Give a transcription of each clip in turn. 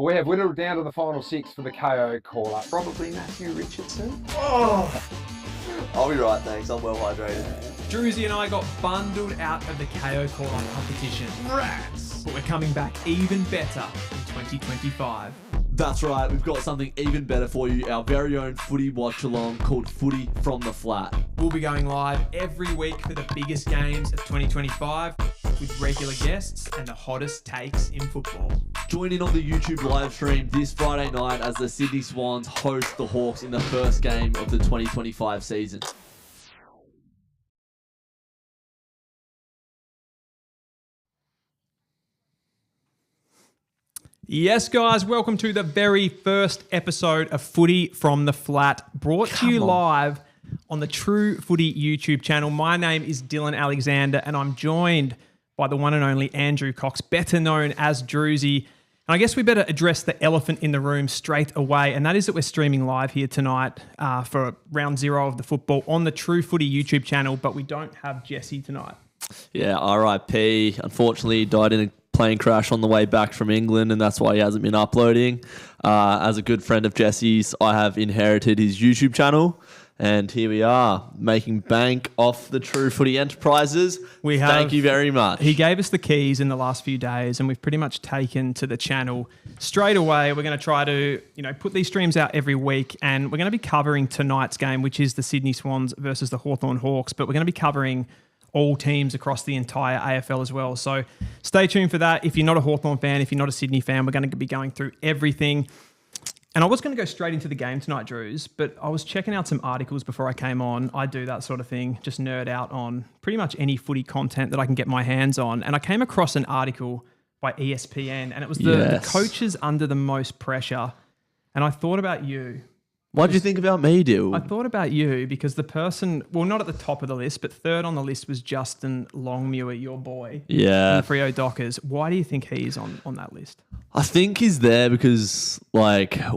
We have whittled down to the final six for the KO call-up. Probably Matthew Richardson. Oh! I'll be right, thanks. I'm well hydrated. Drewzy and I got bundled out of the KO call-up competition. Rats! But we're coming back even better in 2025. That's right, we've got something even better for you. Our very own footy watch-along called Footy from the Flat. We'll be going live every week for the biggest games of 2025 with regular guests and the hottest takes in football. Join in on the YouTube live stream this Friday night as the Sydney Swans host the Hawks in the first game of the 2025 season. Yes, guys, welcome to the very first episode of Footy from the Flat, brought to you live on the True Footy YouTube channel. My name is Dylan Alexander, and I'm joined by the one and only Andrew Cox, better known as Drewzy. And I guess we better address the elephant in the room straight away, and that is that we're streaming live here tonight for round zero of the football on the True Footy YouTube channel, but we don't have Jesse tonight. Yeah, RIP. Unfortunately, died in a plane crash on the way back from England, and that's why he hasn't been uploading. As a good friend of Jesse's, I have inherited his YouTube channel, and here we are, making bank off the True Footy Enterprises. Thank you very much. He gave us the keys in the last few days, and we've pretty much taken to the channel straight away. We're going to try to, put these streams out every week, and we're going to be covering tonight's game, which is the Sydney Swans versus the Hawthorn Hawks, but we're going to be covering all teams across the entire AFL as well. So stay tuned for that. If you're not a Hawthorn fan, if you're not a Sydney fan, we're going to be going through everything. And I was going to go straight into the game tonight, Drews, but I was checking out some articles before I came on. I do that sort of thing, just nerd out on pretty much any footy content that I can get my hands on. And I came across an article by ESPN, and it was the coaches under the most pressure. And I thought about you. What did you think about me, dude? I thought about you because the person, well, not at the top of the list, but third on the list was Justin Longmuir, your boy. Yeah. In the Freo Dockers. Why do you think he's on that list? I think he's there because,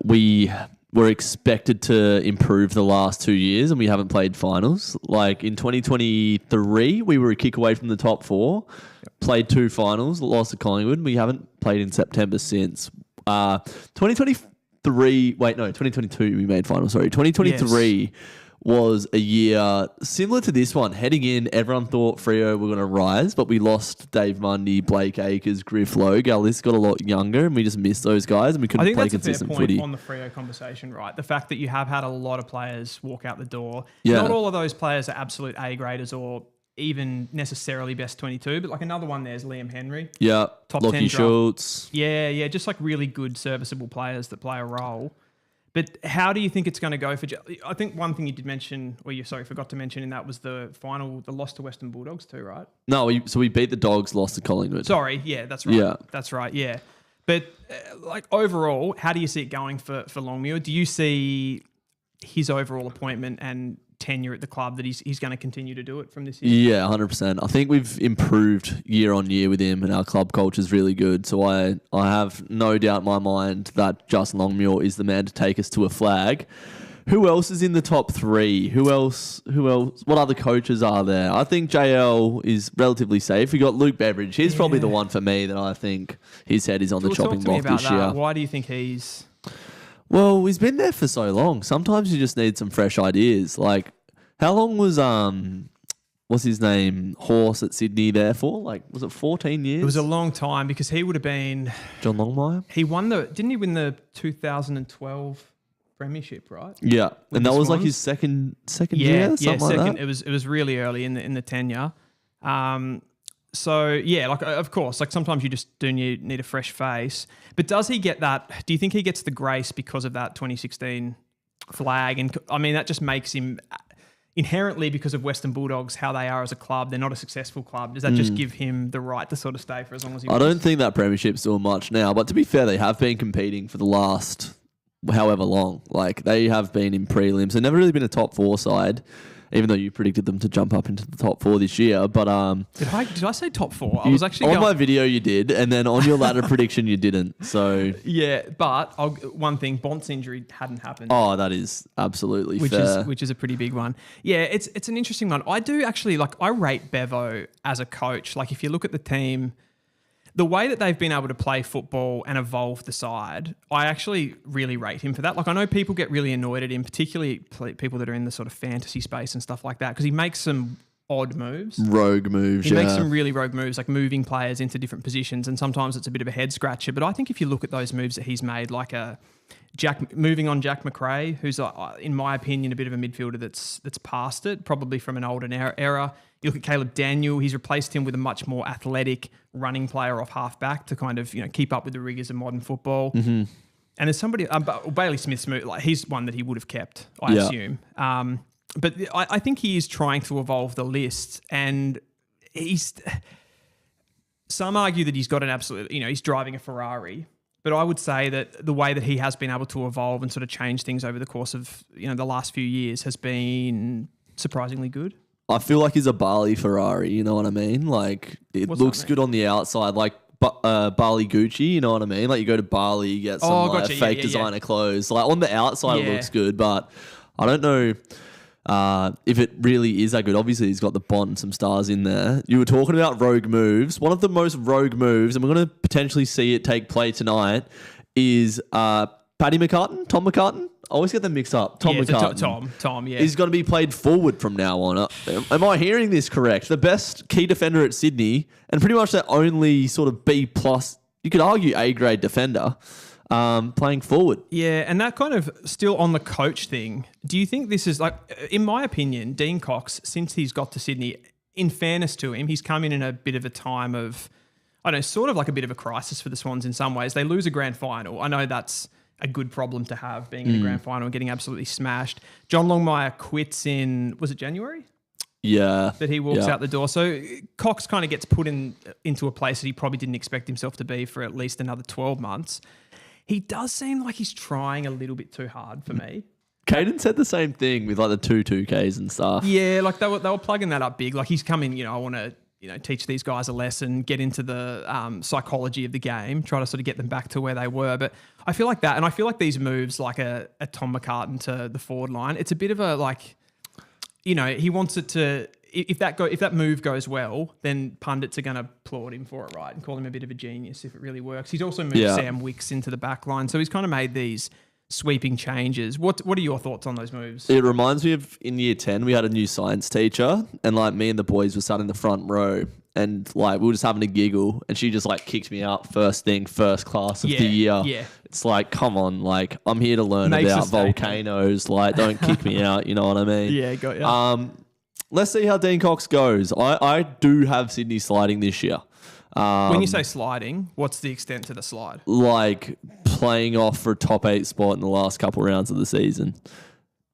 we were expected to improve the last 2 years and we haven't played finals. In 2023, we were a kick away from the top four, played 2 finals, lost to Collingwood. We haven't played in September since. 2022 we made finals, 2023 was a year similar to this one. Heading in, everyone thought Freo were going to rise, but we lost Dave Mundy, Blake Acres, Griff Logue. Our list got a lot younger and we just missed those guys and we couldn't play consistent footy. I think that's a fair point on the Freo conversation, right? The fact that you have had a lot of players walk out the door. Yeah. Not all of those players are absolute A-graders or even necessarily best 22, but another one there's Liam Henry. Yeah, top Lockie 10 Schultz. Yeah, just really good serviceable players that play a role. But how do you think it's going to go for... I think one thing you did mention, or you forgot to mention in that was the loss to Western Bulldogs too, right? No, we beat the Dogs, lost to Collingwood. Sorry, yeah, that's right. Yeah. That's right, yeah. But overall, how do you see it going for Longmuir? Do you see his overall appointment and tenure at the club that he's going to continue to do it from this year. Yeah, 100%. I think we've improved year on year with him, and our club culture is really good. So I have no doubt in my mind that Justin Longmuir is the man to take us to a flag. Who else is in the top 3? Who else? What other coaches are there? I think JL is relatively safe. We got Luke Beveridge. He's probably the one for me that I think his head is on the chopping block this year. Why do you think he's... Well, he's been there for so long. Sometimes you just need some fresh ideas. Like, how long was what's his name, Horse at Sydney there for? Like, was it 14 years? It was a long time because he would have been... John Longmire? He won didn't he win the 2012 premiership, right? Yeah, and that was like his second year, something like that. It was really early in the tenure. So yeah, like of course, like sometimes you just do need a fresh face. But does he get that? Do you think he gets the grace because of that 2016 flag? And I mean, that just makes him inherently, because of Western Bulldogs, how they are as a club. They're not a successful club. Does that just give him the right to sort of stay for as long as he wants? I don't think that premiership's doing much now. But to be fair, they have been competing for the last however long. Like, they have been in prelims. They've never really been a top 4 side, even though you predicted them to jump up into the top 4 this year. But did I say top 4? I was actually on my video you did, and then on your ladder prediction you didn't. So yeah, but one thing, Bont's injury hadn't happened. Oh, that is absolutely fair. Which is a pretty big one. Yeah, it's an interesting one. I do actually I rate Bevo as a coach. Like, if you look at the team, the way that they've been able to play football and evolve the side, I actually really rate him for that. Like, I know people get really annoyed at him, particularly people that are in the sort of fantasy space and stuff like that, because he makes some odd moves. Rogue moves, He makes some really rogue moves, like moving players into different positions, and sometimes it's a bit of a head scratcher. But I think if you look at those moves that he's made, like moving on Jack McRae, who's, in my opinion, a bit of a midfielder that's past it, probably from an older era. You look at Caleb Daniel, he's replaced him with a much more athletic running player off half-back to kind of, keep up with the rigours of modern football. Mm-hmm. And there's somebody, Bailey Smith's move, like, he's one that he would have kept, I assume. But I think he is trying to evolve the list, and some argue that he's got an absolute, he's driving a Ferrari. But I would say that the way that he has been able to evolve and sort of change things over the course of, the last few years has been surprisingly good. I feel like he's a Bali Ferrari, you know what I mean? Like, it looks good on the outside, like Bali Gucci, you know what I mean? Like, you go to Bali, you get some fake designer clothes. Like, on the outside it looks good, but I don't know if it really is that good. Obviously, he's got the Bond and some stars in there. You were talking about rogue moves. One of the most rogue moves, and we're going to potentially see it take play tonight, is Paddy McCartan? Tom McCartan? I always get them mixed up. Tom McCartan. Tom, yeah. He's going to be played forward from now on. Am I hearing this correct? The best key defender at Sydney, and pretty much their only sort of B+, you could argue A-grade defender, playing forward. Yeah, and that kind of still on the coach thing. Do you think this is, like, in my opinion, Dean Cox, since he's got to Sydney, in fairness to him, he's come in a bit of a time of, I don't know, sort of like a bit of a crisis for the Swans in some ways. They lose a grand final. I know that's a good problem to have, being in a grand final and getting absolutely smashed. John Longmire quits in, was it January? Yeah. That he walks out the door. So Cox kind of gets put into a place that he probably didn't expect himself to be for at least another 12 months. He does seem like he's trying a little bit too hard for me. Caden said the same thing with like the 2Ks and stuff. Yeah, like they were plugging that up big. Like, he's come in, I want to, teach these guys a lesson, get into the psychology of the game, try to sort of get them back to where they were. But I feel like that, and I feel like these moves, like a Tom McCartan to the forward line, it's a bit of a, like, he wants it to, if that move goes well, then pundits are going to applaud him for it, right, and call him a bit of a genius if it really works. He's also moved Sam Wicks into the back line, so he's kind of made these sweeping changes. What are your thoughts on those moves? It reminds me of in year 10, we had a new science teacher, and like me and the boys were sat in the front row, and like we were just having a giggle, and she just like kicked me out first class of the year. Yeah. It's like, come on, like, I'm here to learn about volcanoes. Like, don't kick me out, you know what I mean? Yeah, got you. Let's see how Dean Cox goes. I do have Sydney sliding this year. When you say sliding, what's the extent to the slide? Like playing off for a top 8 spot in the last couple rounds of the season.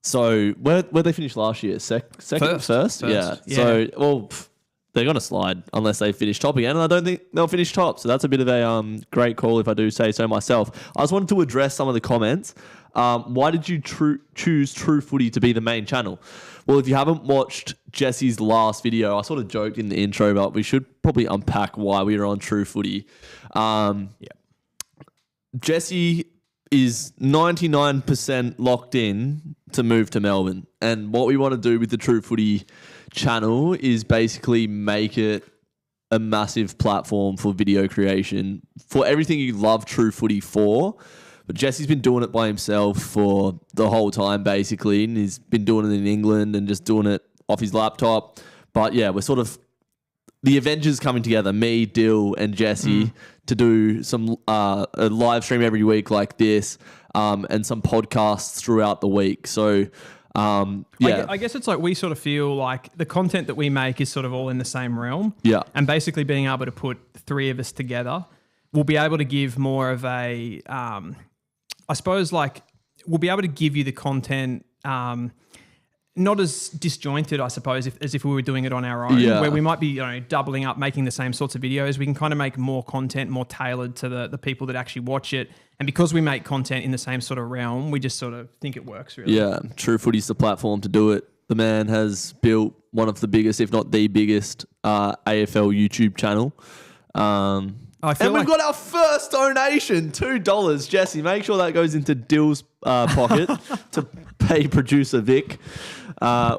So where they finished last year? Second, first? Yeah. So, well, they're going to slide unless they finish top again. And I don't think they'll finish top. So that's a bit of a great call if I do say so myself. I just wanted to address some of the comments. Why did you choose True Footy to be the main channel? Well, if you haven't watched Jesse's last video, I sort of joked in the intro, but we should probably unpack why we were on True Footy. Jesse is 99% locked in to move to Melbourne. And what we want to do with the True Footy channel is basically make it a massive platform for video creation, for everything you love True Footy for. But Jesse's been doing it by himself for the whole time, basically, and he's been doing it in England and just doing it off his laptop. But yeah, we're sort of the Avengers coming together, me, Dill, and Jesse, to do some a live stream every week like this, and some podcasts throughout the week. So, I guess it's like we sort of feel like the content that we make is sort of all in the same realm. Yeah. And basically being able to put three of us together, we'll be able to give more of a, I suppose, like we'll be able to give you the content not as disjointed, I suppose, as if we were doing it on our own, where we might be doubling up, making the same sorts of videos. We can kind of make more content, more tailored to the people that actually watch it. And because we make content in the same sort of realm, we just sort of think it works, really. Yeah, True Footy's the platform to do it. The man has built one of the biggest, if not the biggest, AFL YouTube channel. And we've got our first donation, $2. Jesse, make sure that goes into Dill's pocket to pay producer Vic.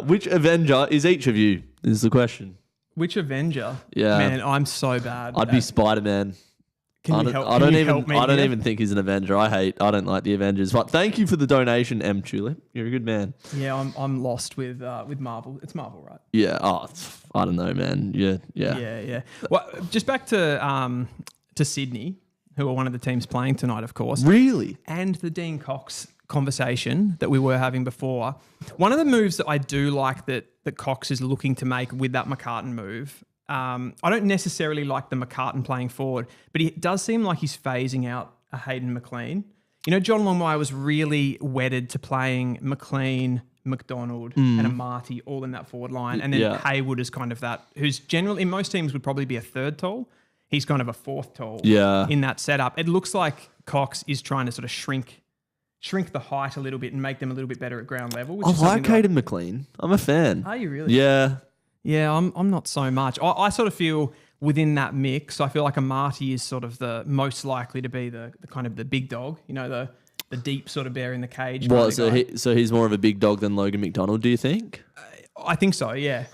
Which Avenger is each of you, is the question. Which Avenger? Yeah. Man, I'm so bad. I'd be Spider-Man. Can you help me? I don't even think he's an Avenger. I don't like the Avengers. But thank you for the donation, M. Tulip. You're a good man. Yeah, I'm lost with Marvel. It's Marvel, right? Yeah. Oh, I don't know, man. Yeah. Well, just back to Sydney, who are one of the teams playing tonight, of course. Really? And the Dean Cox conversation that we were having before. One of the moves that I do like that Cox is looking to make with that McCartan move. I don't necessarily like the McCartan playing forward, but it does seem like he's phasing out a Hayden McLean. John Longmire was really wedded to playing McLean, McDonald and a Marty all in that forward line. And then Hayward is kind of that, who's generally, in most teams would probably be a third tall. He's kind of a fourth tall in that setup. It looks like Cox is trying to sort of shrink the height a little bit and make them a little bit better at ground level. Which I is like Hayden McLean. I'm a fan. Are you really? Yeah. Yeah, I'm not so much. I sort of feel within that mix, I feel like a Marty is sort of the most likely to be the kind of the big dog, the deep sort of bear in the cage. What? So he's more of a big dog than Logan McDonald, do you think? I think so, yeah.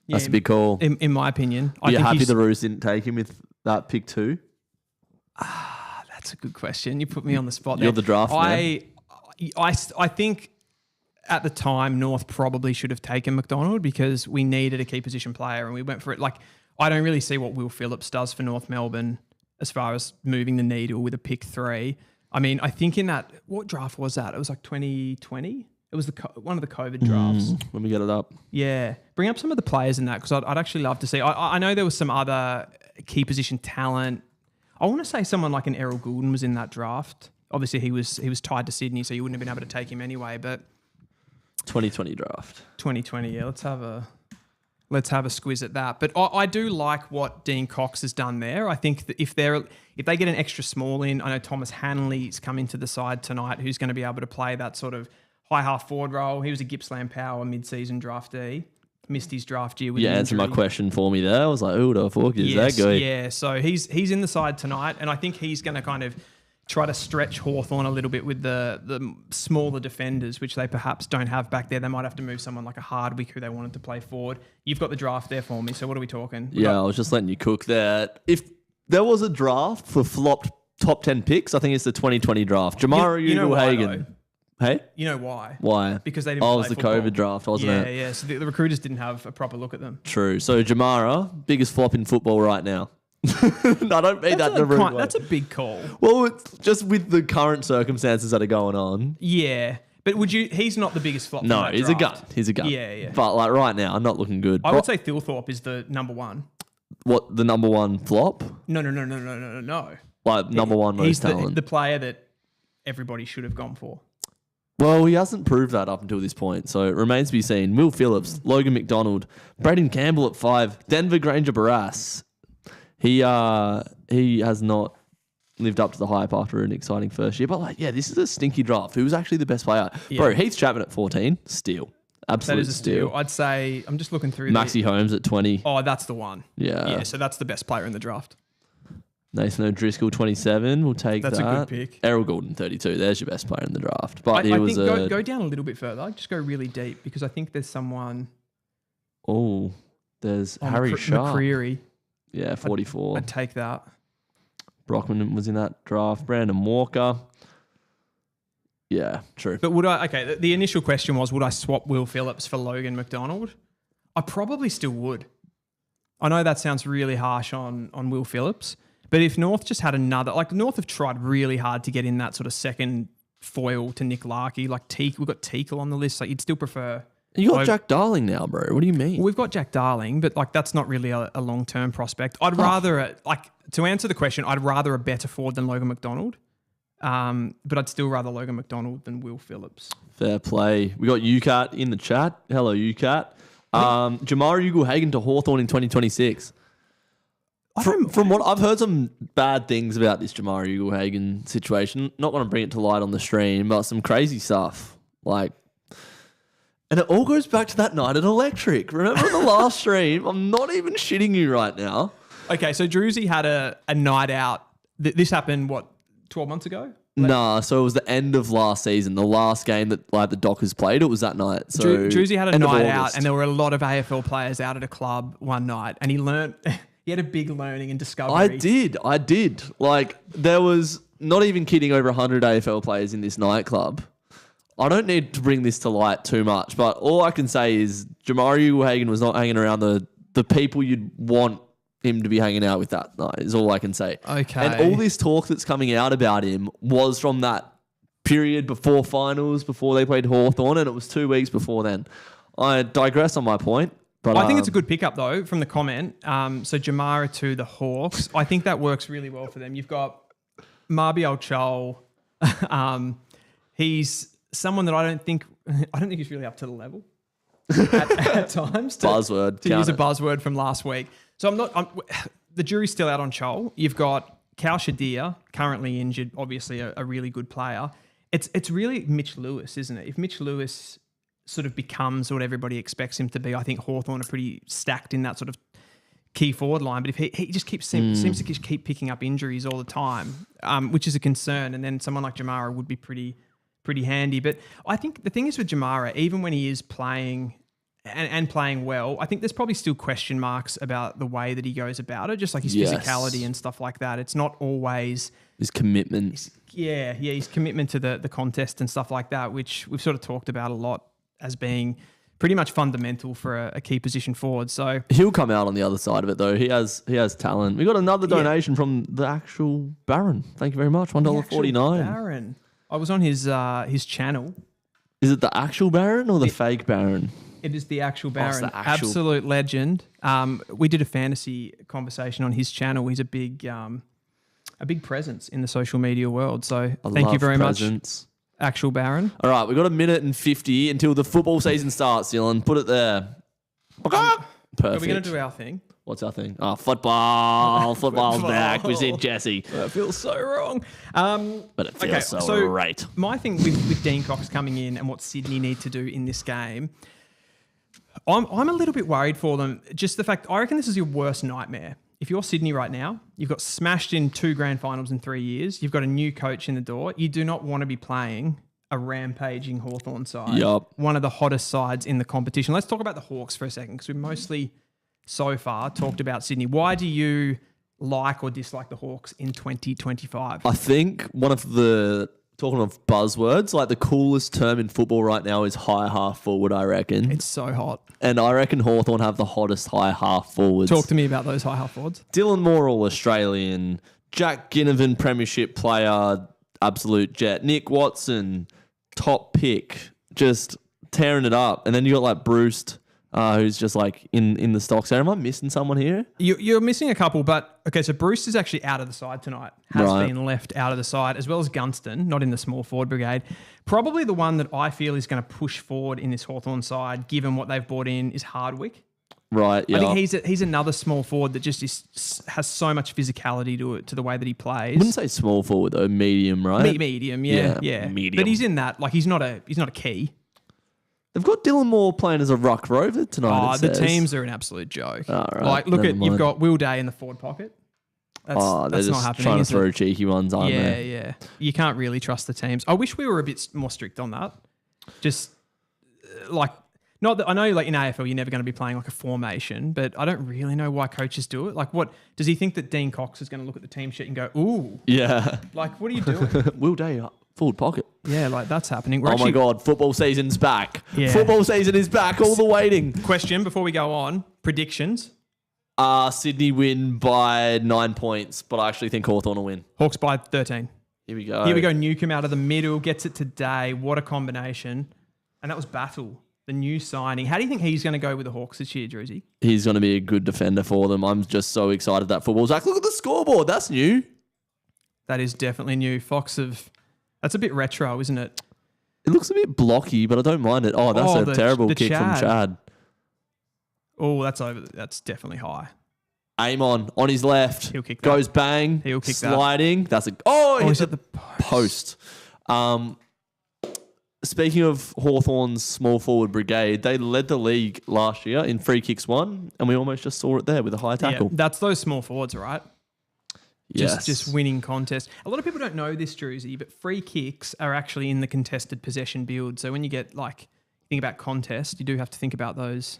That's a big call. In my opinion. Are you happy the Roos didn't take him with that pick 2? That's a good question. You put me on the spot there. You're the draft man. I think at the time North probably should have taken McDonald because we needed a key position player and we went for it. Like, I don't really see what Will Phillips does for North Melbourne as far as moving the needle with a pick 3. I mean, I think in that, what draft was that? It was like 2020. It was one of the COVID drafts. Let me get it up. Yeah. Bring up some of the players in that because I'd actually love to see. I know there was some other key position talent. I want to say someone like an Errol Goulden was in that draft. Obviously, he was tied to Sydney, so you wouldn't have been able to take him anyway. But 2020 draft. 2020, yeah. Let's have a squiz at that. But I do like what Dean Cox has done there. I think that if they get an extra small in, I know Thomas Hanley's come into the side tonight, who's going to be able to play that sort of high half forward role. He was a Gippsland Power mid-season draftee. Missed his draft year with answered my question for me there. I was like, who the fuck is that guy? Yeah, so he's in the side tonight, and I think he's going to kind of try to stretch Hawthorn a little bit with the smaller defenders, which they perhaps don't have back there. They might have to move someone like a Hardwick who they wanted to play forward. You've got the draft there for me, so what are we talking? I was just letting you cook there. If there was a draft for flopped top 10 picks, I think it's the 2020 draft. Jamara Ugle-Hagan. Hey? You know why? Why? Because they didn't play it was the football. COVID draft, wasn't it? Yeah. So the recruiters didn't have a proper look at them. True. So Jamara, biggest flop in football right now. No, I don't mean that in a rude way. That's a big call. Well, it's just with the current circumstances that are going on. Yeah. But he's not the biggest flop. No, he's a gun. He's a gun. Yeah. But like right now, I'm not looking good. I would say Thilthorpe is the number one. What, the number one flop? No. Like number one most talent. The player that everybody should have gone for. Well, he hasn't proved that up until this point, so it remains to be seen. Will Phillips, Logan McDonald, Braden Campbell at 5, Denver Granger Barras. He has not lived up to the hype after an exciting first year. But, this is a stinky draft. Who was actually the best player? Yeah. Bro, Heath Chapman at 14, steal. Absolute that is a steal. I'd say, I'm just looking through Maxi Holmes at 20. Oh, that's the one. Yeah. Yeah, so that's the best player in the draft. Nathan O'Driscoll, 27. We'll take That's that. a good pick. Errol Goulden, 32. There's your best player in the draft. But I think go down a little bit further. Just go really deep because I think there's someone... Oh, there's Harry Sharp. McCreary. Yeah, 44. I'd take that. Brockman was in that draft. Brandon Walker. Yeah, true. But would I... Okay, the initial question was, would I swap Will Phillips for Logan McDonald? I probably still would. I know that sounds really harsh on Will Phillips, but if North just had another... North have tried really hard to get in that sort of second foil to Nick Larkey. We've got Teakle on the list. You'd still prefer... You got Jack Darling now, bro. What do you mean? Well, we've got Jack Darling, but that's not really a long-term prospect. I'd rather... to answer the question, I'd rather a better forward than Logan McDonald. But I'd still rather Logan McDonald than Will Phillips. Fair play. We got UCAT in the chat. Hello, UCAT. Jamara Ugle-Hagan to Hawthorn in 2026. From what I've heard, some bad things about this Jamara Ugle-Hagan situation. Not going to bring it to light on the stream, but some crazy stuff. And it all goes back to that night at Electric. Remember the last stream? I'm not even shitting you right now. Okay, so Drewzy had a night out. This happened, 12 months ago? Nah, so it was the end of last season, the last game that the Dockers played. It was that night. So Drewzy had a night out, and there were a lot of AFL players out at a club one night, and he learnt. He had a big learning and discovery. I did. There was, not even kidding, over 100 AFL players in this nightclub. I don't need to bring this to light too much, but all I can say is Jamara Ugle-Hagan was not hanging around the people you'd want him to be hanging out with that night, is all I can say. Okay. And all this talk that's coming out about him was from that period before finals, before they played Hawthorn, and it was 2 weeks before then. I digress on my point. But I think it's a good pickup, though, from the comment. So Jamara to the Hawks. I think that works really well for them. You've got Marbial Chol. He's someone that I don't think he's really up to the level at times. To use a buzzword from last week. So the jury's still out on Chol. You've got Cal Shadir, currently injured, obviously a really good player. It's really Mitch Lewis, isn't it? If Mitch Lewis sort of becomes what everybody expects him to be, I think Hawthorn are pretty stacked in that sort of key forward line. But if he just seems to keep picking up injuries all the time, which is a concern. And then someone like Jamara would be pretty handy. But I think the thing is with Jamara, even when he is playing and playing well, I think there's probably still question marks about the way that he goes about it, just like his physicality and stuff like that. It's not always... His commitment. His commitment to the contest and stuff like that, which we've sort of talked about a lot as being pretty much fundamental for a key position forward. So he'll come out on the other side of it, though. He has talent. We got another donation from the actual Baron. Thank you very much. $1.49. Baron. I was on his channel. Is it the actual Baron or the fake Baron? It is the actual Baron. The actual... Absolute legend. We did a fantasy conversation on his channel. He's a big presence in the social media world. So thank you very much, actual Baron. All right, we've got 1:50 until the football season starts, Dylan. Put it there. Perfect. Are we going to do our thing? What's our thing? Oh, football. Football's back. We see Jesse. That feels so wrong. But it feels so right. My thing with Dean Cox coming in and what Sydney need to do in this game, I'm a little bit worried for them. Just the fact, I reckon this is your worst nightmare. If you're Sydney right now, you've got smashed in 2 grand finals in 3 years. You've got a new coach in the door. You do not want to be playing a rampaging Hawthorn side. Yep. One of the hottest sides in the competition. Let's talk about the Hawks for a second, because we've mostly so far talked about Sydney. Why do you like or dislike the Hawks in 2025? I think one of the... Talking of buzzwords, the coolest term in football right now is high half forward, I reckon. It's so hot. And I reckon Hawthorn have the hottest high half forwards. Talk to me about those high half forwards. Dylan Morrill, Australian. Jack Ginnivan, premiership player, absolute jet. Nick Watson, top pick, just tearing it up. And then you got Bruce, who's just like in the stocks there. Am I missing someone here? You're missing a couple, but okay, so Bruce is actually out of the side tonight. Has Right. been left out of the side, as well as Gunston, not in the small forward brigade. Probably the one that I feel is going to push forward in this Hawthorn side, given what they've brought in, is Hardwick. Right, yeah. I think he's another small forward that just has so much physicality to the way that he plays. I wouldn't say small forward though, medium, right? Medium, yeah. Medium. But he's in that. Like he's not a key. They've got Dylan Moore playing as a ruck rover tonight. The teams are an absolute joke. Oh, right. Like look Never at mind. you've got Will Day in the forward pocket. They're That's just not happening. trying to is throw it? cheeky ones, aren't they? Yeah. You can't really trust the teams. I wish we were a bit more strict on that. Just like, not that I know, like in AFL, you're never going to be playing like a formation, but I don't really know why coaches do it. Like, what does he think that Dean Cox is going to look at the team sheet and go, "Ooh, Yeah. like what are you doing?" Will Day forward pocket. Yeah, like that's happening. Oh my God, football season's back. Yeah. Football season is back. All the waiting. Question before we go on: predictions. Sydney win by 9 points, but I actually think Hawthorn will win. Hawks by 13. Here we go. Here we go. Newcomb out of the middle gets it today. What a combination! And that was Battle, the new signing. How do you think he's going to go with the Hawks this year, Drewzy? He's going to be a good defender for them. I'm just so excited that football's back. Look at the scoreboard. That's new. That is definitely new. That's a bit retro, isn't it? It looks a bit blocky, but I don't mind it. Oh, that's a terrible the kick from Chad. Oh, that's over. That's definitely high. Aim on his left. He'll kick that. Goes bang. He'll kick that. sliding. That's a he is hit it the post? post. Speaking of Hawthorn's small forward brigade, they led the league last year in free kicks won, and we almost just saw it there with a high tackle. Yeah, that's those small forwards, right? Yes. Just winning contests. A lot of people don't know this, Drewzy, but free kicks are actually in the contested possession build. So when you get think about contest, you do have to think about those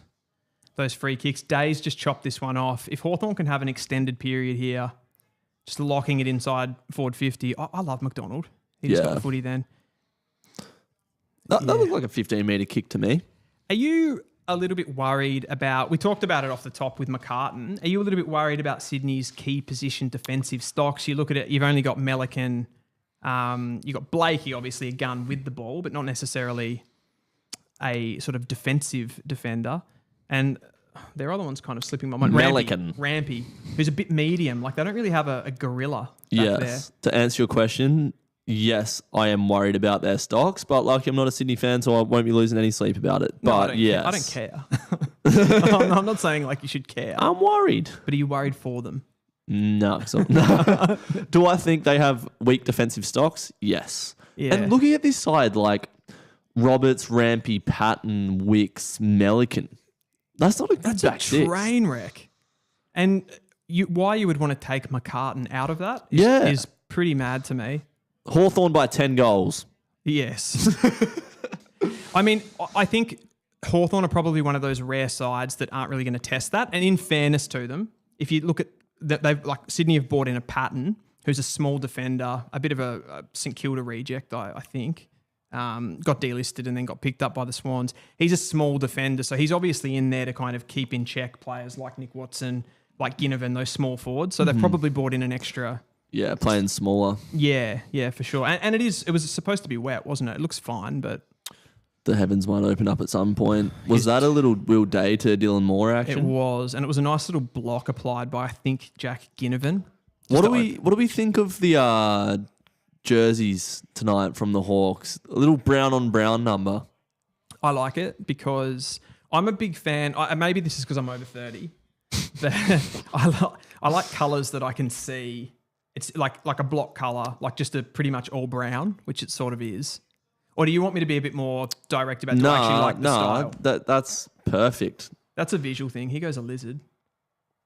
free kicks. Days just chopped this one off. If Hawthorn can have an extended period here, just locking it inside forward 50. I love McDonald. He just got the footy then. That looked like a 15-metre kick to me. Are you a little bit worried about, we talked about it off the top with McCartan, are you a little bit worried about Sydney's key position defensive stocks? You look at it, you've only got Melican, you've got Blakey, obviously a gun with the ball, but not necessarily a sort of defensive defender. And their other one's kind of slipping my mind. Melican. Rampy, who's a bit medium. Like they don't really have a gorilla back there. To answer your question, yes, I am worried about their stocks, but like I'm not a Sydney fan, so I won't be losing any sleep about it. No, But I don't care. I'm not saying like you should care. I'm worried. But are you worried for them? No. No. Do I think they have weak defensive stocks? Yes. Yeah. And looking at this side, like Roberts, Rampy, Patton, Wicks, Melican, that's not a good That's back a six. train wreck. And why you would want to take McCartan out of that is pretty mad to me. Hawthorn by 10 goals. Yes. I mean, I think Hawthorn are probably one of those rare sides that aren't really going to test that. And in fairness to them, if you look at that, they've like Sydney have brought in a Patton, who's a small defender, a bit of a St Kilda reject, I think. Got delisted and then got picked up by the Swans. He's a small defender, so he's obviously in there to kind of keep in check players like Nick Watson, like Ginnivan, those small forwards. So they've probably brought in an extra. Yeah, playing smaller. Yeah, for sure. And it was supposed to be wet, wasn't it? It looks fine, but The heavens might open up at some point. Was that a little Will Day to Dylan Moore action? it was. And it was a nice little block applied by, I think, Jack Ginnivan. What do we think of the jerseys tonight from the Hawks? A little brown on brown number. I like it because I'm a big fan. Maybe this is because I'm over 30. But I like colours that I can see. It's like a block colour, like just a pretty much all brown, which it sort of is. Or do you want me to be a bit more direct about? Do I actually like the style? That's perfect. That's a visual thing. Here goes a lizard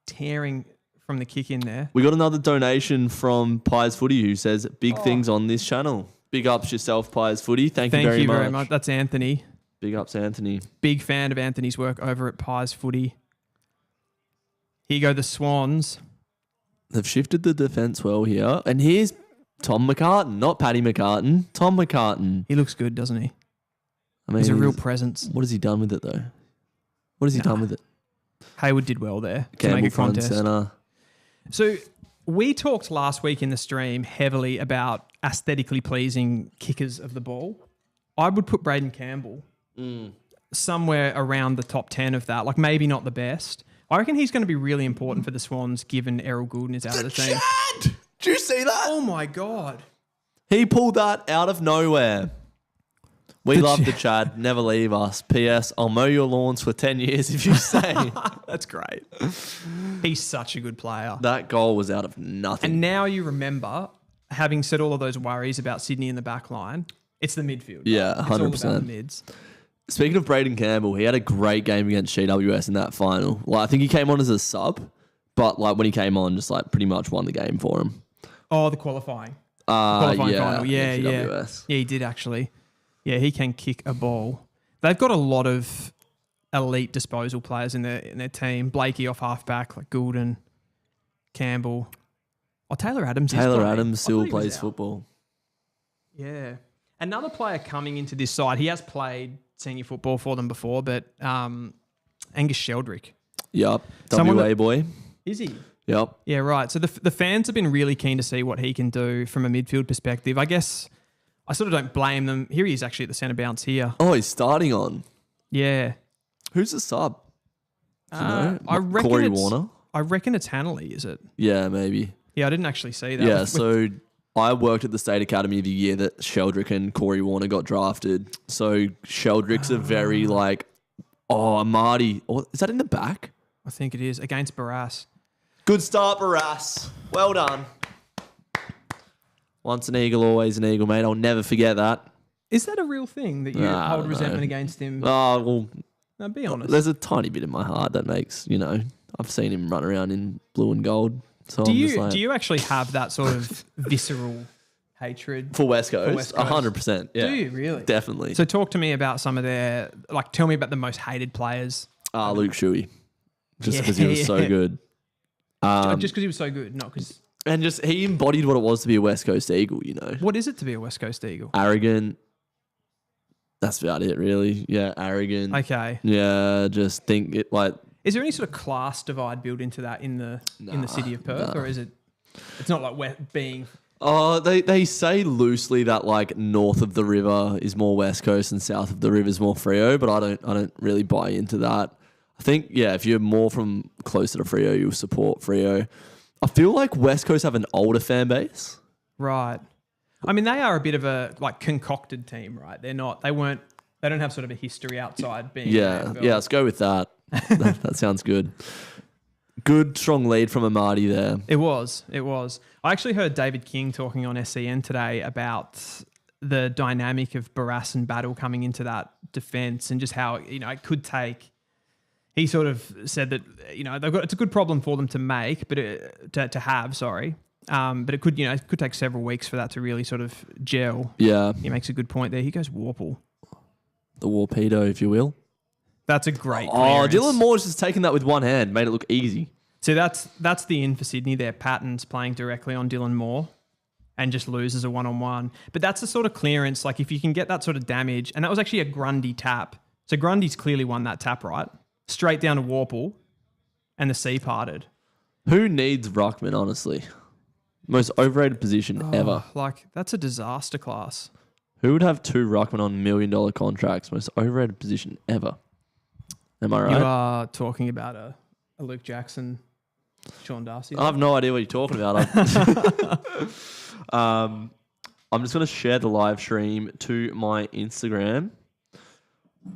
tearing from the kick in there. We got another donation from Pies Footy who says big things on this channel. Big ups yourself, Pies Footy. Thank you very much. That's Anthony. Big ups, Anthony. Big fan of Anthony's work over at Pies Footy. Here go the Swans. They've shifted the defence well here. And here's Tom McCartan, not Paddy McCartan. Tom McCartan. He looks good, doesn't he? I mean, He's a real presence. What has he done with it, though? What has he done with it? Hayward did well there to Campbell make a front contest. centre. So we talked last week in the stream heavily about aesthetically pleasing kickers of the ball. I would put Braden Campbell somewhere around the top 10 of that. Like maybe not the best. I reckon he's going to be really important for the Swans given Errol Goulden is out of the team. Chad! Did you see that? Oh my God. He pulled that out of nowhere. We love the Chad. Never leave us. P.S. I'll mow your lawns for 10 years if you say. That's great. He's such a good player. That goal was out of nothing. And now you remember, having said all of those worries about Sydney in the back line, it's the midfield. Yeah, It's all 100%. about the mids. Speaking of Braden Campbell, he had a great game against GWS in that final. Like, I think he came on as a sub, but like when he came on, just like pretty much won the game for him. Oh, the qualifying. Qualifying final. Yeah. GWS. Yeah, he did actually. Yeah, he can kick a ball. They've got a lot of elite disposal players in their team. Blakey off halfback, like Goulden, Campbell. Oh, Taylor Adams. Taylor Adams still plays football. Yeah. Another player coming into this side, he has played senior football for them before, but Angus Sheldrick. Yup. Someone WA boy. Is he? Yup. Yeah, right. So the fans have been really keen to see what he can do from a midfield perspective. I guess I sort of don't blame them. Here he is actually at the centre bounce here. Oh, he's starting on. Yeah. Who's the sub? Do you know? I reckon Corey it's, Warner? I reckon it's Hanley, is it? Yeah, maybe. Yeah, I didn't actually see that. Yeah, so I worked at the State Academy the year that Sheldrick and Corey Warner got drafted. So Sheldrick's a very Marty. Oh, is that in the back? I think it is against Barras. Good start, Barras. Well done. Once an Eagle, always an Eagle, mate. I'll never forget that. Is that a real thing that you I hold don't resentment know. against him? Oh, well, No, be honest. there's a tiny bit in my heart that makes, I've seen him run around in blue and gold. So Do I'm just you do you actually have that sort of visceral hatred? For West Coast, West Coast. 100%. Yeah. Do you really? Definitely. So talk to me about some of their, tell me about the most hated players. Luke Shuey. Just Yeah, because he was so yeah. good. Just because he was so good, not because... And just he embodied what it was to be a West Coast Eagle, What is it to be a West Coast Eagle? Arrogant. That's about it, really. Yeah, arrogant. Okay. Yeah, just think it like... Is there any sort of class divide built into that in the city of Perth, or is it? It's not like being. Oh, they say loosely that like north of the river is more West Coast and south of the river is more Freo, but I don't really buy into that. I think if you're more from closer to Freo, you'll support Freo. I feel like West Coast have an older fan base. Right. I mean, they are a bit of a concocted team, right? They don't have sort of a history outside being. Yeah, let's go with that. that sounds good. Good, strong lead from Amadi there. It was. I actually heard David King talking on SCN today about the dynamic of Barras and Battle coming into that defence and just how, it could take. He sort of said that, it's a good problem for them to make, but to have, sorry. But it could, it could take several weeks for that to really sort of gel. Yeah. He makes a good point there. He goes Warple. The Warpedo, if you will. That's a great clearance. clearance. Dylan Moore's just taken that with one hand, made it look easy. So that's the in for Sydney there. Patton's playing directly on Dylan Moore and just loses a one-on-one. But that's the sort of clearance, like if you can get that sort of damage, and that was actually a Grundy tap. So Grundy's clearly won that tap, right? Straight down to Warple and the sea parted. Who needs Ruckman, honestly? Most overrated position ever. That's a disaster class. Who would have two Ruckman on $1 million contracts? Most overrated position ever. Am I right? You are talking about a Luke Jackson, Sean Darcy. I have no idea what you're talking about. I'm just going to share the live stream to my Instagram.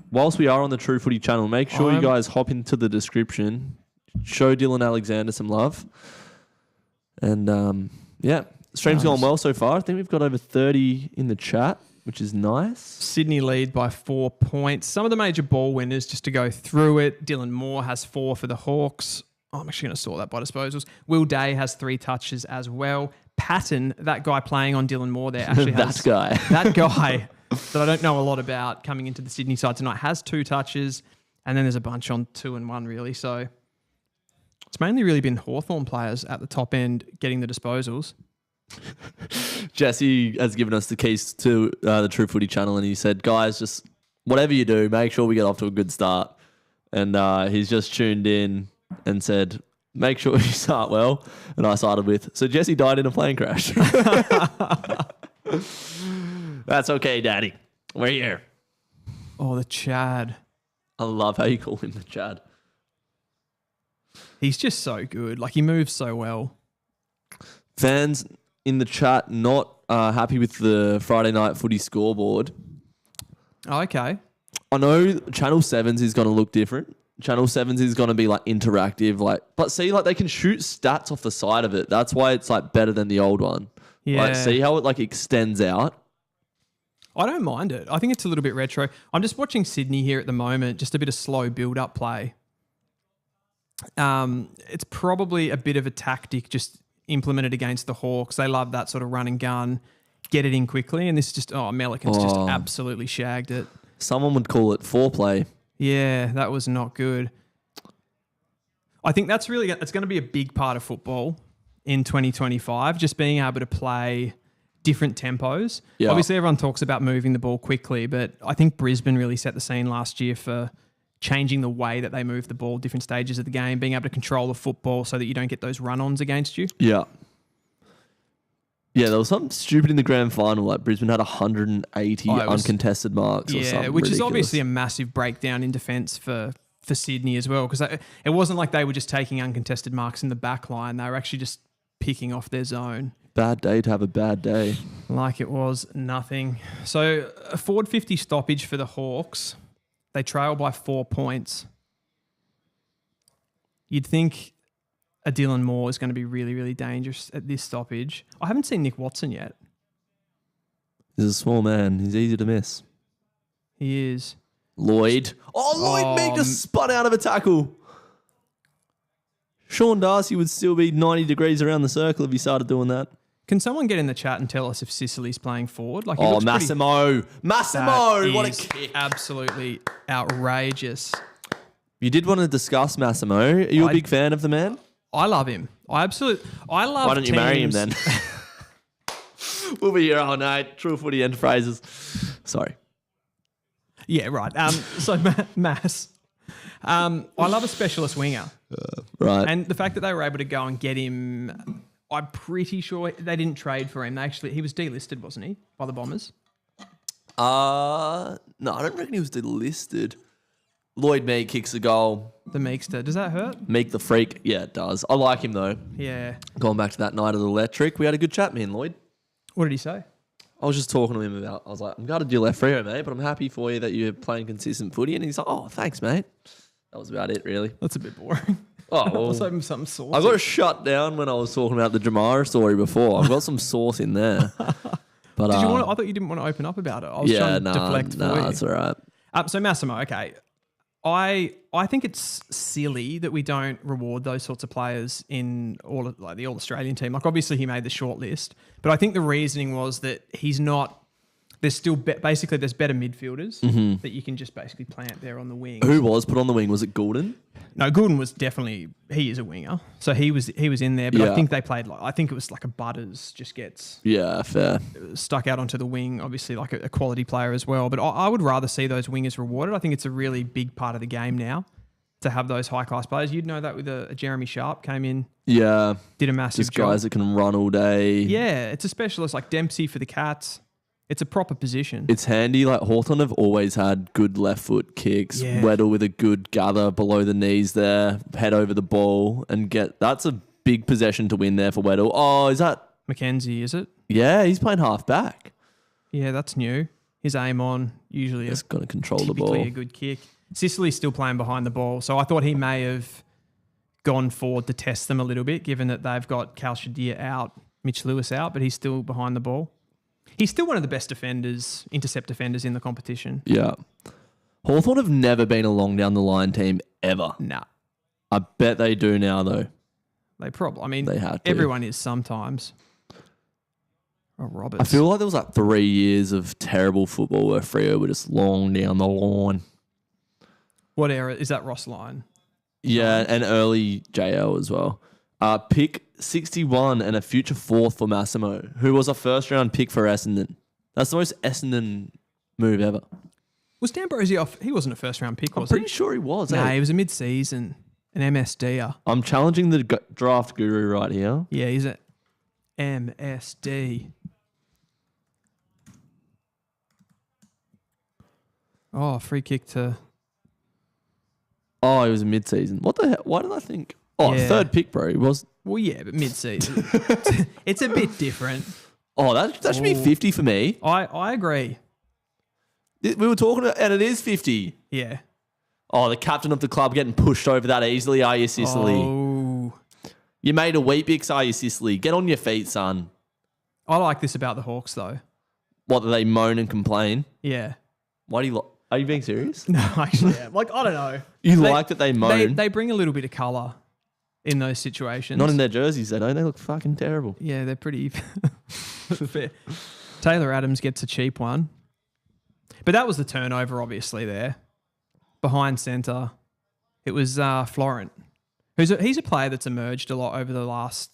Whilst we are on the True Footy channel, make sure you guys hop into the description, show Dylan Alexander some love. And stream's gone well so far. I think we've got over 30 in the chat, which is nice. Sydney lead by 4 points. Some of the major ball winners, just to go through it. Dylan Moore has 4 for the Hawks. I'm actually going to sort that by disposals. Will Day has 3 touches as well. Patton, that guy playing on Dylan Moore there, actually has... That guy that I don't know a lot about coming into the Sydney side tonight has 2 touches. And then there's a bunch on 2 and 1, really. So it's mainly really been Hawthorn players at the top end getting the disposals. Jesse has given us the keys to the True Footy channel, and he said, guys, just whatever you do, make sure we get off to a good start. And he's just tuned in and said, make sure you start well. And I started with, so Jesse died in a plane crash. That's okay, Daddy. We're here. Oh, the Chad. I love how you call him the Chad. He's just so good. Like, he moves so well. Fans in the chat not happy with the Friday night footy scoreboard. Oh, okay. I know Channel 7's is going to look different. Channel 7's is going to be like interactive, but see, like they can shoot stats off the side of it. That's why it's like better than the old one. Yeah. Like, see how it like extends out. I don't mind it. I think it's a little bit retro. I'm just watching Sydney here at the moment, just a bit of slow build-up play. It's probably a bit of a tactic just implemented against the Hawks. They love that sort of run and gun, get it in quickly, and this is just, Melican's just absolutely shagged it. Someone would call it foreplay. Yeah, that was not good. I think it's going to be a big part of football in 2025, just being able to play different tempos. Yeah. Obviously, everyone talks about moving the ball quickly, but I think Brisbane really set the scene last year for changing the way that they move the ball, different stages of the game, being able to control the football so that you don't get those run-ons against you. Yeah. Yeah, there was something stupid in the grand final. Like Brisbane had 180 uncontested marks. Or something which ridiculous. is obviously a massive breakdown in defence for Sydney as well, because it wasn't like they were just taking uncontested marks in the back line. They were actually just picking off their zone. Bad day to have a bad day. Like it was nothing. So a forward 50 stoppage for the Hawks. They trail by 4 points. You'd think a Dylan Moore is going to be really, really dangerous at this stoppage. I haven't seen Nick Watson yet. He's a small man. He's easy to miss. He is. Lloyd. Lloyd Meek just spun out of a tackle. Sean Darcy would still be 90 degrees around the circle if he started doing that. Can someone get in the chat and tell us if Sicily's playing forward? Like, Massimo. Massimo. What a kick. Absolutely outrageous. You did want to discuss Massimo. Are you a big fan of the man? I love him. I love Why don't you marry him then? We'll be here all night. True Footy Enterprises. Sorry. Yeah, right. So Mass. I love a specialist winger. Right. And the fact that they were able to go and get him, I'm pretty sure they didn't trade for him. He was delisted, wasn't he, by the Bombers? No, I don't reckon he was delisted. Lloyd Meek kicks a goal. The Meekster. Does that hurt? Meek the freak. Yeah, it does. I like him though. Yeah. Going back to that night of the electric, we had a good chat, me and Lloyd. What did he say? I was just talking to him about, I was like, I'm gutted you left Freo, mate, but I'm happy for you that you're playing consistent footy. And he's like, oh, thanks, mate. That was about it, really. That's a bit boring. Oh, I well, was hoping something saucy. I got shut down when I was talking about the Jamara story before. I've got some sauce in there. But I thought you didn't want to open up about it. I was trying to deflect for you. That's all right. So Massimo, okay. I think it's silly that we don't reward those sorts of players in the All-Australian team. Like, obviously he made the short list, but I think the reasoning was that he's not. There's still basically there's better midfielders that you can just basically plant there on the wing. Who was put on the wing? Was it Goulden? No, Goulden was definitely, he is a winger, so he was in there. But I think they played I think it was like a Butters just gets fair stuck out onto the wing. Obviously, like a quality player as well. But I would rather see those wingers rewarded. I think it's a really big part of the game now to have those high class players. You'd know that with a Jeremy Sharp came in. Yeah, did a massive just job. Guys that can run all day. Yeah, it's a specialist like Dempsey for the Cats. It's a proper position. It's handy. Like Hawthorn have always had good left foot kicks. Yeah. Weddle with a good gather below the knees there, head over the ball and that's a big possession to win there for Weddle. Oh, is that Mackenzie, is it? Yeah, he's playing half back. Yeah, that's new. His aim on, usually he's going to control the ball. Typically a good kick. Sicily's still playing behind the ball, so I thought he may have gone forward to test them a little bit, given that they've got Cal Shadir out, Mitch Lewis out, but he's still behind the ball. He's still one of the best defenders, intercept defenders in the competition. Yeah. Hawthorn have never been a long down the line team ever. Nah. I bet they do now though. They have to. Everyone is sometimes. Oh, Roberts. I feel like there was like 3 years of terrible football where Freo were just long down the line. What era? Is that Ross Lyon? Yeah, and early JL as well. Pick 61 and a future fourth for Massimo, who was a first round pick for Essendon. That's the most Essendon move ever. Was D'Ambrosio off? He wasn't a first round pick, was he? I'm pretty sure he was. Nah, he was a mid-season, an MSD. I'm challenging the draft guru right here. Yeah, he's a MSD. Oh, free kick to Oh, he was mid-season. What the hell? Why did I think? Oh, Yeah. third pick, bro. He was. Well, yeah, but mid-season. It's a bit different. Oh, that should be 50 for me. I agree. We were talking about, and it is 50. Yeah. Oh, the captain of the club getting pushed over that easily, are you, Sicily? Oh. You made a Weet-Bix, are you, Sicily? Get on your feet, son. I like this about the Hawks, though. What, do they moan and complain? Yeah. Why do you... Are you being serious? No, actually, yeah. Like, I don't know. Like that they moan? They bring a little bit of colour in those situations. Not in their jerseys, they don't. They look fucking terrible. Yeah, they're pretty fair. Taylor Adams gets a cheap one. But that was the turnover, obviously, there. Behind centre, it was Florent. He's a player that's emerged a lot over the last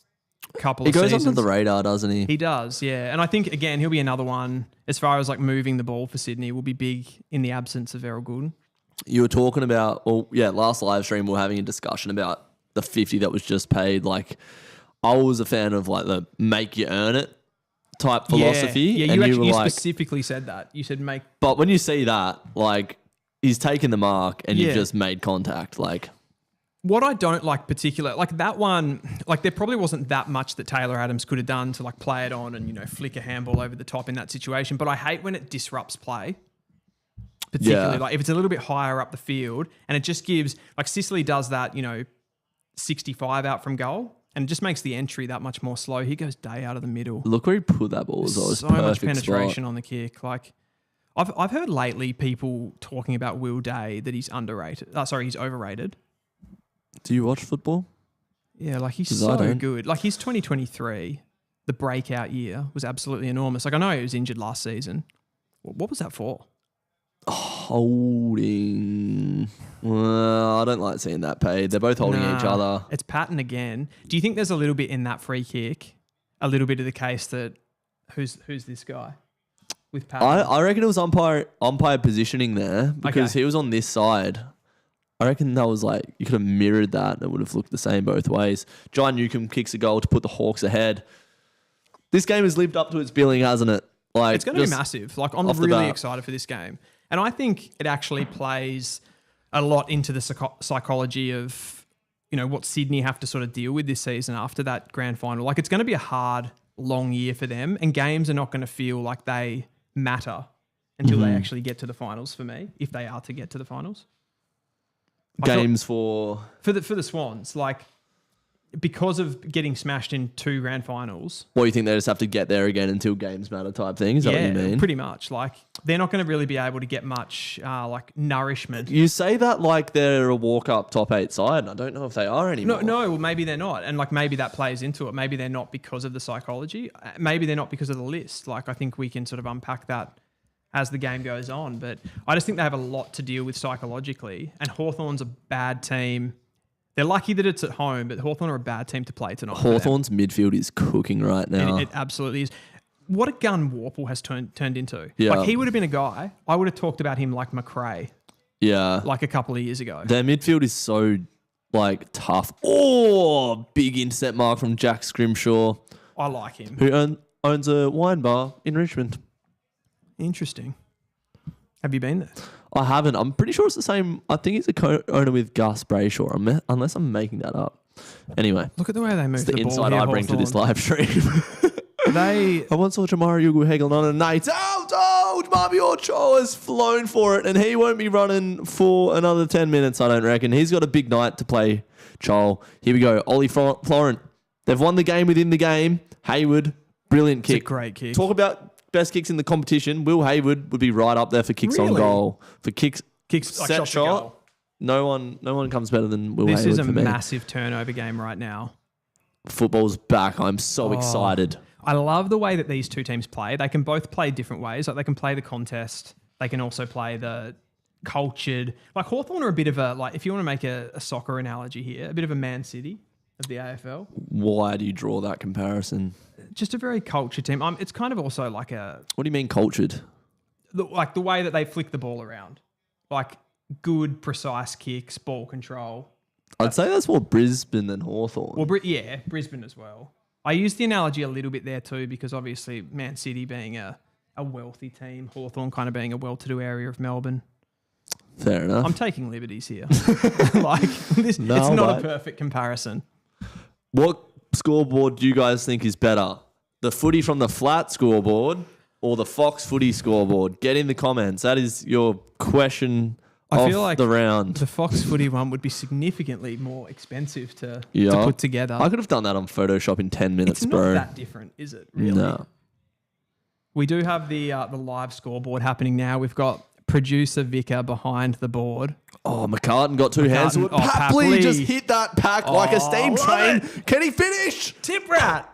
couple of seasons. He goes under the radar, doesn't he? He does, yeah. And I think, again, he'll be another one, as far as like moving the ball for Sydney, will be big in the absence of Errol Goulden. You were talking about, last live stream we were having a discussion about the 50 that was just paid. Like, I was a fan of like the make you earn it type philosophy. Yeah, and you were like, specifically said that. You said make... But when you see that, like, he's taken the mark and you've just made contact, like... What I don't like particular, like that one, like there probably wasn't that much that Taylor Adams could have done to like play it on and, flick a handball over the top in that situation. But I hate when it disrupts play, particularly like if it's a little bit higher up the field and it just gives, like Sicily does that, 65 out from goal and it just makes the entry that much more slow. He goes day out of the middle. Look where he put that ball. So much penetration on the kick. Like I've heard lately people talking about Will Day that he's underrated. He's overrated. Do you watch football? Yeah, like he's so good. Like his 2023, the breakout year, was absolutely enormous. Like I know he was injured last season. What was that for? Holding. Well, I don't like seeing that paid. They're both holding each other. It's Patton again. Do you think there's a little bit in that free kick, a little bit of the case that who's this guy with Patton? I reckon it was umpire positioning there because he was on this side. I reckon that was like, you could have mirrored that and it would have looked the same both ways. John Newcombe kicks a goal to put the Hawks ahead. This game has lived up to its billing, hasn't it? Like, it's going to be massive. Like, I'm really excited for this game. And I think it actually plays a lot into the psychology of, what Sydney have to sort of deal with this season after that grand final. Like, it's going to be a hard, long year for them and games are not going to feel like they matter until they actually get to the finals for me, if they are to get to the finals. Games for the Swans, like because of getting smashed in 2 grand finals. What, you think they just have to get there again until games matter type thing? Is that what you mean? Pretty much. Like they're not going to really be able to get much like nourishment. You say that like they're a walk up top 8 side, and I don't know if they are anymore. No, well maybe they're not, and like maybe that plays into it. Maybe they're not because of the psychology. Maybe they're not because of the list. Like I think we can sort of unpack that as the game goes on. But I just think they have a lot to deal with psychologically. And Hawthorn's a bad team. They're lucky that it's at home, but Hawthorn are a bad team to play tonight. Hawthorn's midfield is cooking right now. It absolutely is. What a gun Warple has turned into. Yeah. Like he would have been a guy, I would have talked about him like McRae. Yeah. Like a couple of years ago. Their midfield is so like tough. Oh, big intercept mark from Jack Scrimshaw. I like him. Who owns a wine bar in Richmond. Interesting. Have you been there? I haven't. I'm pretty sure it's the same. I think he's a co-owner with Gus Brayshaw, unless I'm making that up. Anyway. Look at the way they move it's the ball insight here, I bring to this live stream. I once saw Jamara Ugle-Hagan on a night out. Oh, Marby Orcho has flown for it, and he won't be running for another 10 minutes, I don't reckon. He's got a big night to play, Joel. Here we go. Ollie Florent. They've won the game within the game. Hayward, brilliant kick. It's a great kick. Talk about best kicks in the competition. Will Hayward would be right up there for kicks on goal. For kicks set like shot. No one comes better than Will Hayward. This is a for me. massive turnover game right now. Football's back. I'm so excited. I love the way that these two teams play. They can both play different ways. Like they can play the contest. They can also play the cultured. Like Hawthorn are a bit of a, like if you want to make a soccer analogy here, a bit of a Man City of the AFL. Why do you draw that comparison? Just a very cultured team. It's kind of also like a... What do you mean cultured? Like the way that they flick the ball around. Like good, precise kicks, ball control. I'd say that's more Brisbane than Hawthorn. Well, Brisbane as well. I use the analogy a little bit there too because obviously Man City being a wealthy team, Hawthorn kind of being a well-to-do area of Melbourne. Fair enough. I'm taking liberties here. Like this, No, it's not mate. a perfect comparison. What scoreboard do you guys think is better? The footy from the flat scoreboard or the Fox footy scoreboard? Get in the comments. That is your question I feel of like the round. the Fox footy one would be significantly more expensive to Yeah. put together. I could have done that on Photoshop in 10 minutes, It's bro. not that different, is it? Really? No. We do have the live scoreboard happening now. We've got producer Vicar behind the board. Oh, McCartan got two hands to it. Oh, Papley Papley. just hit that pack like a steam love train. it. Can he finish? Tip rat.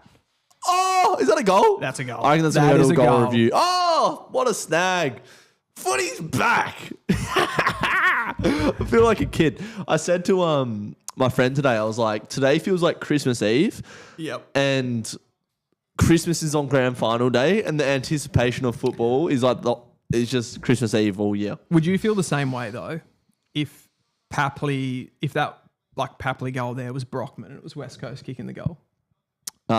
Oh, is that a goal? That's a goal. I reckon that's That going to is go to a a goal goal. review. Oh, what a snag. Footy's back. I feel like a kid. I said to my friend today, I was like, today feels like Christmas Eve. Yep. And Christmas is on grand final day, and the anticipation of football is like it's just Christmas Eve all year. Would you feel the same way though, if that like Papley goal there was Brockman and it was West Coast kicking the goal? No,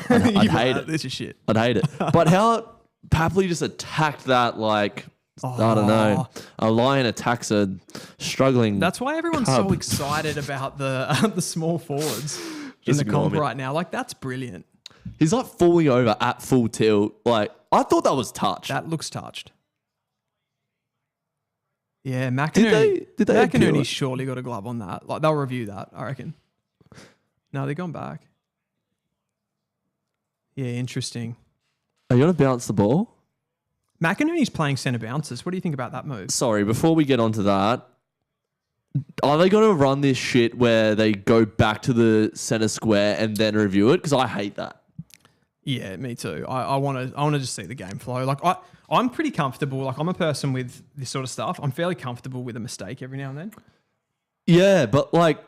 I'd hate it. This is shit. I'd hate it. But how Papley just attacked that like I don't know. A lion attacks a struggling. That's why everyone's cub. so excited about the small forwards in Just the ignore comp me. right now. Like that's brilliant. He's like falling over at full tilt. Like I thought that was touch. That looks touched. Yeah, McInerney. Did they appeal McInerney's it? surely got a glove on that. Like they'll review that, I reckon. No, they've gone back. Yeah, interesting. Are you going to bounce the ball? McInerney's playing centre bounces. What do you think about that move? Sorry, before we get onto that, are they going to run this shit where they go back to the center square and then review it? Because I hate that. Yeah, me too. I want to just see the game flow. Like I'm pretty comfortable. Like I'm a person with this sort of stuff. I'm fairly comfortable with a mistake every now and then. Yeah, but like,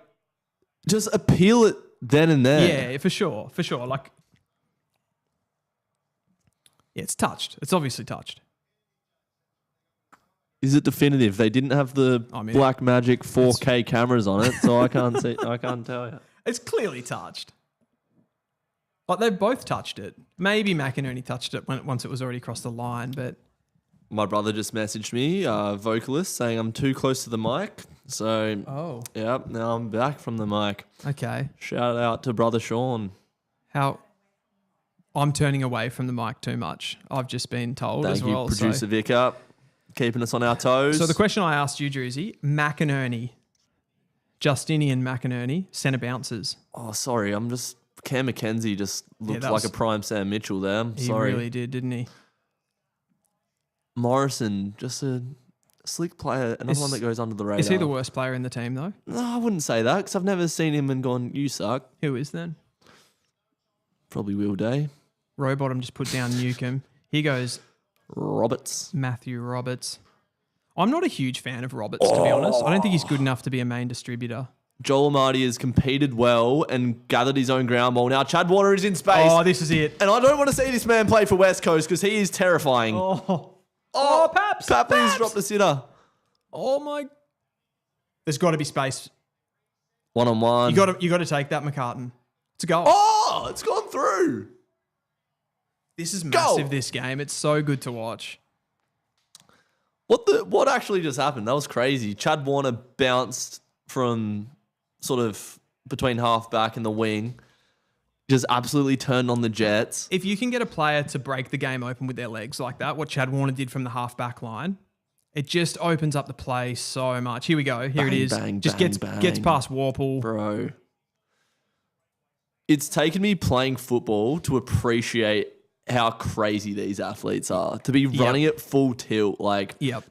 just appeal it then and there. Yeah, for sure. Like, yeah, it's touched. It's obviously touched. Is it definitive? They didn't have the Black Magic 4K cameras on it, so I can't see. I can't tell you. It's clearly touched. Like they've both touched it. Maybe McInerney touched it once it was already across the line, but My brother just messaged me, vocalist, saying I'm too close to the mic. So, yeah, now I'm back from the mic. Okay. Shout out to brother Sean. I'm turning away from the mic too much. I've just been told Thank as well. you, producer Vic up, keeping us on our toes. So the question I asked you, Drewzy, McInerney, Justinian McInerney, centre bounces. Oh, sorry, Cam McKenzie just looked like a prime Sam Mitchell there. He really did, didn't he? Morrison, just a slick player, another one that goes under the radar. Is he the worst player in the team though? No, I wouldn't say that because I've never seen him and gone, you suck. Who is then? Probably Will Day. Rowbottom just put down Newcomb. He goes Roberts. Matthew Roberts. I'm not a huge fan of Roberts, to be honest. I don't think he's good enough to be a main distributor. Joel Amati has competed well and gathered his own ground ball. Now Chad Warner is in space. Oh, this is it. And I don't want to see this man play for West Coast because he is terrifying. Oh, Paps. Papley's dropped the sitter. Oh, my. There's got to be space. 1-on-1. You got to take that, McCartan. It's a goal. Oh, it's gone through. This is massive, this game. It's so good to watch. What actually just happened? That was crazy. Chad Warner bounced from sort of between half-back and the wing. Just absolutely turned on the Jets. If you can get a player to break the game open with their legs like that, what Chad Warner did from the half-back line, it just opens up the play so much. Here we go. Here it is. Just gets past Warple. Bro. It's taken me playing football to appreciate how crazy these athletes are. To be running at full tilt.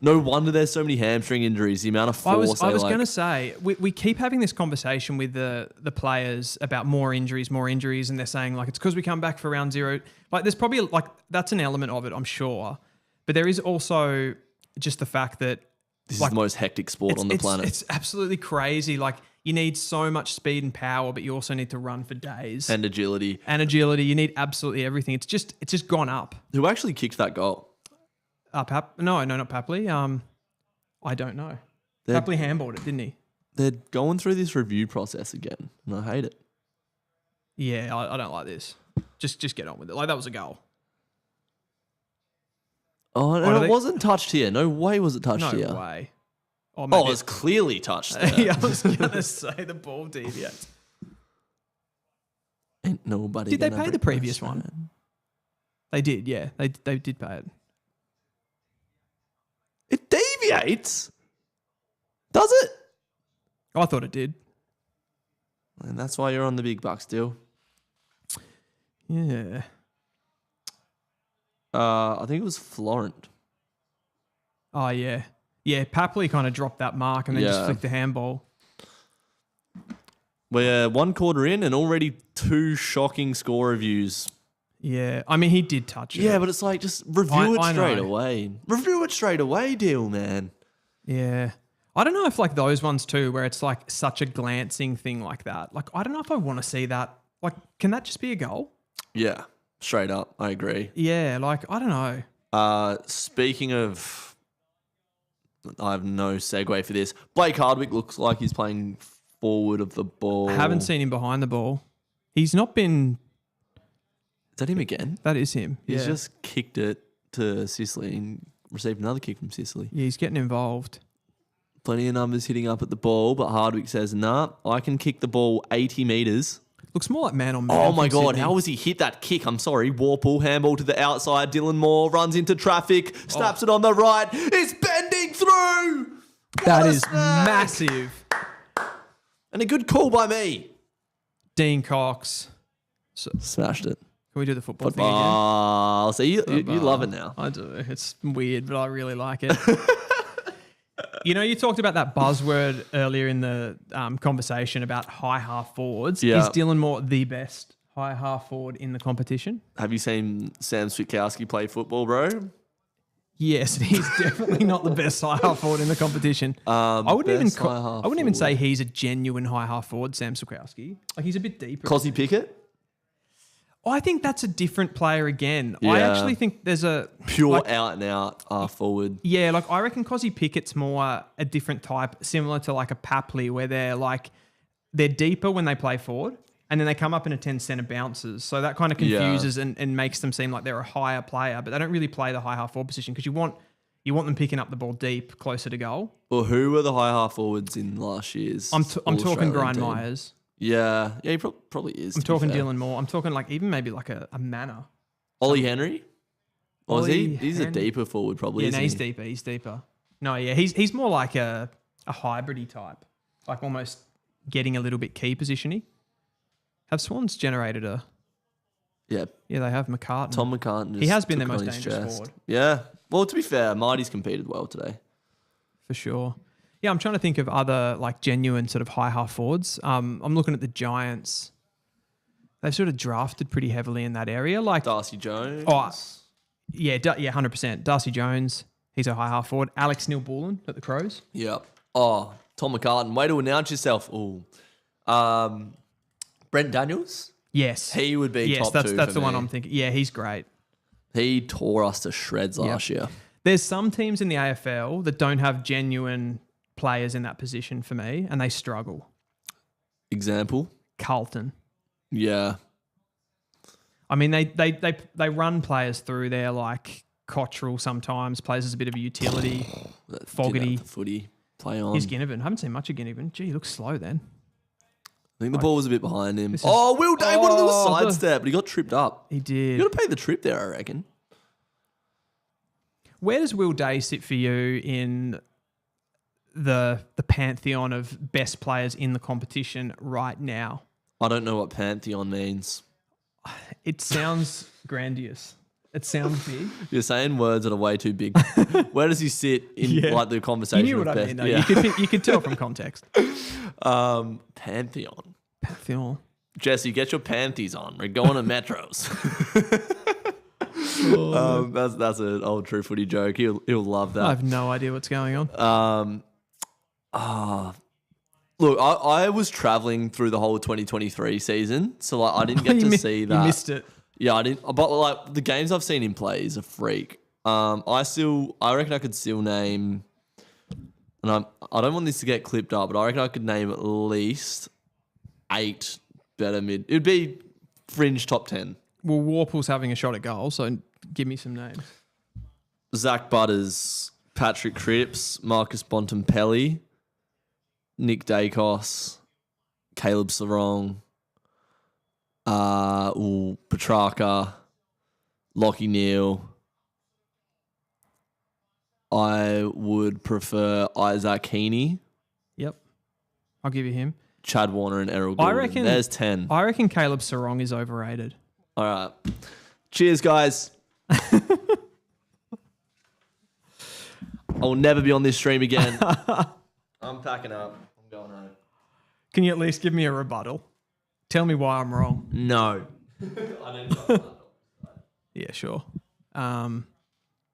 No wonder there's so many hamstring injuries. The amount of force I was going to say, we keep having this conversation with the players about more injuries, and they're saying, like, it's because we come back for round 0. Like, there's probably, like, that's an element of it, I'm sure. But there is also just the fact that this is the most hectic sport on the planet. It's absolutely crazy. Like, you need so much speed and power, but you also need to run for days. And agility. You need absolutely everything. It's just gone up. Who actually kicked that goal? No, not Papley. I don't know. Papley handballed it, didn't he? They're going through this review process again, and I hate it. Yeah, I don't like this. Just get on with it. Like, that was a goal. Oh, and it wasn't touched here. No way was it touched here. No way. Or maybe it's clearly touched there. yeah, I was going to say the ball deviates. Ain't nobody Did they gonna pay the break my previous one? stride. They did, yeah. They did pay it. It deviates? Does it? I thought it did. And that's why you're on the big bucks still. Yeah. I think it was Florent. Oh, yeah. Yeah, Papley kind of dropped that mark and then just flicked the handball. We're 1 quarter in and already 2 shocking score reviews. Yeah. I mean, he did touch it. Yeah, but it's like, just review I it straight know. away. Review it straight away, deal, man. Yeah. I don't know if like those ones too, where it's like such a glancing thing like that. Like, I don't know if I want to see that. Like, can that just be a goal? Yeah, straight up. I agree. Yeah, like, I don't know. Speaking of, I have no segue for this. Blake Hardwick looks like he's playing forward of the ball. I haven't seen him behind the ball. He's not been... Is that him again? That is him. He's yeah. just kicked it to Sicily and received another kick from Sicily. Yeah, he's getting involved. Plenty of numbers hitting up at the ball, but Hardwick says, nah, I can kick the ball 80 metres. Looks more like man on man. Oh my from God, Sydney. how was he hit that kick? I'm sorry. Warple, handball to the outside. Dylan Moore runs into traffic, snaps it on the right. It's bending through. That What a is snag. massive. And a good call by me. Dean Cox. So, Smashed it. can we do the football thing again? Football. So you love it now. I do. It's weird, but I really like it. You know, you talked about that buzzword earlier in the conversation about high half forwards. Yeah. Is Dylan Moore the best high half forward in the competition? Have you seen Sam Switkowski play football, bro? Yes, he's definitely not the best high half forward in the competition. I wouldn't even say he's a genuine high half forward, Sam Switkowski. Like, he's a bit deeper. Cosy Pickett? I think that's a different player again. Yeah. I actually think there's a... Pure like, out and out forward. yeah, like I reckon Cosy Pickett's more a different type, similar to like a Papley, where they're deeper when they play forward and then they come up in a 10 centre bounces. So that kind of confuses and makes them seem like they're a higher player, but they don't really play the high half forward position because you want them picking up the ball deep, closer to goal. Well, who were the high half forwards in last year's? I'm talking All-Australian Brian team? Myers. Yeah, he probably is. I'm talking Dylan Moore. I'm talking like even maybe like a Manor. Ollie Henry? Or is he? Ollie He's a Henry. deeper forward, probably. Yeah, isn't no, he's he? deeper. He's deeper. No, yeah, he's more like a hybridy type, like almost getting a little bit key positiony. Have Swans generated a? Yeah, Yeah, they have McCartan. Tom McCartan. He just has been took their it on most his dangerous chest. forward. Yeah. Well, to be fair, Marty's competed well today. For sure. Yeah, I'm trying to think of other like genuine sort of high half forwards. I'm looking at the Giants. They've sort of drafted pretty heavily in that area. Like, Darcy Jones. oh, yeah, 100%. Darcy Jones, he's a high half forward. Alex Neil-Bullen at the Crows. Yep. Oh, Tom McCartan. Way to announce yourself. Ooh. Brent Daniels. Yes. He would be yes, top two that's for the one me. I'm thinking. Yeah, he's great. He tore us to shreds last year. There's some teams in the AFL that don't have genuine players in that position for me, and they struggle. Example? Carlton. Yeah. I mean, they run players through there like Cottrell sometimes, plays as a bit of a utility. Fogarty. Footy. Play on. Here's Ginnivan. I haven't seen much of Ginnivan. Gee, he looks slow then. I think the ball was a bit behind him. This is- Will Day wanted to do a Oh, sidestep, but he got tripped up. He You did. got to pay the trip there, I reckon. Where does Will Day sit for you in the pantheon of best players in the competition right now? I don't know what pantheon means. It sounds grandiose. It sounds big. You're saying words that are way too big. Where does he sit in like the conversation? You knew what of I best? mean, though. Yeah. You could tell from context. Pantheon. Pantheon. Jesse, get your panties on. We're going to Metros. That's an old True Footy joke. He'll love I that. have no idea what's going on. Look, I was traveling through the whole 2023 season, so like I didn't get to see that. You missed it. Yeah, I didn't. But like the games I've seen him play is a freak. I reckon I could still name, and I don't want this to get clipped up, but I reckon I could name at least 8 better mid. It'd be fringe top 10. Well, Warple's having a shot at goal, so give me some names. Zach Butters, Patrick Cripps, Marcus Bontempelli, Nick Dacos, Caleb Sarong, Petrarca, Lockie Neal. I would prefer Isaac Heaney, Yep. I'll give you him. Chad Warner, and Errol Gordon. There's 10. I reckon Caleb Sarong is overrated. All right. Cheers, guys. I'll never be on this stream again. I'm packing up. I'm going home. Can you at least give me a rebuttal? Tell me why I'm wrong. No. I didn't. Yeah, sure. Have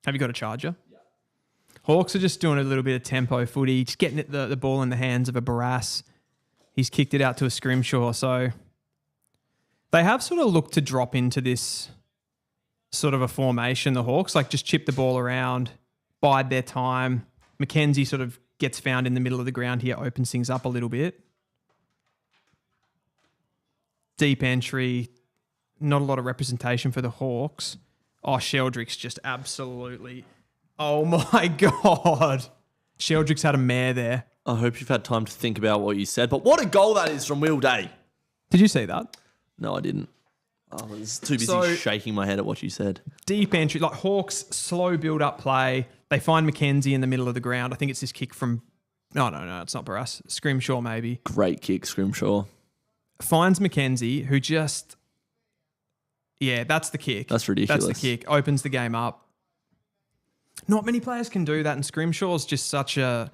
you got a charger? Yeah. Hawks are just doing a little bit of tempo footy, just getting the ball in the hands of a Barras. He's kicked it out to a Scrimshaw. So they have sort of looked to drop into this sort of a formation, the Hawks, like just chip the ball around, bide their time. Mackenzie sort of gets found in the middle of the ground here, opens things up a little bit. Deep entry, not a lot of representation for the Hawks. Oh, Sheldrick's just absolutely... Oh, my God. Sheldrick's had a mare there. I hope you've had time to think about what you said, but what a goal that is from Will Day. Did you see that? No, I didn't. I was too busy shaking my head at what you said. Deep entry, like Hawks, slow build-up play. They find Mackenzie in the middle of the ground. I think it's this kick from... No, it's not Barras. Scrimshaw, maybe. Great kick, Scrimshaw. Finds Mackenzie, who just... Yeah, that's the kick. That's ridiculous. That's the kick. Opens the game up. Not many players can do that, and Scrimshaw's just such a...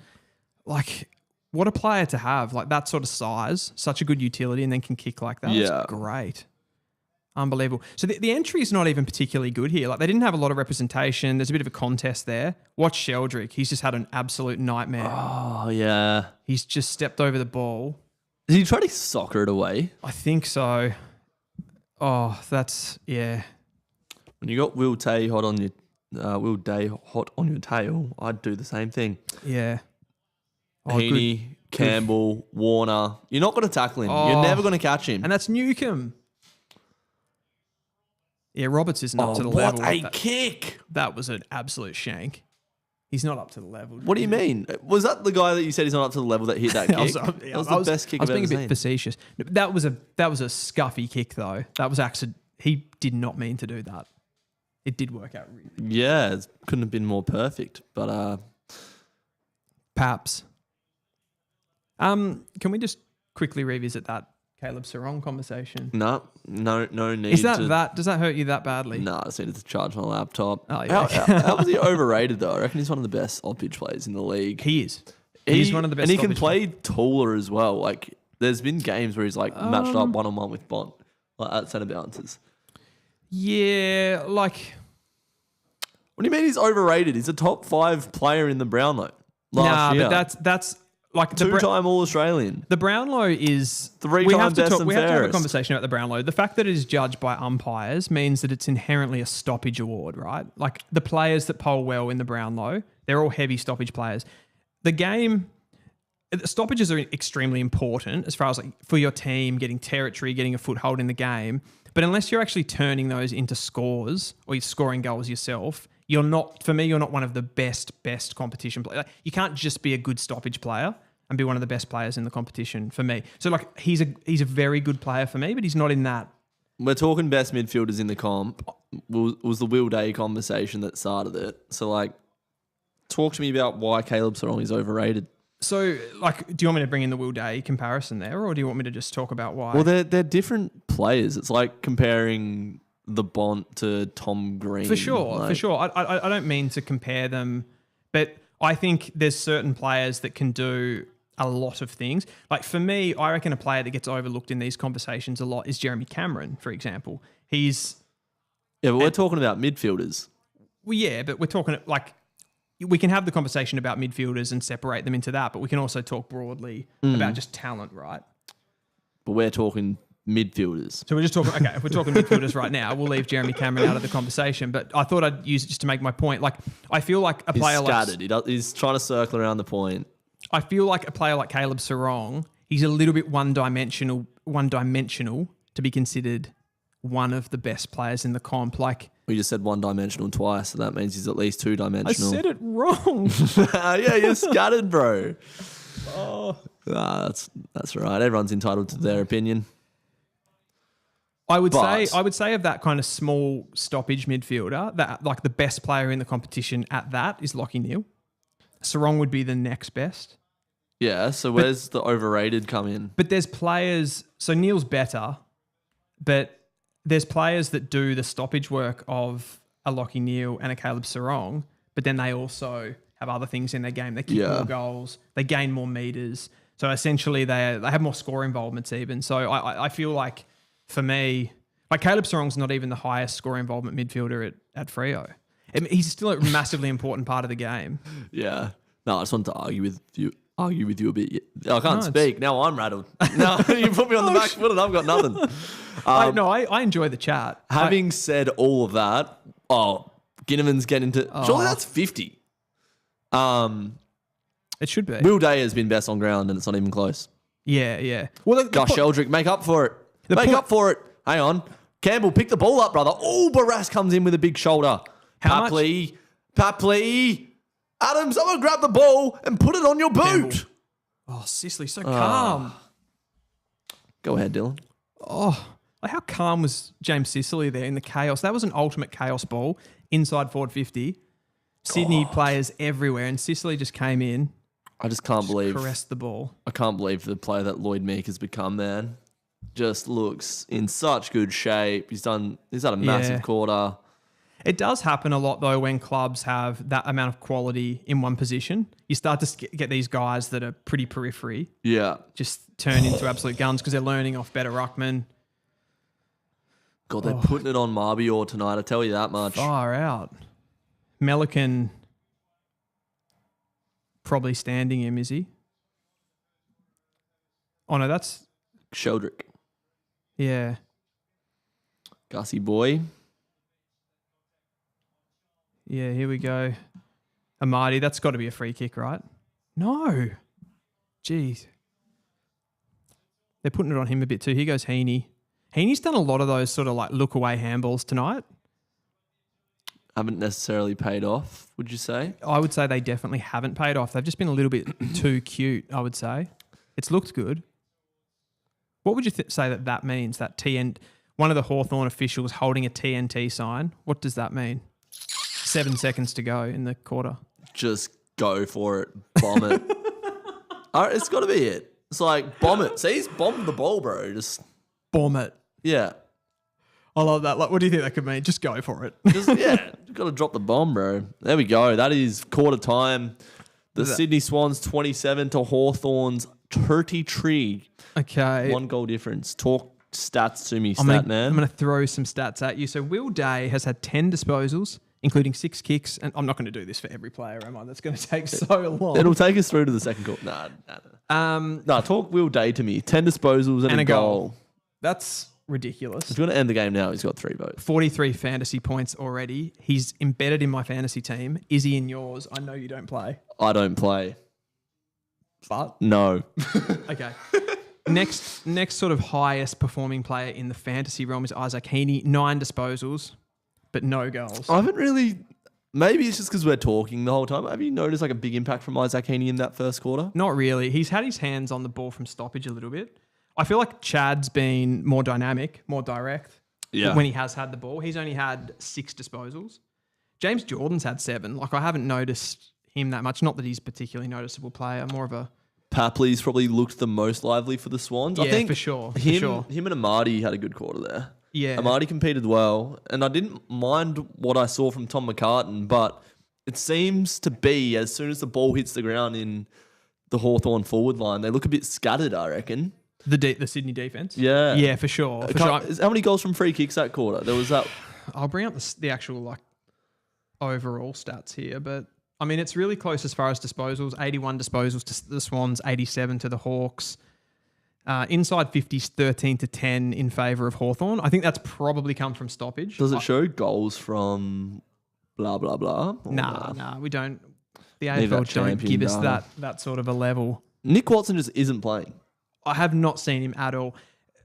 Like, what a player to have. Like, that sort of size, such a good utility, and then can kick like that. Yeah. It's great. Unbelievable. So the entry is not even particularly good here. Like, they didn't have a lot of representation. There's a bit of a contest there. Watch Sheldrick. He's just had an absolute nightmare. Oh, yeah. He's just stepped over the ball. Did he try to soccer it away? I think so. Oh, that's... Yeah. When you got Will Day hot on your tail, I'd do the same thing. Yeah. Oh, Heaney, Campbell, Warner. You're not going to tackle him. You're never going to catch him. And that's Newcomb. Yeah, Roberts isn't up to the level. What a kick. That was an absolute shank. He's not up to the level. What do you mean? Was that the guy that you said he's not up to the level that hit that kick? That was the best kick I've ever seen. I was being a bit facetious. That was a scuffy kick, though. That was actually... He did not mean to do that. It did work out really. Yeah, it couldn't have been more perfect. But perhaps. Can we just quickly revisit that Caleb Sarong conversation? No need. Is that does that hurt you that badly? No, I just needed to charge my laptop. Oh, yeah. How was he overrated though? I reckon he's one of the best off-pitch players in the league. He is. He's one of the best. And he can play taller as well. Like there's been games where he's like matched up 1-on-1 with Bont, like at centre bounces. Yeah, like. What do you mean he's overrated? He's a top 5 player in the Brownlow last year. But that's like 2-time All-Australian. The Brownlow is 3-time best and We have to have a fairest. conversation about the Brownlow. The fact that it is judged by umpires means that it's inherently a stoppage award, right? Like the players that poll well in the Brownlow, they're all heavy stoppage players. The stoppages are extremely important as far as like for your team getting territory, getting a foothold in the game. But unless you're actually turning those into scores or you're scoring goals yourself, you're not one of the best competition players. Like, you can't just be a good stoppage player and be one of the best players in the competition for me. So like he's a very good player for me, but he's not in that. We're talking best midfielders in the comp. Was the Will Day conversation that started it. So like talk to me about why Caleb Sarong is overrated. So, like, do you want me to bring in the Will Day comparison there, or do you want me to just talk about why? Well, they're different players. It's like comparing the Bont to Tom Green. For sure. I don't mean to compare them, but I think there's certain players that can do a lot of things. Like, for me, I reckon a player that gets overlooked in these conversations a lot is Jeremy Cameron, for example. Yeah, but we're talking about midfielders. Well, yeah, but we're talking, like... We can have the conversation about midfielders and separate them into that, but we can also talk broadly about just talent, right? But we're talking midfielders. So we're just talking, okay, if we're talking midfielders right now, we'll leave Jeremy Cameron out of the conversation, but I thought I'd use it just to make my point. Like, I feel like a player He's trying to circle around the point. I feel like a player like Caleb Sarong, he's a little bit one-dimensional to be considered one of the best players in the comp. Like, we just said one-dimensional twice, so that means he's at least two-dimensional. I said it wrong. Yeah, you're scattered, bro. Oh. That's right. Everyone's entitled to their opinion. I would say of that kind of small stoppage midfielder, that like the best player in the competition at that is Lachie Neale. Sarong would be the next best. Yeah, so where's the overrated come in? But there's players, so Neale's better, but there's players that do the stoppage work of a Lachie Neale and a Caleb Sarong, but then they also have other things in their game. They kick more goals, they gain more meters. So essentially they have more score involvements even. So I feel like for me, like Caleb Sarong's not even the highest score involvement midfielder at Freo. I mean, he's still a massively important part of the game. Yeah. No, I just wanted to argue with you a bit. I can't speak. Now I'm rattled. No, you put me on the back foot and I've got nothing. I enjoy the chat. Having said all of that, Ginnivan's getting to... Surely that's 50. It should be. Will Day has been best on ground and it's not even close. Yeah. Well, Gosh, Eldrick, make up for it. Up for it. Hang on. Campbell, pick the ball up, brother. Oh, Barras comes in with a big shoulder. Papley. Adam, someone grab the ball and put it on your boot. Campbell. Oh, Sicily, so calm. Go ahead, Dylan. Oh, like how calm was James Sicily there in the chaos? That was an ultimate chaos ball inside forward 50. Sydney players everywhere, and Sicily just came in. I just can't believe caressed the ball. I can't believe the player that Lloyd Meek has become, man. Just looks in such good shape. He's had a massive quarter. It does happen a lot though when clubs have that amount of quality in one position. You start to get these guys that are pretty periphery. Yeah. Just turn into absolute guns because they're learning off better ruckman. God, they're putting it on Marbior tonight, I tell you that much. Far out. Melican probably standing him, is he? Oh no, that's... Sheldrick. Yeah. Gussie boy. Yeah, here we go. Amadi, that's got to be a free kick, right? No. Jeez. They're putting it on him a bit too. Here goes Heaney. Heaney's done a lot of those sort of like look away handballs tonight. Haven't necessarily paid off, would you say? I would say they definitely haven't paid off. They've just been a little bit too cute, I would say. It's looked good. What would you say that means? That one of the Hawthorn officials holding a TNT sign. What does that mean? 7 seconds to go in the quarter. Just go for it. Bomb it. All right, it's got to be it. It's like, bomb it. See, he's bombed the ball, bro. Just bomb it. Yeah. I love that. Like, what do you think that could mean? Just go for it. You've got to drop the bomb, bro. There we go. That is quarter time. The Sydney Swans 27 to Hawthorn's 33. Okay. 1 goal difference. Talk stats to me, man. I'm going to throw some stats at you. So Will Day has had 10 disposals, including 6 kicks. And I'm not going to do this for every player, am I? That's going to take so long. It'll take us through to the second quarter. Nah. Talk Will Day to me. 10 disposals and a goal. That's ridiculous. If you want to end the game now, he's got 3 votes. 43 fantasy points already. He's embedded in my fantasy team. Is he in yours? I know you don't play. I don't play. But? No. Okay. Next sort of highest performing player in the fantasy realm is Isaac Heaney. 9 disposals, but no goals. I haven't really... Maybe it's just because we're talking the whole time. Have you noticed like a big impact from Isaac Heaney in that first quarter? Not really. He's had his hands on the ball from stoppage a little bit. I feel like Chad's been more dynamic, more direct when he has had the ball. He's only had 6 disposals. James Jordan's had 7. Like, I haven't noticed him that much. Not that he's a particularly noticeable player. More of a... Papley's probably looked the most lively for the Swans. Yeah, I think for sure. Him and Amadi had a good quarter there. Yeah. Amadi competed well, and I didn't mind what I saw from Tom McCartan, but it seems to be as soon as the ball hits the ground in the Hawthorn forward line, they look a bit scattered, I reckon. The Sydney defense? Yeah. Yeah, for sure. How many goals from free kicks that quarter? There was that... I'll bring up the actual like overall stats here, but I mean, it's really close as far as disposals. 81 disposals to the Swans, 87 to the Hawks. Inside 50s, 13 to 10 in favour of Hawthorn. I think that's probably come from stoppage. Does it show goals from blah, blah, blah? Nah, we don't. The AFL don't give us that sort of a level. Nick Watson just isn't playing. I have not seen him at all.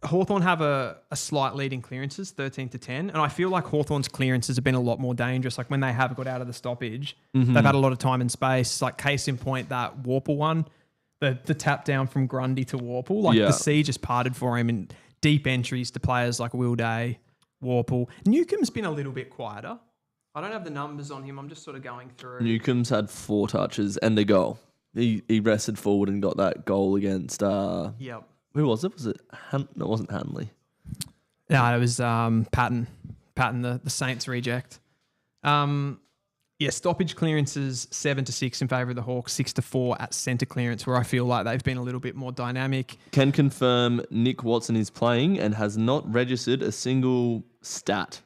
Hawthorn have a slight lead in clearances, 13 to 10. And I feel like Hawthorn's clearances have been a lot more dangerous. Like when they have got out of the stoppage, they've had a lot of time and space. Like case in point, that Warple one, the tap down from Grundy to Warple. Like the sea just parted for him and deep entries to players like Will Day, Warple. Newcomb's been a little bit quieter. I don't have the numbers on him. I'm just sort of going through. Newcomb's had 4 touches and a goal. He rested forward and got that goal against... Yep. Who was it? Was it No, it wasn't Hanley. No, it was Patton. Patton, the Saints reject. Stoppage clearances 7 to 6 in favour of the Hawks, 6 to 4 at centre clearance, where I feel like they've been a little bit more dynamic. Can confirm Nick Watson is playing and has not registered a single stat.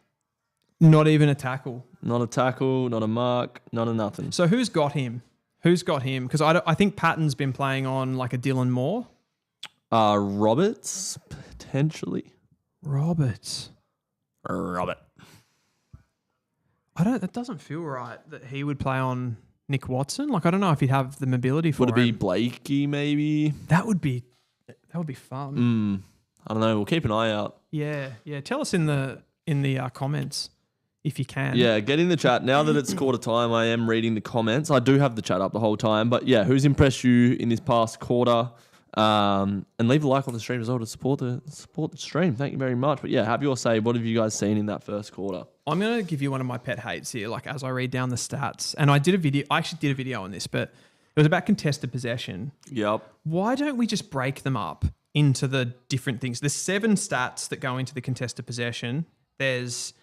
Not even a tackle. Not a tackle, not a mark, not a nothing. So who's got him? Because I think Patton's been playing on like a Dylan Moore. Roberts, potentially. Robert. That doesn't feel right that he would play on Nick Watson. Like, I don't know if he'd have the mobility for Would it him. be Blakey, maybe? That would be fun. I don't know. We'll keep an eye out. Yeah. Tell us in the comments if you can. Yeah, get in the chat. Now that it's quarter time, I am reading the comments. I do have the chat up the whole time. But yeah, who's impressed you in this past quarter? And leave a like on the stream as well to support the stream. Thank you very much. But yeah, have your say. What have you guys seen in that first quarter? I'm going to give you one of my pet hates here, like as I read down the stats. And I actually did a video on this, but it was about contested possession. Yep. Why don't we just break them up into the different things? There's 7 stats that go into the contested possession. There's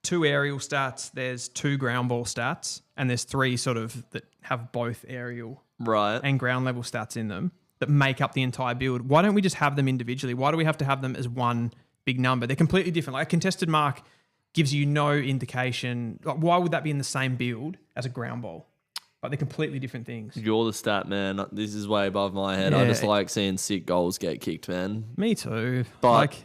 2 aerial stats, there's 2 ground ball stats, and there's 3 sort of that have both aerial and ground level stats in them that make up the entire build. Why don't we just have them individually? Why do we have to have them as one big number? They're completely different. Like a contested mark gives you no indication. Like, why would that be in the same build as a ground ball? Like, they're completely different things. You're the stat man. This is way above my head. Yeah. I just like seeing sick goals get kicked, man. Me too. But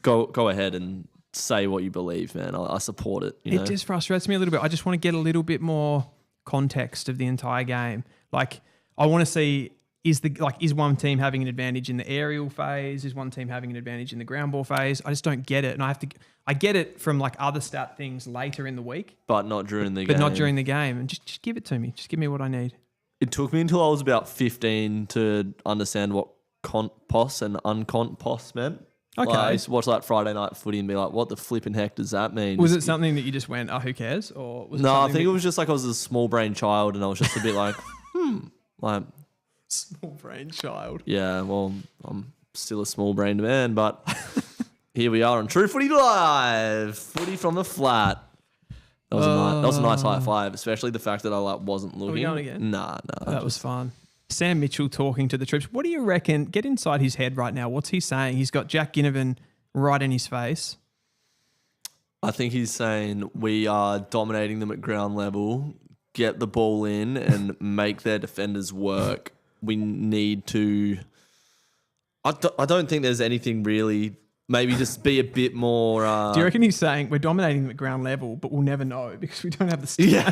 go ahead and say what you believe, man. I support it. It just frustrates me a little bit. I just want to get a little bit more context of the entire game. Like, I want to see... Is one team having an advantage in the aerial phase? Is one team having an advantage in the ground ball phase? I just don't get it. And I get it from like other stat things later in the week. But not during the game. But not during the game. And just give it to me. Just give me what I need. It took me until I was about 15 to understand what cont pos and uncont pos meant. Okay. Like, I used to watch like Friday Night Footy and be like, what the flipping heck does that mean? Was it something that you just went, who cares? Or was No, I think it was just like I was a small brain child and I was just a bit like, like... Small brain child. Yeah, well, I'm still a small brained man, but here we are on True Footy Live. Footy from the flat. That was a nice high five, especially the fact that I wasn't looking. Are we going again? Nah. That was fun. Sam Mitchell talking to the troops. What do you reckon? Get inside his head right now. What's he saying? He's got Jack Ginnivan right in his face. I think he's saying we are dominating them at ground level, get the ball in and make their defenders work. We need to... I don't think there's anything really... Maybe just be a bit more... Do you reckon he's saying we're dominating them at ground level, but we'll never know because we don't have the stats? Yeah.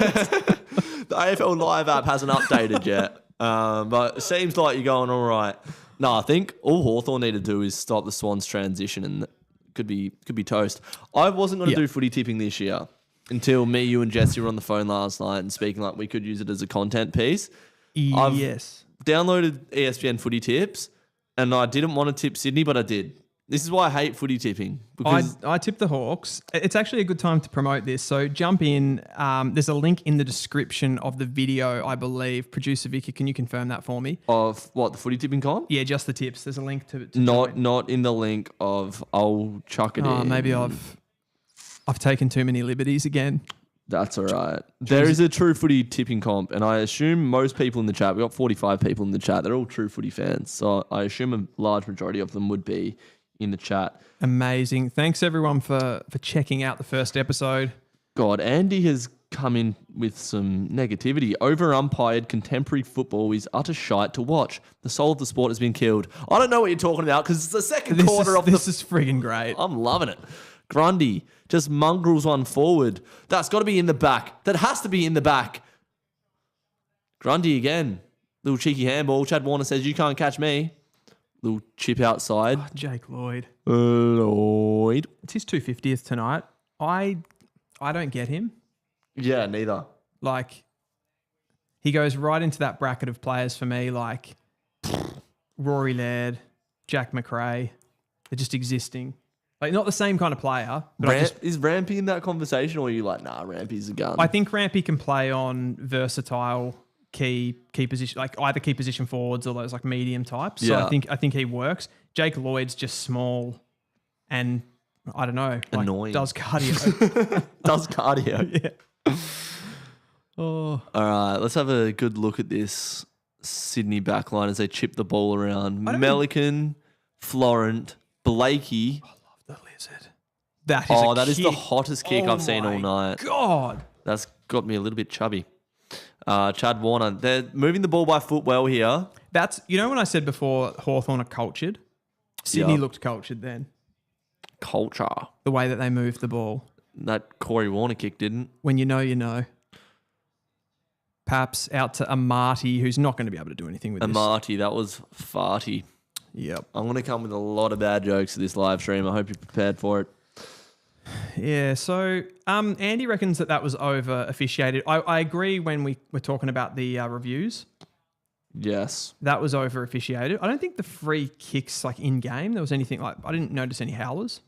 The AFL Live app hasn't updated yet. But it seems like you're going all right. No, I think all Hawthorn need to do is stop the Swans transition and could be toast. I wasn't going to do footy tipping this year until me, you and Jesse were on the phone last night and speaking like we could use it as a content piece. Yes. Downloaded ESPN footy tips and I didn't want to tip Sydney, but I did. This is why I hate footy tipping. Because I tipped the Hawks. It's actually a good time to promote this. So jump in. There's a link in the description of the video, I believe. Producer Vicky, can you confirm that for me? Of what, the footy tipping comp? Yeah, just the tips. There's a link to Not in the link of I'll chuck it in. Maybe I've taken too many liberties again. That's all right. There is a True Footy tipping comp, and I assume most people in the chat, we've got 45 people in the chat, they're all True Footy fans. So I assume a large majority of them would be in the chat. Amazing. Thanks, everyone, for checking out the first episode. God, Andy has come in with some negativity. Over-umpired contemporary football is utter shite to watch. The soul of the sport has been killed. I don't know what you're talking about because it's the second quarter of This is friggin' great. I'm loving it. Grundy just mongrels one forward. That's got to be in the back. That has to be in the back. Grundy again. Little cheeky handball. Chad Warner says, you can't catch me. little chip outside. Oh, Jake Lloyd. Lloyd. It's his 250th tonight. I don't get him. Yeah, neither. Like, he goes right into that bracket of players for me, like Rory Laird, Jack McRae. They're just existing. Like, not the same kind of player. But Is Rampy in that conversation, or are you like, nah, Rampy's a gun? I think Rampy can play on versatile key position, like either key position forwards or those like medium types. So Yeah. I think he works. Jake Lloyd's just small and I don't know, like annoying. does cardio. Does cardio. Yeah. Oh, All right, let's have a good look at this Sydney backline as they chip the ball around. Melican, Florent, Blakey. the lizard. That is the hottest kick I've seen all night. God. That's got me a little bit chubby. Chad Warner, they're moving the ball by foot well here. That's, you know, when I said before Hawthorn are cultured, Sydney Yeah. looked cultured then. Culture. The way that they moved the ball. That Corey Warner kick didn't. When you know, you know. Perhaps out to Amati, who's not going to be able to do anything with this. Amati, that was farty. Yep. I'm going to come with a lot of bad jokes to this live stream. I hope you're prepared for it. Yeah, so Andy reckons that was over officiated. I agree when we were talking about the reviews. Yes. That was over officiated. I don't think the free kicks like in game there was anything like, I didn't notice any howlers.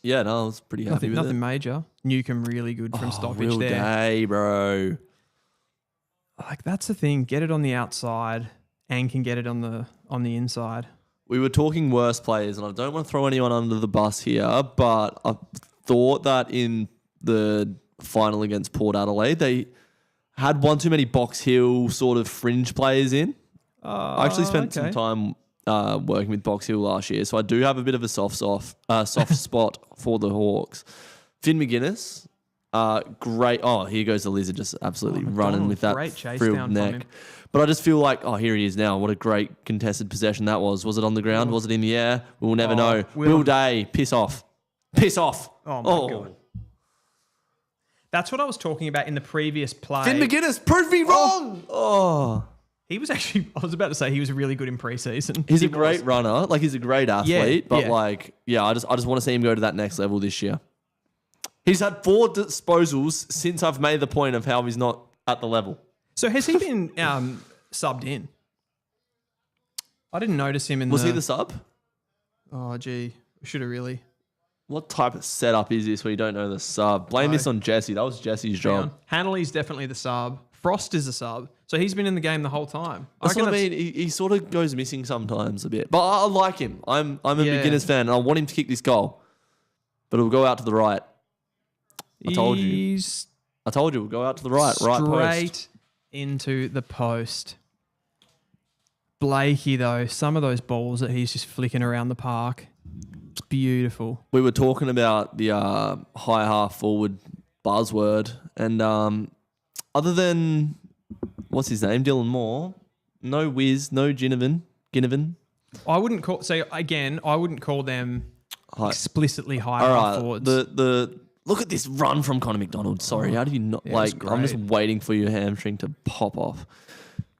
Yeah, no, I was pretty happy with Nothing it. major. Newcomb really good from stoppage Real there. day, bro. Like that's the thing. Get it on the outside and can get it on the inside. We were talking worst players, and I don't want to throw anyone under the bus here, but I thought that in the final against Port Adelaide, they had one too many Box Hill sort of fringe players in. I actually spent some time working with Box Hill last year, so I do have a bit of a soft spot for the Hawks. Finn McGuinness, great. Oh, here goes the lizard, just absolutely running with that great chase frilled down from neck. him. But I just feel like, oh, here he is now. What a great contested possession that was. Was it on the ground? Was it in the air? We will never know. Will Day, piss off. Piss off. Oh, my God. That's what I was talking about in the previous play. Finn McGuinness, prove me wrong. Oh. He was actually, I was about to say he was really good in preseason. He's a great runner. Like, he's a great athlete. Yeah, but, I just want to see him go to that next level this year. He's had 4 disposals since I've made the point of how he's not at the level. So has he been subbed in? I didn't notice him in Was he the sub? Oh, gee. Should have really. What type of setup is this where you don't know the sub? Blame this on Jesse. That was Jesse's job. Hanley's definitely the sub. Frost is the sub. So he's been in the game the whole time. That's what I mean. He sort of goes missing sometimes a bit. But I like him. I'm a beginner's fan, and I want him to kick this goal. But it'll go out to the right. I told you. We'll go out to the right. Right post. Straight into the post. Blakey, though, some of those balls that he's just flicking around the park. It's beautiful. We were talking about the high half forward buzzword. And other than, what's his name? Dylan Moore. No Wiz, no Ginnivan. I wouldn't call them explicitly high half forwards. Look at this run from Connor McDonald. Sorry, how do you not I'm just waiting for your hamstring to pop off.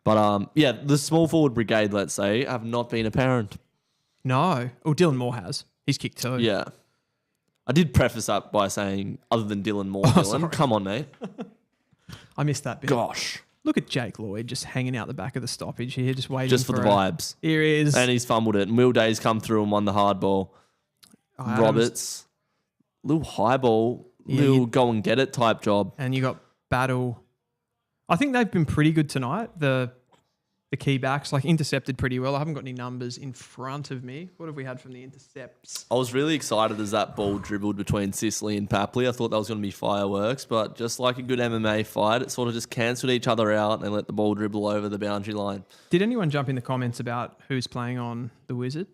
But the small forward brigade, let's say, have not been apparent. No. Oh, Dylan Moore has. He's kicked 2. Yeah. I did preface that by saying, other than Dylan Moore, Dylan. Come on, mate. I missed that bit. Gosh. Look at Jake Lloyd just hanging out the back of the stoppage here, just waiting Just for the vibes. Here he is. And he's fumbled it. And Will Day's come through and won the hard ball. Roberts. Little high ball. Little go and get it type job. And you got Battle. I think they've been pretty good tonight. The key backs, like intercepted pretty well. I haven't got any numbers in front of me. What have we had from the intercepts? I was really excited as that ball dribbled between Sicily and Papley. I thought that was going to be fireworks, but just like a good MMA fight, it sort of just cancelled each other out and let the ball dribble over the boundary line. Did anyone jump in the comments about who's playing on the Wizard?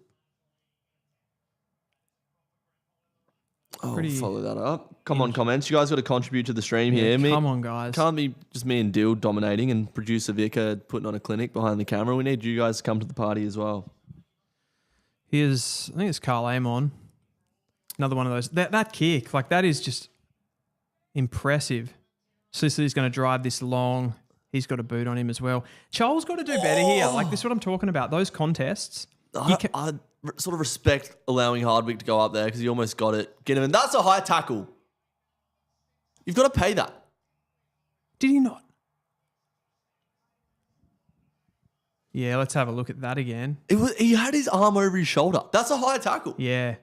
Follow that up. Come on, comments. You guys got to contribute to the stream here. Come on, guys. Can't be just me and Dill dominating and producer Vicar putting on a clinic behind the camera. We need you guys to come to the party as well. I think it's Carl Amon. Another one of those. That kick, like that is just impressive. Sicily's going to drive this long. He's got a boot on him as well. Charles got to do better here. Like this is what I'm talking about. Those contests, I sort of respect allowing Hardwick to go up there because he almost got it. Get him, and that's a high tackle. You've got to pay that. Did he not? Yeah, let's have a look at that again. He had his arm over his shoulder. That's a high tackle. Yeah.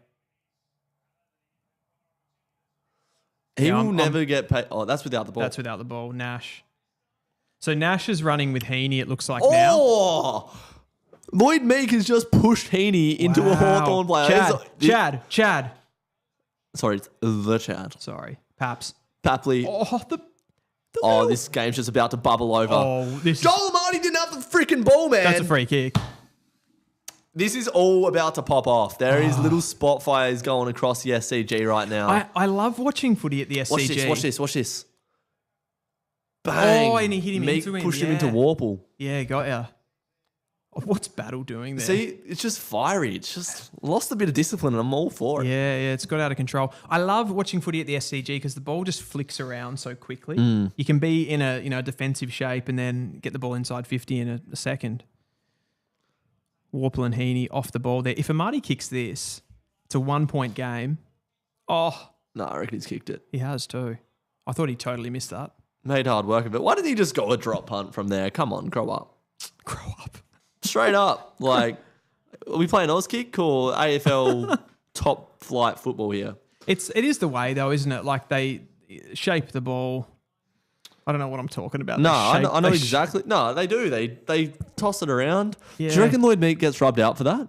He will never get paid. Oh, that's without the ball. That's without the ball. Nash. So Nash is running with Heaney, it looks like now. Lloyd Meek has just pushed Heaney into a Hawthorn player. Chad. Sorry, it's the Chad. Sorry. Paps. Papley. This game's just about to bubble over. Joel Marty didn't have the freaking ball, man. That's a free kick. This is all about to pop off. There is little spot fires going across the SCG right now. I love watching footy at the SCG. Watch this. Bang. Oh, and he hit him Meek into him. pushed him into Warple. Yeah, got ya. What's Battle doing there? See, it's just fiery. It's just lost a bit of discipline and I'm all for it. Yeah, it's got out of control. I love watching footy at the SCG because the ball just flicks around so quickly. You can be in a defensive shape and then get the ball inside 50 in a second. Warple and Heaney off the ball there. If Amati kicks this, it's a 1-point game. Oh. No, I reckon he's kicked it. He has too. I thought he totally missed that. Made hard work of it. Why did he just go a drop punt from there? Come on, grow up. Grow up. Straight up. Like, are we playing Auskick or AFL top flight football here? It is the way though, isn't it? Like they shape the ball. I don't know what I'm talking about. No, I know exactly. No, they do. They toss it around. Yeah. Do you reckon Lloyd Meek gets rubbed out for that?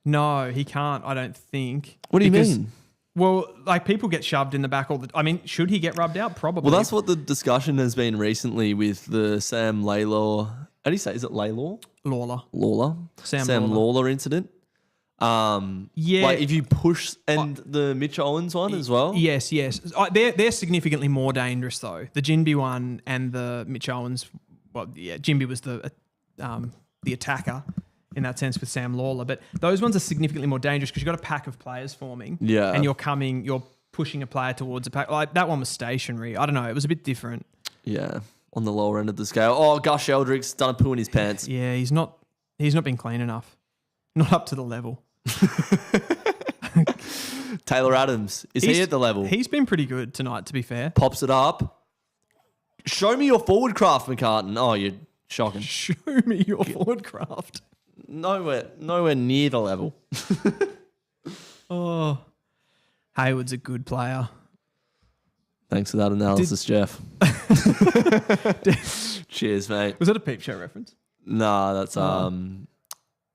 No, he can't, I don't think. What do you mean? Well, like people get shoved in the back all the I mean, should he get rubbed out? Probably. Well, that's what the discussion has been recently with the Sam Laylor. How do you say? Is it Laylor? Lawler. Sam Lawler incident. Yeah. Like if you push and the Mitch Owens one as well. Yes. They're significantly more dangerous though. The Jinby one and the Mitch Owens. Well, yeah, Jinby was the attacker in that sense with Sam Lawler, but those ones are significantly more dangerous because you've got a pack of players forming. Yeah. And you're pushing a player towards a pack. Like that one was stationary. I don't know. It was a bit different. Yeah. On the lower end of the scale. Oh, Gush Eldrick's done a poo in his pants. Yeah, he's not been clean enough. Not up to the level. Taylor Adams, is he at the level? He's been pretty good tonight, to be fair. Pops it up. Show me your forward craft, McCartan. Oh, you're shocking. Show me your forward craft. Nowhere near the level. Oh, Hayward's a good player. Thanks for that analysis, Jeff. Cheers, mate. Was that a Peep Show reference? Nah, that's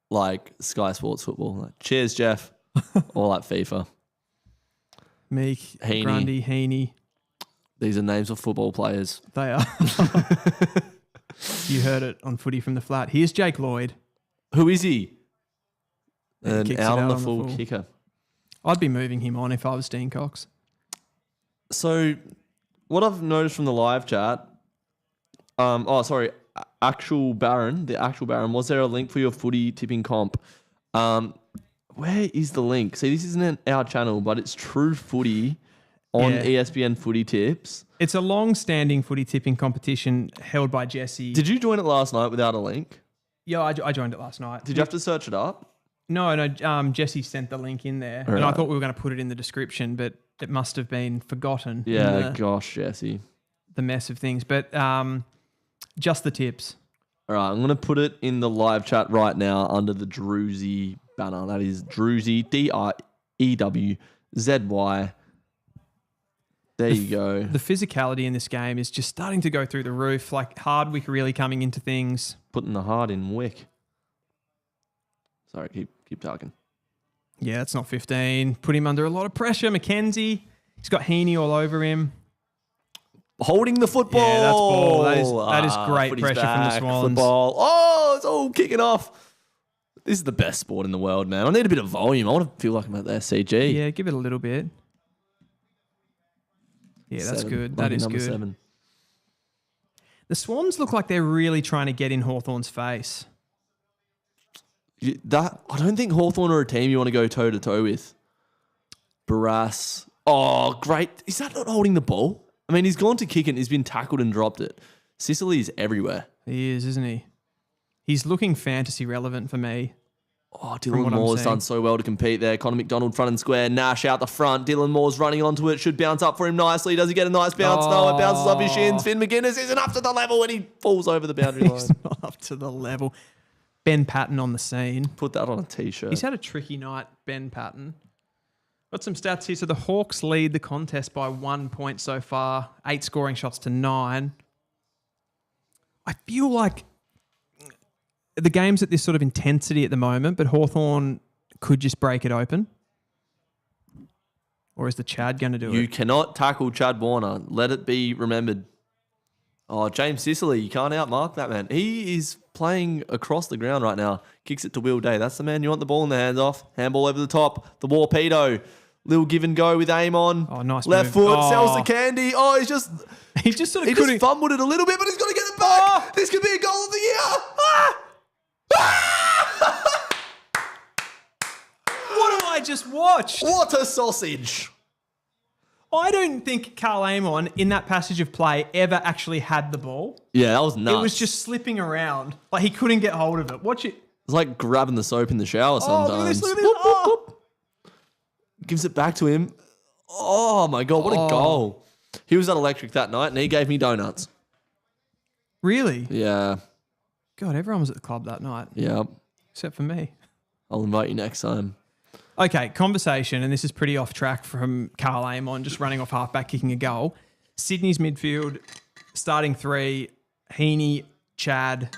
like Sky Sports football. Like, cheers, Jeff. Or like FIFA. Meek, Heaney. Grundy, Heaney. These are names of football players. They are. You heard it on Footy from the Flat. Here's Jake Lloyd. Who is he? And An out on the full kicker. I'd be moving him on if I was Dean Cox. So, what I've noticed from the live chat, Actual Baron, was there a link for your footy tipping comp? Where is the link? See, this isn't our channel, but it's True Footy on ESPN Footy Tips. It's a long-standing footy tipping competition held by Jesse. Did you join it last night without a link? Yeah, I joined it last night. Did you have to search it up? No. Jesse sent the link in there, and I thought we were going to put it in the description, but it must have been forgotten. Yeah, gosh, Jesse. The mess of things, but just the tips. All right, I'm going to put it in the live chat right now under the Drewzy banner. That is Drewzy, Drewzy. There you go. The physicality in this game is just starting to go through the roof. Like Hardwick really coming into things. Putting the heart in Wick. Sorry, keep talking. Yeah, it's not 15. Put him under a lot of pressure. McKenzie, he's got Heaney all over him. Holding the football. Yeah, that's ball. That is great pressure from the Swans. Football. Oh, it's all kicking off. This is the best sport in the world, man. I need a bit of volume. I want to feel like I'm at the SCG. Yeah, give it a little bit. Yeah, that's good. That is good. 7. The Swans look like they're really trying to get in Hawthorn's face. I don't think Hawthorn are a team you want to go toe-to-toe with. Barras. Oh, great. Is that not holding the ball? I mean, he's gone to kick it and he's been tackled and dropped it. Sicily is everywhere. He is, isn't he? He's looking fantasy relevant for me. Oh, what Dylan I'm Moore's seeing. done so well to compete there. Connor McDonald front and square. Nash out the front. Dylan Moore's running onto it. Should bounce up for him nicely. Does he get a nice bounce? No, it bounces off his shins. Finn McGuinness isn't up to the level and he falls over the boundary line. He's not up to the level. Ben Patton on the scene. Put that on a t-shirt. He's had a tricky night, Ben Patton. Got some stats here. So the Hawks lead the contest by 1 point so far. 8 scoring shots to 9. I feel like the game's at this sort of intensity at the moment, but Hawthorn could just break it open. Or is the Chad going to do You it? cannot tackle Chad Warner. Let it be remembered. Oh, James Sicily, you can't outmark that man. He is playing across the ground right now. Kicks it to Will Day. That's the man you want the ball in the hands off. Handball over the top. The Warpedo. Little give and go with aim on. Oh, nice Left move. foot. Oh. Sells the candy. Oh, He just sort of he couldn't. just fumbled it a little bit, but he's got to get it back. This could be a goal of the year. Ah! Ah! What have I just watched? What a sausage. I don't think Carl Amon in that passage of play ever actually had the ball. Yeah, that was nuts. It was just slipping around. Like he couldn't get hold of it. Watch it. It's like grabbing the soap in the shower Oh, sometimes. look at this. Look at this. Whoop, whoop, Oh. whoop. Gives it back to him. Oh my God, what a goal. He was that electric that night and he gave me donuts. Really? Yeah, God, everyone was at the club that night, yeah. except for me. I'll invite you next time. Okay, conversation, and this is pretty off track from Carl Amon, just running off halfback, kicking a goal. Sydney's midfield, starting 3, Heaney, Chad,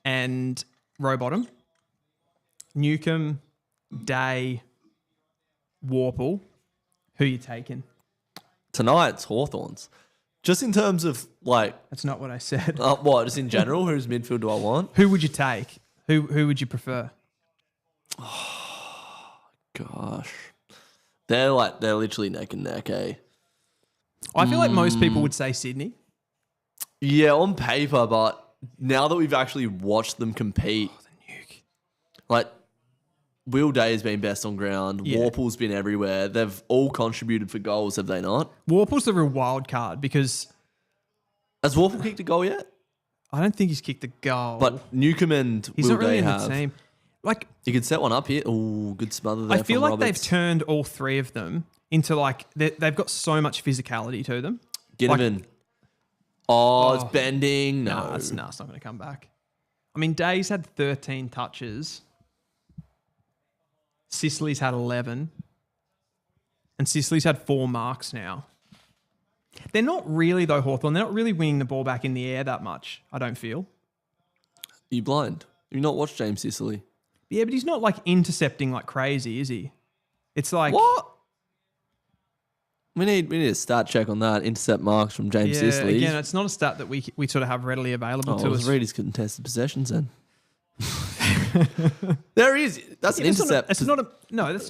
and Rowbottom. Newcomb, Day, Warple. Who you taking? Tonight's Hawthorns. Just in terms of like, That's not what I said. what, just in general, whose midfield do I want? Who would you take? Who would you prefer? Gosh. They're literally neck and neck, eh? I feel like most people would say Sydney. Yeah, on paper, but now that we've actually watched them compete, like Will Day has been best on ground. Yeah. Warple's been everywhere. They've all contributed for goals, have they not? Warple's the real wild card because Has Warple kicked a goal yet? I don't think he's kicked a goal. But Newcomb and he's Will not really Day in have. the team. Like, You could set one up here. Oh, good smother there I feel from like they've Roberts. turned all 3 of them into like they've got so much physicality to them. Get like- him in. Oh, it's bending. No. It's not going to come back. I mean, Day's had 13 touches. Sicily's had 11. And Sicily's had 4 marks now. They're not really, though, Hawthorn. They're not really winning the ball back in the air that much, I don't feel. Are you blind? You not watched James Sicily? Yeah, but he's not like intercepting like crazy, is he? It's like... What? We need a stat check on that. Intercept marks from James Yeah, Sicily. again, it's not a stat that we sort of have readily available to Let's us. read his contested possessions then. There he is. That's an intercept. That's not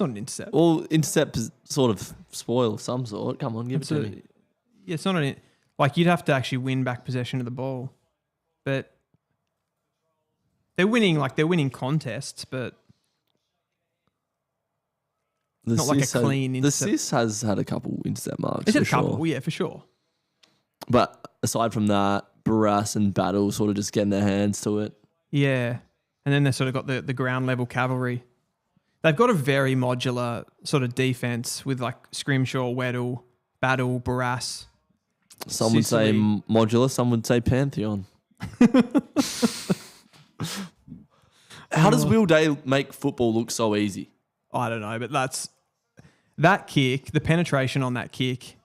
an intercept. Well, intercept is sort of spoil of some sort. Come on, give it to me. Yeah, it's not like you'd have to actually win back possession of the ball, but they're winning contests, but not like a clean The intercept. Sis has had a couple intercept marks. Is it a for couple? sure. Yeah, for sure. But aside from that, Barras and Battle sort of just getting their hands to it. Yeah, and then they've sort of got the ground level cavalry. They've got a very modular sort of defense with like Scrimshaw, Weddle, Battle, Barras. Some would say Sicily. modular, some would say Pantheon. How does Will Day make football look so easy? I don't know, but that kick, the penetration on that kick.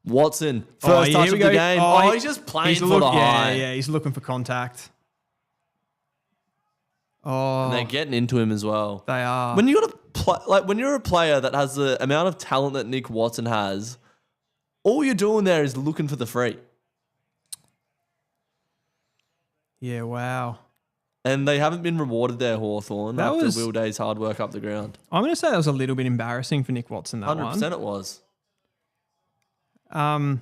Watson, first here touch we of the go. game. Oh, He's just playing for the yeah, high. Yeah, he's looking for contact. Oh, And they're getting into him as well. they are. When you got when you're a player that has the amount of talent that Nick Watson has, all you're doing there is looking for the free. Yeah, wow. And they haven't been rewarded there, Hawthorn, That after was- Will Day's hard work up the ground. I'm going to say that was a little bit embarrassing for Nick Watson, that 100% it was. one.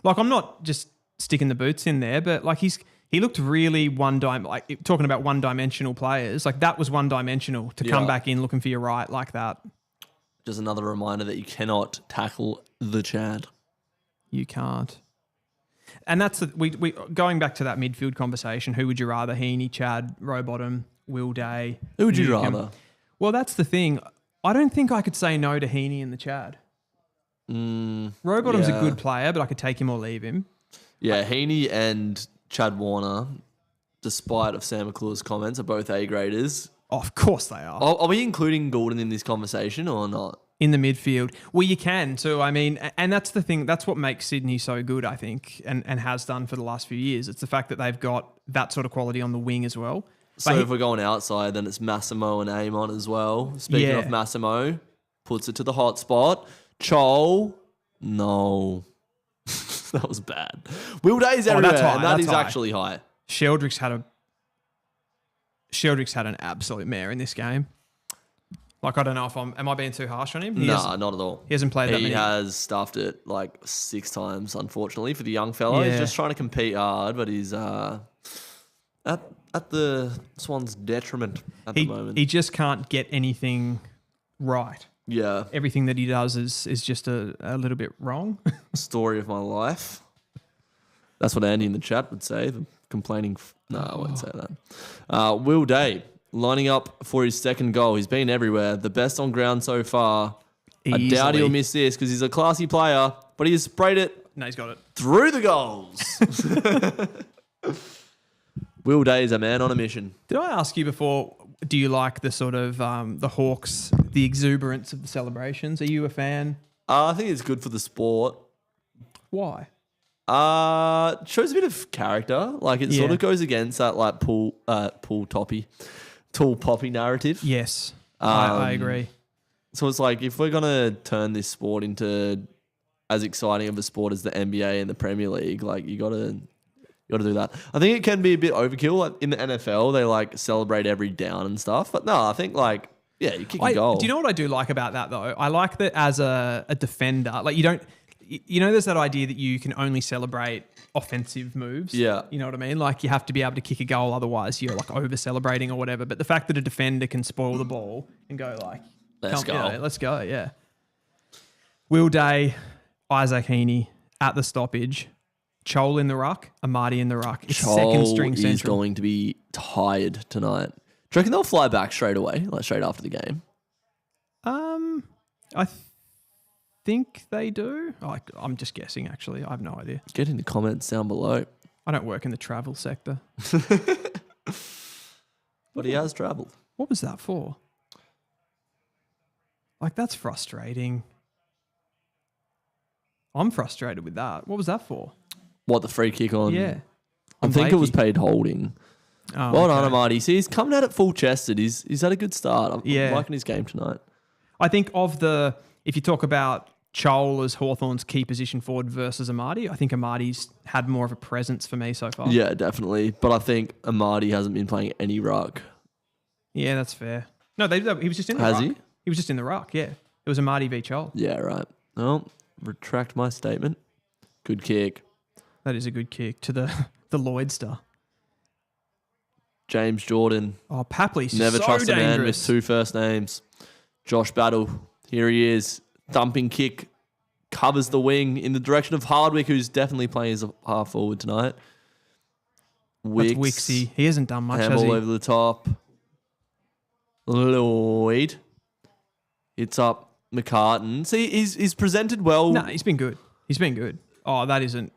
Like, I'm not just sticking the boots in there, but like he looked really talking about one-dimensional players. Like that was one-dimensional to come Yeah. back in looking for your right like that. Just another reminder that you cannot tackle the Chad. You can't. And that's we going back to that midfield conversation. Who would you rather, Heaney, Chad, Rowbottom, Will Day. Who would you Newcombe. rather? Well, that's the thing. I don't think I could say no to Heaney and the Chad. Rowbottom's a good player, but I could take him or leave him. Yeah, Heaney and Chad Warner, despite of Sam McClure's comments, are both A-graders. Oh, of course they are. Are we including Gordon in this conversation or not? In the midfield. Well, you can. So, I mean, and that's the thing. That's what makes Sydney so good, I think, and has done for the last few years. It's the fact that they've got that sort of quality on the wing as well. So if we're going outside, then it's Massimo and Amon as well. Speaking of Massimo, puts it to the hot spot. Chol, no. That was bad. Will Day's everywhere, that's high, and that that's is high. actually high. Sheldrick's had an absolute mare in this game. Like, I don't know if am I being too harsh on him? Nah, not at all. He hasn't played that many. He has stuffed it like 6 times, unfortunately, for the young fella. Yeah. He's just trying to compete hard, but he's at the Swans' detriment at the moment. He just can't get anything right. Yeah. Everything that he does is just a little bit wrong. Story of my life. That's what Andy in the chat would say. The complaining. No, I won't say that. Will Day lining up for his second goal. He's been everywhere. The best on ground so far. I doubt he'll miss this because he's a classy player, but he's sprayed it. No, he's got it. Through the goals. Will Day is a man on a mission. Did I ask you before, do you like the sort of the Hawks, the exuberance of the celebrations? Are you a fan? I think it's good for the sport. Why? Shows a bit of character. Like it sort of goes against that like tall poppy narrative. Yes, I agree. So it's like if we're gonna turn this sport into as exciting of a sport as the NBA and the Premier League, like you gotta do that. I think it can be a bit overkill. Like in the NFL, they like celebrate every down and stuff. But no, I think like you kick a goal. Do you know what I do like about that though? I like that as a defender, like you don't. You know, there's that idea that you can only celebrate offensive moves. Yeah. You know what I mean? Like you have to be able to kick a goal, otherwise you're like over celebrating or whatever. But the fact that a defender can spoil the ball and go like, let's go, yeah. Will Day, Isaac Heaney at the stoppage, Chol in the ruck, Amadi in the ruck. It's second string central. Is going to be tired tonight. Do you reckon they'll fly back straight away, like straight after the game? I think they do. I'm just guessing, actually. I have no idea. Get in the comments down below. I don't work in the travel sector. But he has travelled. What was that for? Like, that's frustrating. I'm frustrated with that. What was that for? What, the free kick on? Yeah. I think it was paid holding. Oh, well done, Amadi. See, he's coming at it full chested. He's had a good start. I'm liking his game tonight. I think if you talk about Chol as Hawthorn's key position forward versus Amadi, I think Amadi's had more of a presence for me so far. Yeah, definitely. But I think Amadi hasn't been playing any ruck. Yeah, that's fair. No, he was just in the ruck. Has he? He was just in the ruck, yeah. It was Amadi v Chol. Yeah, right. Well, retract my statement. Good kick. That is a good kick to the Lloydster. James Jordan. Oh, Papley's Never so trust dangerous. a man with 2 first names. Josh Battle. Here he is. Thumping kick. Covers the wing in the direction of Hardwick, who's definitely playing as a half forward tonight. That's Wixie. He hasn't done much, has handball he? over the top. Lloyd. It's up McCartan. See, he's presented well. No, he's been good. Oh, that isn't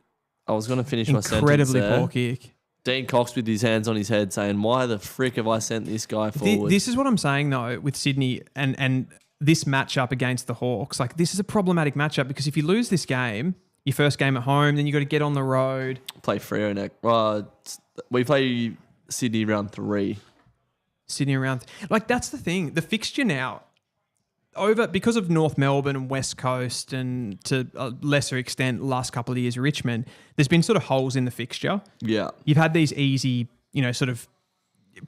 I was going to finish my sentence incredibly there. poor kick. Dean Cox with his hands on his head saying, why the frick have I sent this guy forward? This is what I'm saying, though, with Sydney and this matchup against the Hawks. Like, this is a problematic matchup because if you lose this game, your first game at home, then you got to get on the road. Play Freo next. We play Sydney round 3. Sydney around. Like, that's the thing. The fixture now, because of North Melbourne and West Coast and to a lesser extent last couple of years Richmond, there's been sort of holes in the fixture. Yeah. You've had these easy, sort of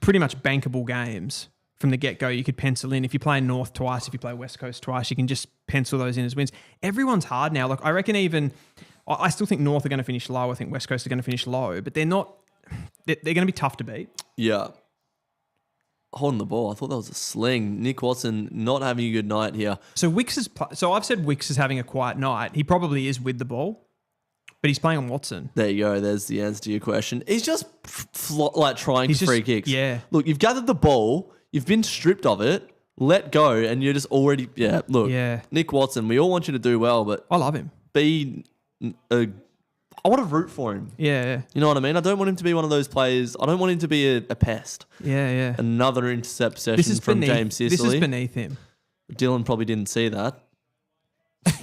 pretty much bankable games from the get-go. You could pencil in. If you play North twice, if you play West Coast twice, you can just pencil those in as wins. Everyone's hard now. Like, I reckon I still think North are going to finish low. I think West Coast are going to finish low, but they're not, they're going to be tough to beat. Yeah. Holding the ball. I thought that was a sling. Nick Watson not having a good night here. So I've said Wicks is having a quiet night. He probably is with the ball. But he's playing on Watson. There you go. There's the answer to your question. He's just trying for free kicks. Yeah. Look, you've gathered the ball. You've been stripped of it. Let go, and you're just already... Yeah, look. Yeah. Nick Watson, we all want you to do well, but... I love him. I want to root for him. Yeah. You know what I mean? I don't want him to be one of those players. I don't want him to be a pest. Yeah. Another intercept session from James Sicily. This is beneath him. Dylan probably didn't see that.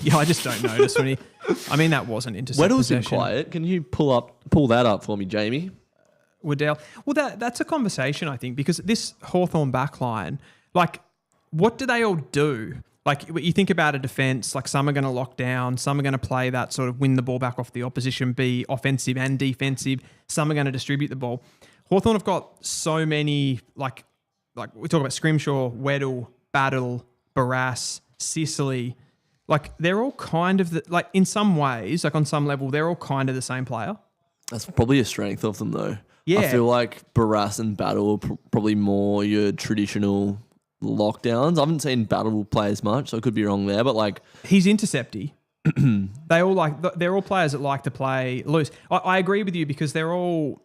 Yeah, I just don't notice when he... I mean, that wasn't intercept Weddle's in possession. quiet. Can you pull that up for me, Jamie? Waddell. Well, that's a conversation, I think, because this Hawthorn backline, like, what do they all do? Like, you think about a defence, like some are going to lock down, some are going to play that sort of win the ball back off the opposition, be offensive and defensive, some are going to distribute the ball. Hawthorn have got so many, like we talk about Scrimshaw, Weddle, Battle, Barras, Sicily. Like, they're all kind of, in some ways, like on some level, they're all kind of the same player. That's probably a strength of them, though. Yeah. I feel like Barras and Battle are probably more your traditional lockdowns. I haven't seen Battle play as much, so I could be wrong there, but like... He's intercepty. They're all players that like to play loose. I agree with you because they're all,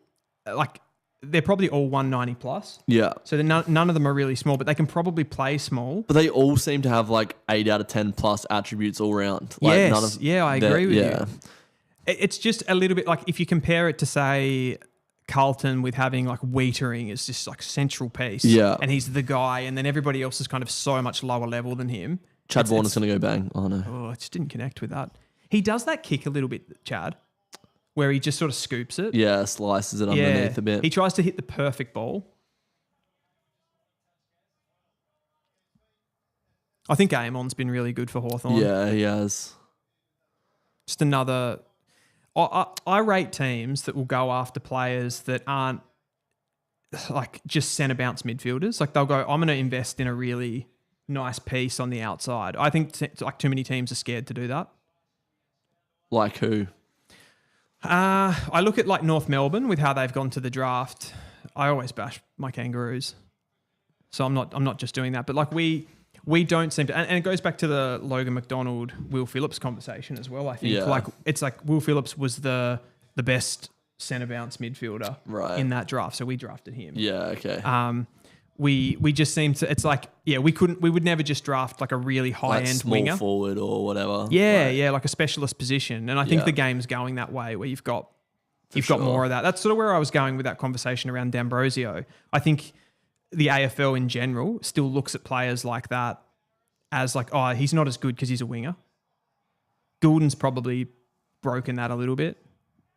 they're probably all 190 plus. Yeah. So none of them are really small, but they can probably play small. But they all seem to have like 8 out of 10 plus attributes all round. Yes. I agree with you. It's just a little bit like if you compare it to, say, Carlton with having like Wiedering as just like central piece. Yeah. And he's the guy, and then everybody else is kind of so much lower level than him. Chad Warner's going to go bang. Oh, no. Oh, I just didn't connect with that. He does that kick a little bit, Chad, where he just sort of scoops it. Yeah, slices it underneath a bit. He tries to hit the perfect ball. I think Amon's been really good for Hawthorn. Yeah, he has. Just another... I rate teams that will go after players that aren't like just centre bounce midfielders. Like they'll go, I'm going to invest in a really nice piece on the outside. I think too many teams are scared to do that. Like who? I look at like North Melbourne with how they've gone to the draft. I always bash my Kangaroos, so I'm not just doing that. But like we don't seem to, and it goes back to the Logan McDonald, Will Phillips conversation as well. I think it's like Will Phillips was the best centre bounce midfielder in that draft, so we drafted him. Yeah, okay. We just seem to, it's like, we would never just draft like a really high end winger, small forward or whatever. Yeah, like a specialist position, and I think the game's going that way where you've got more of that. That's sort of where I was going with that conversation around D'Ambrosio. I think the AFL in general still looks at players like that as like, oh, he's not as good because he's a winger. Goulden's probably broken that a little bit.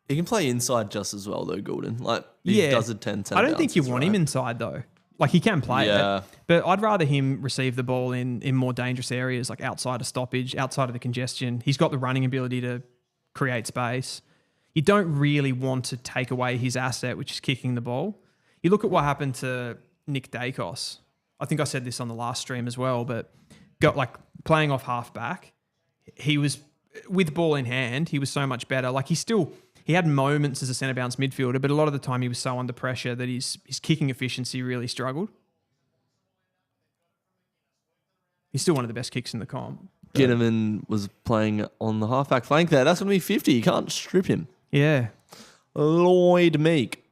He can play inside just as well though, Goulden. Like he does a 10-10. I don't think you want him inside though. Like he can play it, but I'd rather him receive the ball in more dangerous areas, like outside of stoppage, outside of the congestion. He's got the running ability to create space. You don't really want to take away his asset, which is kicking the ball. You look at what happened to Nick Dacos. I think I said this on the last stream as well, but got like playing off half back. He was with ball in hand. He was so much better. Like he had moments as a centre bounce midfielder, but a lot of the time he was so under pressure that his kicking efficiency really struggled. He's still one of the best kicks in the comp. Ginnivan was playing on the half-back flank there. That's going to be 50. You can't strip him. Yeah. Lloyd Meek.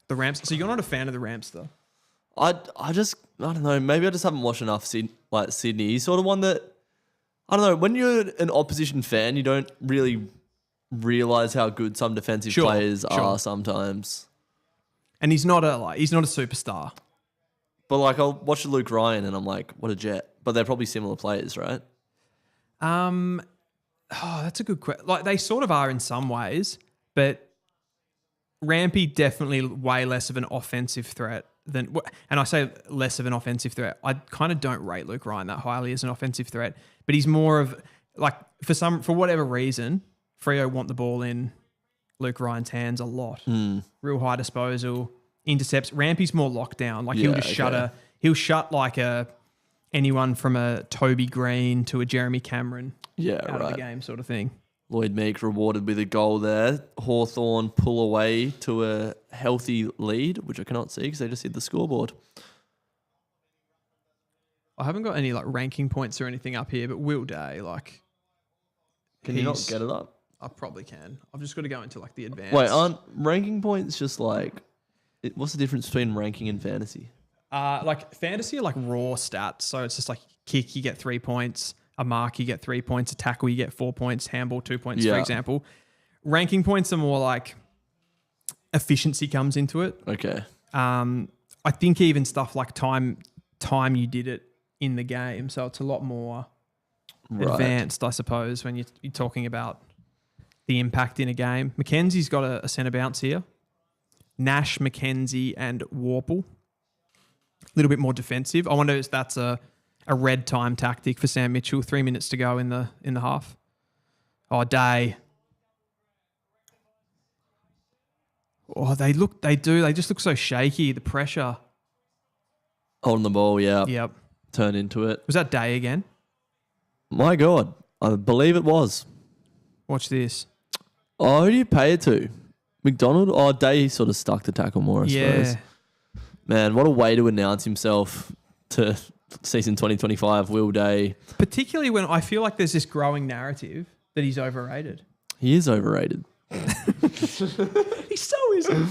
The Rams. So you're not a fan of the Rams, though? I don't know. Maybe I just haven't watched enough Sydney. He's sort of one that, I don't know, when you're an opposition fan, you don't really realise how good some defensive players are sometimes. And he's not a superstar. But like I'll watch Luke Ryan and I'm like, what a jet. But they're probably similar players, right? That's a good question. Like they sort of are in some ways, but Rampy definitely way less of an offensive threat than, and I say less of an offensive threat. I kind of don't rate Luke Ryan that highly as an offensive threat, but he's more of like for whatever reason, Freo want the ball in Luke Ryan's hands a lot. Real high disposal, intercepts. Rampy's more lockdown. Like he'll shut like anyone from a Toby Green to a Jeremy Cameron out of the game sort of thing. Lloyd Meek rewarded with a goal there. Hawthorn pull away to a healthy lead, which I cannot see because they just hit the scoreboard. I haven't got any like ranking points or anything up here, but Will Day, like... Can you not get it up? I probably can. I've just got to go into like the advanced. Wait, aren't ranking points just like... What's the difference between ranking and fantasy? Like fantasy are like raw stats. So it's just like kick, you get 3 points. A mark, you get 3 points. A tackle, you get 4 points. Handball, 2 points, for example. Ranking points are more like efficiency comes into it. Okay. I think even stuff like time you did it in the game. So it's a lot more advanced, I suppose, when you're talking about the impact in a game. Mackenzie's got a centre bounce here. Nash, Mackenzie, and Warple. A little bit more defensive. I wonder if that's a red time tactic for Sam Mitchell. 3 minutes to go in the half. Oh, Day. Oh, they just look so shaky. The pressure. Holding the ball, yeah. Yep. Turn into it. Was that Day again? My God. I believe it was. Watch this. Oh, who do you pay it to? McDonald? Oh, Day sort of stuck the tackle more, I suppose. Man, what a way to announce himself to season 2025, Will Day. Particularly when I feel like there's this growing narrative that he's overrated. He is overrated. He so isn't.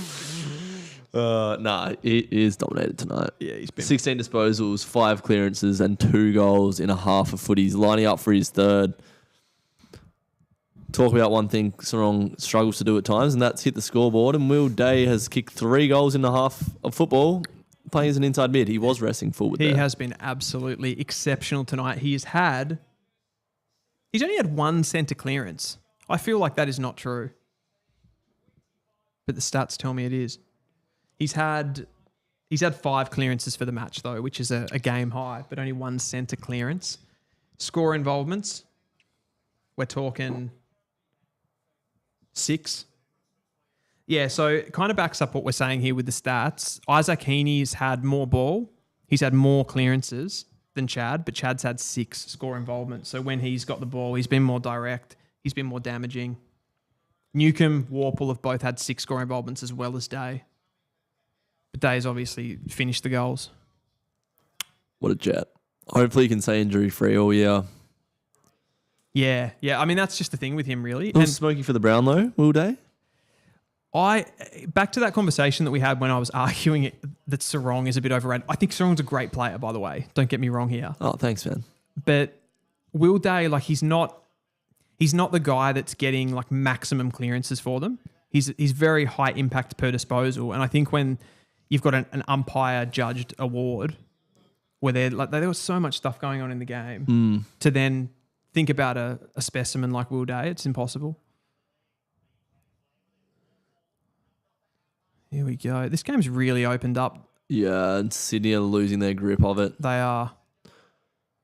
Nah, he is dominated tonight. Yeah, he's been 16 disposals, 5 clearances, and 2 goals in a half of footy. He's lining up for his third. Talk about one thing Sarong struggles to do at times, and that's hit the scoreboard. And Will Day has kicked 3 goals in the half of football, playing as an inside mid. He was resting forward there. He has been absolutely exceptional tonight. He's only had 1 centre clearance. I feel like that is not true. But the stats tell me it is. He's had 5 clearances for the match, though, which is a game high, but only 1 centre clearance. Score involvements, we're talking 6. Yeah, so it kind of backs up what we're saying here with the stats. Isaac Heaney's had more ball. He's had more clearances than Chad, but Chad's had 6 score involvements. So when he's got the ball, he's been more direct. He's been more damaging. Newcomb, Warple have both had 6 score involvements as well as Day. But Day's obviously finished the goals. What a jet. Hopefully he can stay injury-free all year. Yeah. I mean, that's just the thing with him, really. And smoky for the Brown, though, Will Day? Back to that conversation that we had when I was arguing that Sarong is a bit overrated. I think Sarong's a great player, by the way. Don't get me wrong here. Oh, thanks, man. But Will Day, like, he's not the guy that's getting like maximum clearances for them. He's very high impact per disposal, and I think when you've got an umpire judged award where there was so much stuff going on in the game to then think about a specimen like Will Day, it's impossible. Here we go. This game's really opened up. Yeah, and Sydney are losing their grip of it. They are.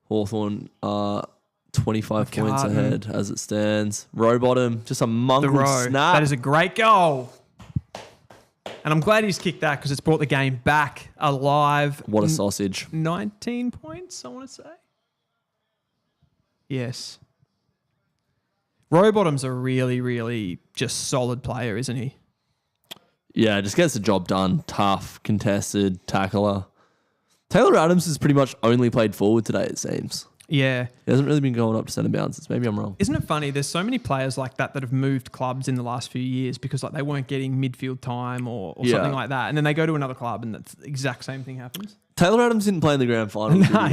Hawthorn are 25 points ahead as it stands. Rowbottom, just a mongrel snap. That is a great goal. And I'm glad he's kicked that because it's brought the game back alive. What a sausage. 19 points, I want to say. Yes. Rowbottom's a really, really just solid player, isn't he? Yeah, just gets the job done. Tough, contested, tackler. Taylor Adams has pretty much only played forward today, it seems. Yeah. He hasn't really been going up to centre bounces. Maybe I'm wrong. Isn't it funny? There's so many players like that have moved clubs in the last few years because like they weren't getting midfield time or something like that. And then they go to another club and the exact same thing happens. Taylor Adams didn't play in the grand final. No,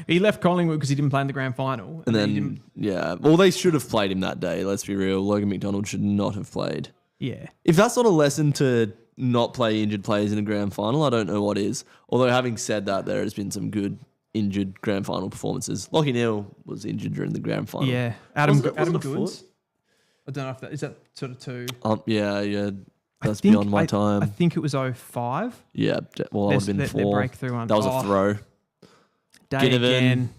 he left Collingwood because he didn't play in the grand final. And then, well, they should have played him that day. Let's be real. Logan McDonald should not have played. Yeah. If that's not a lesson to not play injured players in a grand final, I don't know what is. Although having said that, there has been some good injured grand final performances. Lockie Neal was injured during the grand final. Yeah. Adam Goods. Goods. I don't know if is that sort of 2. Yeah. That's beyond my time. I think it was 05. Yeah. Well, that would have been 4. Their breakthrough one. That was a throw. Day again.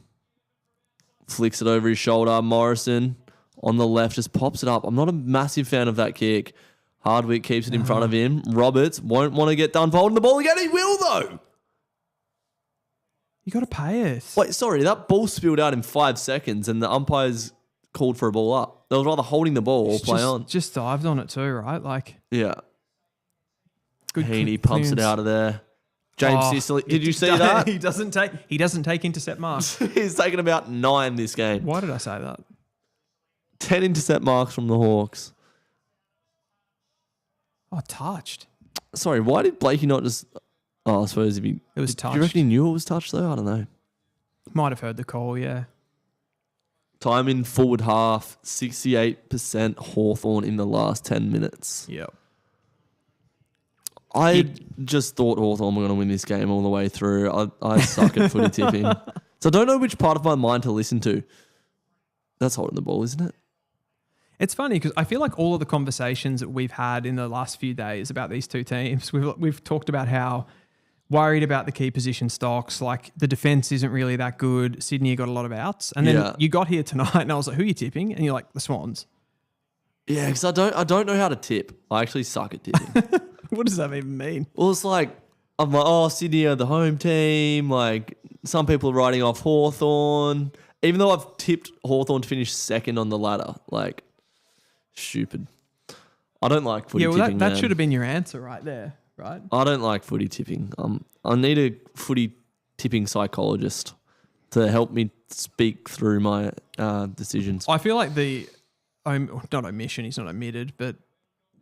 Flicks it over his shoulder. Morrison on the left just pops it up. I'm not a massive fan of that kick. Hardwick keeps it in front of him. Roberts won't want to get done for holding the ball again. He will, though. You got to pay it. Wait, sorry. That ball spilled out in 5 seconds and the umpires called for a ball up. They was rather holding the ball or play on. Just dived on it too, right? Like, yeah. Good Heaney pumps it out of there. James Sicily. Did you see that? He doesn't take intercept marks. He's taken about 9 this game. Why did I say that? 10 intercept marks from the Hawks. Oh, touched. Sorry, why did Blakey not just... Oh, I suppose if he... It was Do you touched. reckon he knew it was touched, though? I don't know. Might have heard the call, yeah. Time in forward half, 68% Hawthorn in the last 10 minutes. Yep. I just thought Hawthorn were going to win this game all the way through. I suck at footy tipping. So I don't know which part of my mind to listen to. That's holding the ball, isn't it? It's funny because I feel like all of the conversations that we've had in the last few days about these two teams, we've talked about how worried about the key position stocks, like the defense isn't really that good. Sydney got a lot of outs. And then you got here tonight and I was like, who are you tipping? And you're like, the Swans. Yeah, because I don't know how to tip. I actually suck at tipping. What does that even mean? Well, it's like, I'm like, oh, Sydney are the home team. Like, some people are writing off Hawthorn. Even though I've tipped Hawthorn to finish second on the ladder. Like, stupid. I don't like footy tipping. Yeah, well, that should have been your answer right there, right? I don't like footy tipping. I need a footy tipping psychologist to help me speak through my decisions. I feel like not omission, he's not omitted, but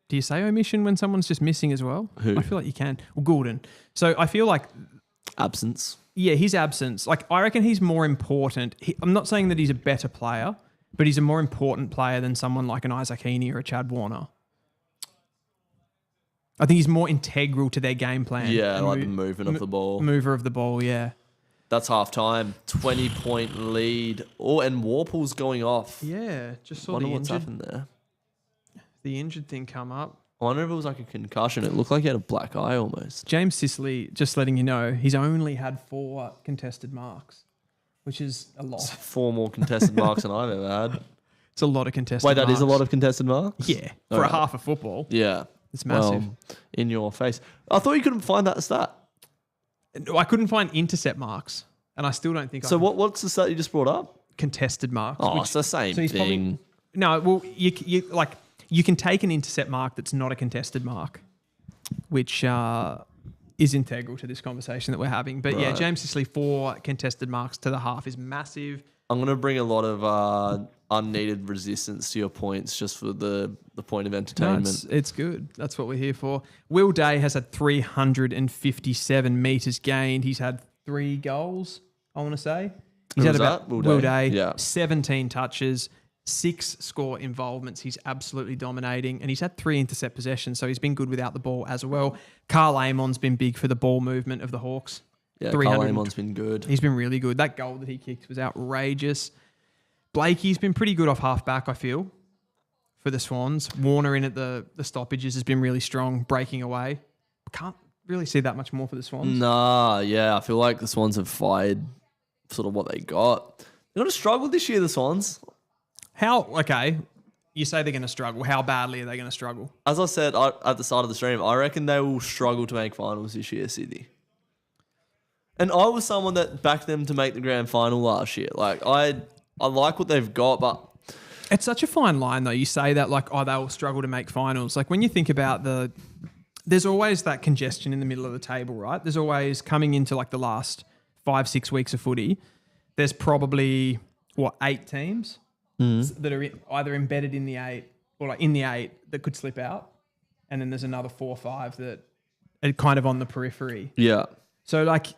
do you say omission when someone's just missing as well? Who? I feel like you can. Well, Goulden. So I feel like... Absence. Yeah, his absence. Like, I reckon he's more important. I'm not saying that he's a better player, but he's a more important player than someone like an Isaac Heaney or a Chad Warner. I think he's more integral to their game plan. Yeah, like the movement of the ball. Mover of the ball, yeah. That's half time. 20-point lead. Oh, and Warple's going off. Yeah, just saw Wonder what's happened there. The injured thing come up. I wonder if it was like a concussion. It looked like he had a black eye almost. James Sicily, just letting you know, he's only had 4 contested marks, which is a lot. 4 more contested marks than I've ever had. It's a lot of contested marks. Wait, that is a lot of contested marks? Yeah, for a half of football. Yeah. It's massive. Well, in your face. I thought you couldn't find that stat. I couldn't find intercept marks, and I still don't think So what's the stat you just brought up? Contested marks. Oh, it's the same thing. No, well, you can take an intercept mark that's not a contested mark, which is integral to this conversation that we're having. But yeah, James Sicily, 4 contested marks to the half is massive. I'm going to bring a lot of unneeded resistance to your points just for the point of entertainment. No, it's good. That's what we're here for. Will Day has had 357 metres gained. He's had 3 goals, I want to say. He's had about Will Day, yeah. 17 touches, 6 score involvements. He's absolutely dominating. And he's had 3 intercept possessions, so he's been good without the ball as well. Carl Amon's been big for the ball movement of the Hawks. Yeah, Carl Amon's been good. He's been really good. That goal that he kicked was outrageous. Blakey's been pretty good off half-back, I feel, for the Swans. Warner in at the stoppages has been really strong, breaking away. Can't really see that much more for the Swans. Nah, yeah. I feel like the Swans have fired sort of what they got. They're going to struggle this year, the Swans. Okay, you say they're going to struggle. How badly are they going to struggle? As I said at the start of the stream, I reckon they will struggle to make finals this year, Sydney. And I was someone that backed them to make the grand final last year. Like, I like what they've got, but... It's such a fine line, though. You say that, like, oh, they'll struggle to make finals. Like, when you think about there's always that congestion in the middle of the table, right? There's always, coming into, like, the last 5-6 weeks of footy, there's probably, 8 teams that are either embedded in the 8 or, like, in the 8 that could slip out. And then there's another 4 or 5 that are kind of on the periphery. Yeah. So, like...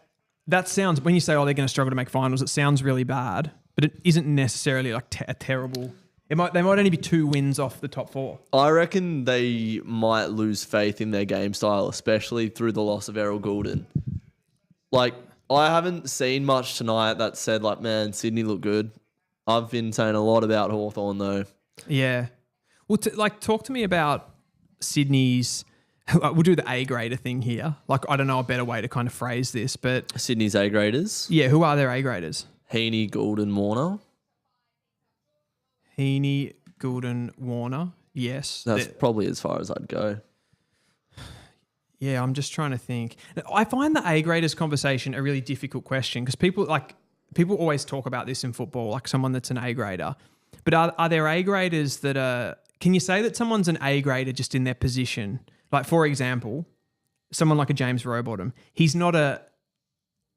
That sounds, when you say, oh, they're going to struggle to make finals, it sounds really bad, but it isn't necessarily like a terrible... They might only be 2 wins off the top 4. I reckon they might lose faith in their game style, especially through the loss of Errol Goulden. Like, I haven't seen much tonight that said, like, man, Sydney look good. I've been saying a lot about Hawthorn, though. Yeah. Well, talk to me about Sydney's... We'll do the A-grader thing here. Like, I don't know a better way to kind of phrase this, but... Sydney's A-graders? Yeah, who are their A-graders? Heaney, Goulden, Warner. Heaney, Goulden, Warner. Yes. That's probably as far as I'd go. Yeah, I'm just trying to think. I find the A-graders conversation a really difficult question because people always talk about this in football, like someone that's an A-grader. But are there A-graders that are... Can you say that someone's an A-grader just in their position? Like, for example, someone like a James Rowbottom, he's not a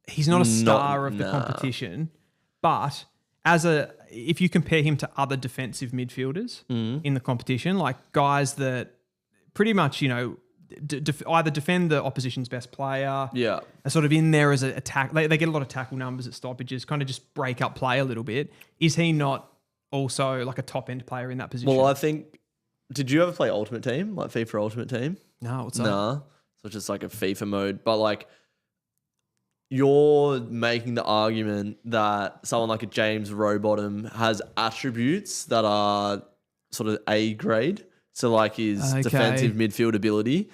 star of the competition, but if you compare him to other defensive midfielders in the competition, like guys that pretty much, either defend the opposition's best player, are sort of in there as a attack. They get a lot of tackle numbers at stoppages, kind of just break up play a little bit. Is he not also like a top end player in that position? Well, I think. Did you ever play Ultimate Team, like FIFA Ultimate Team? No, what's that? Nah, so just like a FIFA mode, but like. You're making the argument that someone like a James Rowbottom has attributes that are sort of A grade. So like his defensive midfield ability.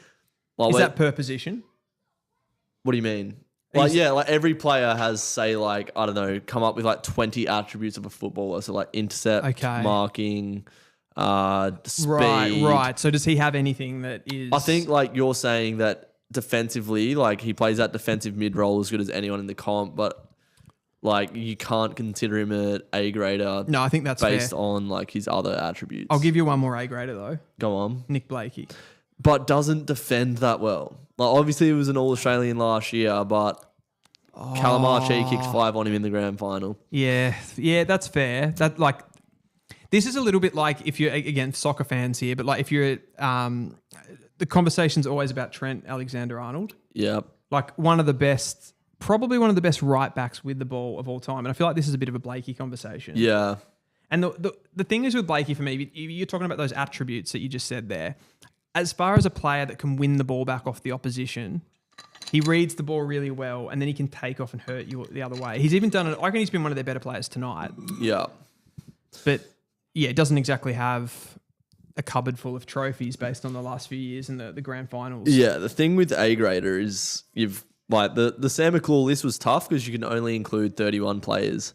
Like is that per position? What do you mean? Like, like every player has, say, like, I don't know, come up with like 20 attributes of a footballer. So like intercept, marking, speed. Right. So does he have anything that is... I think like you're saying that defensively, like he plays that defensive mid role as good as anyone in the comp, but like you can't consider him an A grader. No, I think that's based fair. on like his other attributes. I'll give you one more A grader though. Go on. Nick Blakey. But doesn't defend that well. Like obviously he was an All-Australian last year, but Calamachi kicked 5 on him in the grand final. Yeah, that's fair. That like this is a little bit like if you're again soccer fans here, but like if you're the conversation's always about Trent Alexander-Arnold. Yep. Like probably one of the best right backs with the ball of all time. And I feel like this is a bit of a Blakey conversation. Yeah. And the thing is with Blakey for me, you're talking about those attributes that you just said there. As far as a player that can win the ball back off the opposition, he reads the ball really well and then he can take off and hurt you the other way. He's even done it. I reckon he's been one of their better players tonight. Yeah. But yeah, it doesn't exactly have a cupboard full of trophies based on the last few years in the grand finals. Yeah, the thing with A grader is you've like the Sam McClure list was tough because you can only include 31 players.